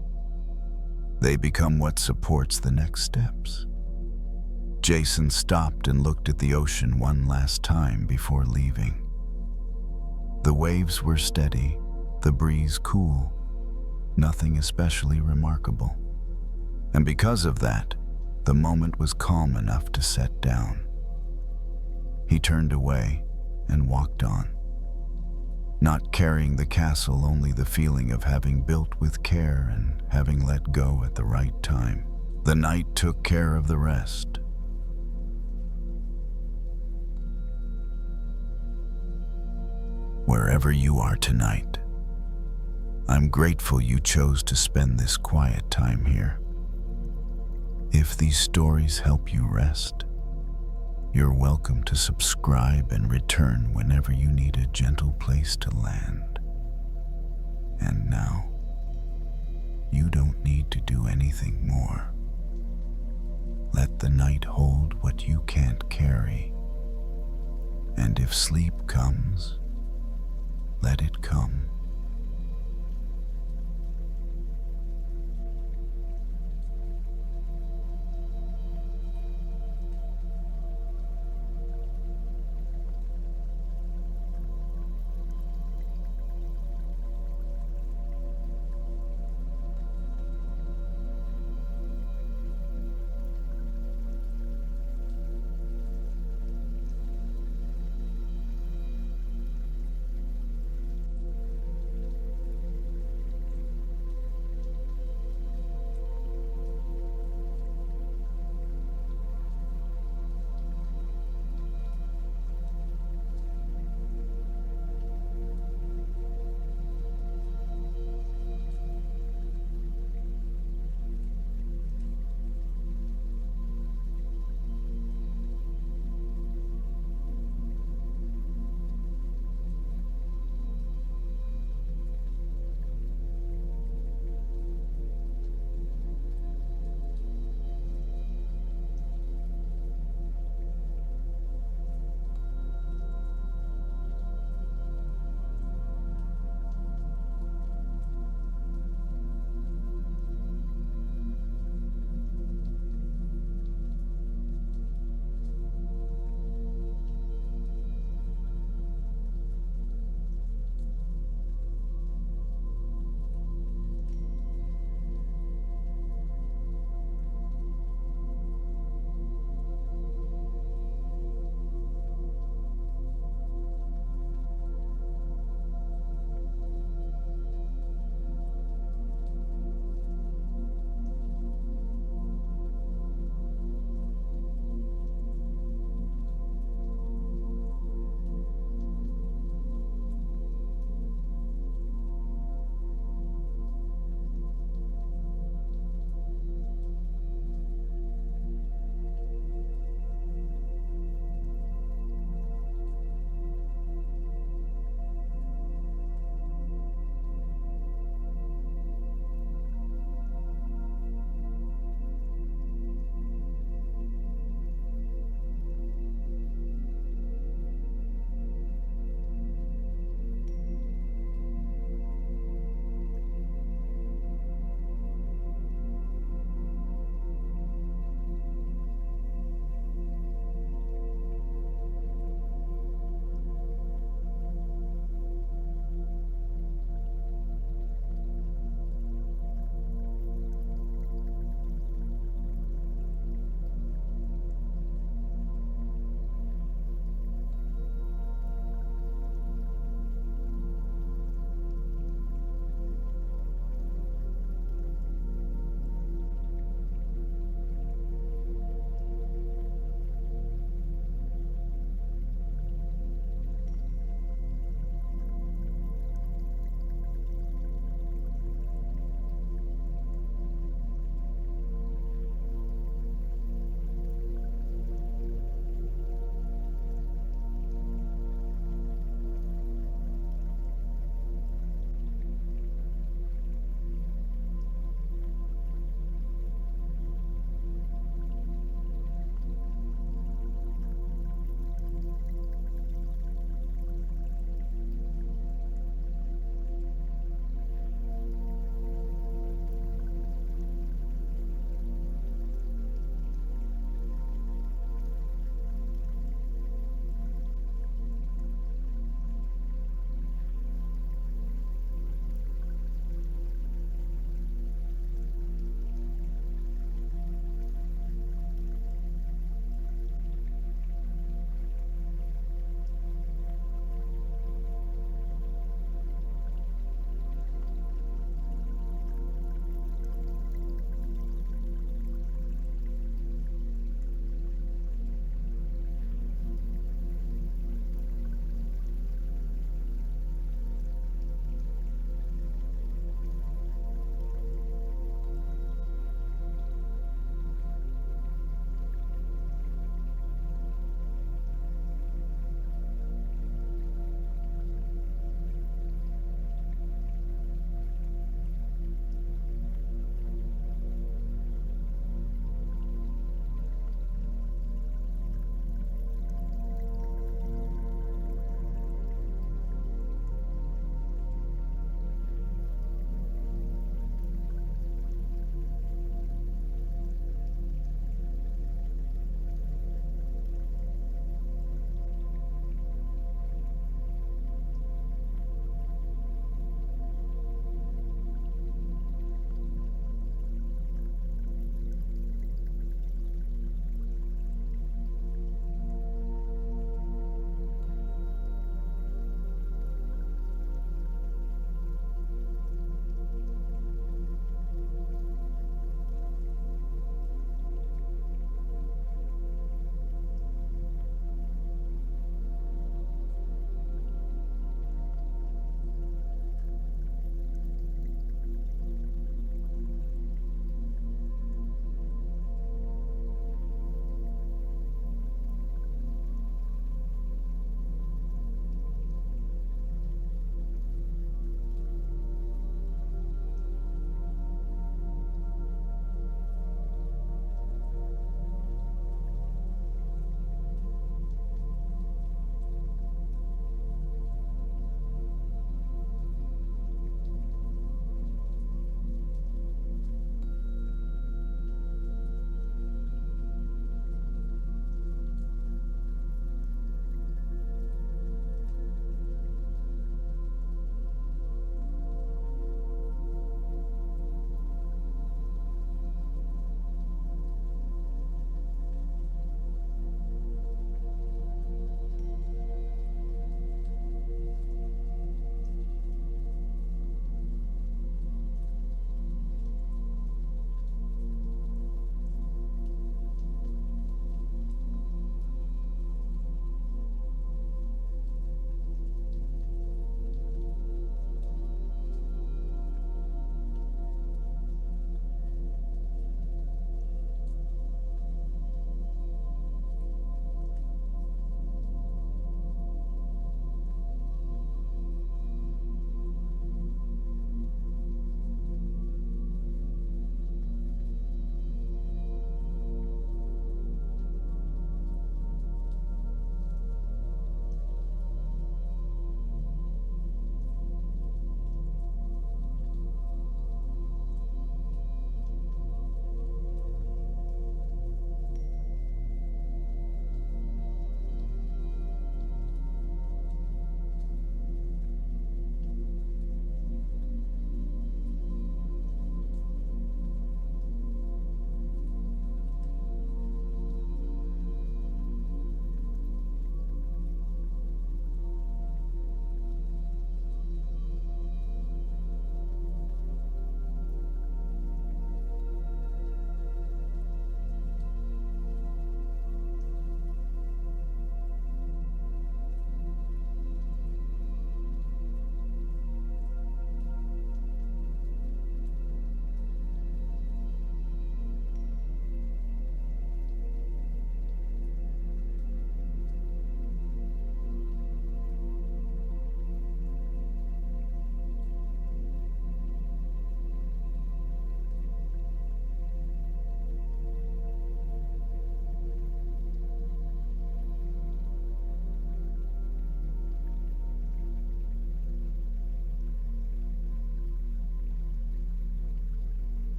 They become what supports the next steps. Jason stopped and looked at the ocean one last time before leaving. The waves were steady, the breeze cool, nothing especially remarkable. And because of that, the moment was calm enough to set down. He turned away and walked on. Not carrying the castle, only the feeling of having built with care and having let go at the right time. The night took care of the rest. Wherever you are tonight, I'm grateful you chose to spend this quiet time here. If these stories help you rest, you're welcome to subscribe and return whenever you need a gentle place to land. And now, you don't need to do anything more. Let the night hold what you can't carry. And if sleep comes, let it come.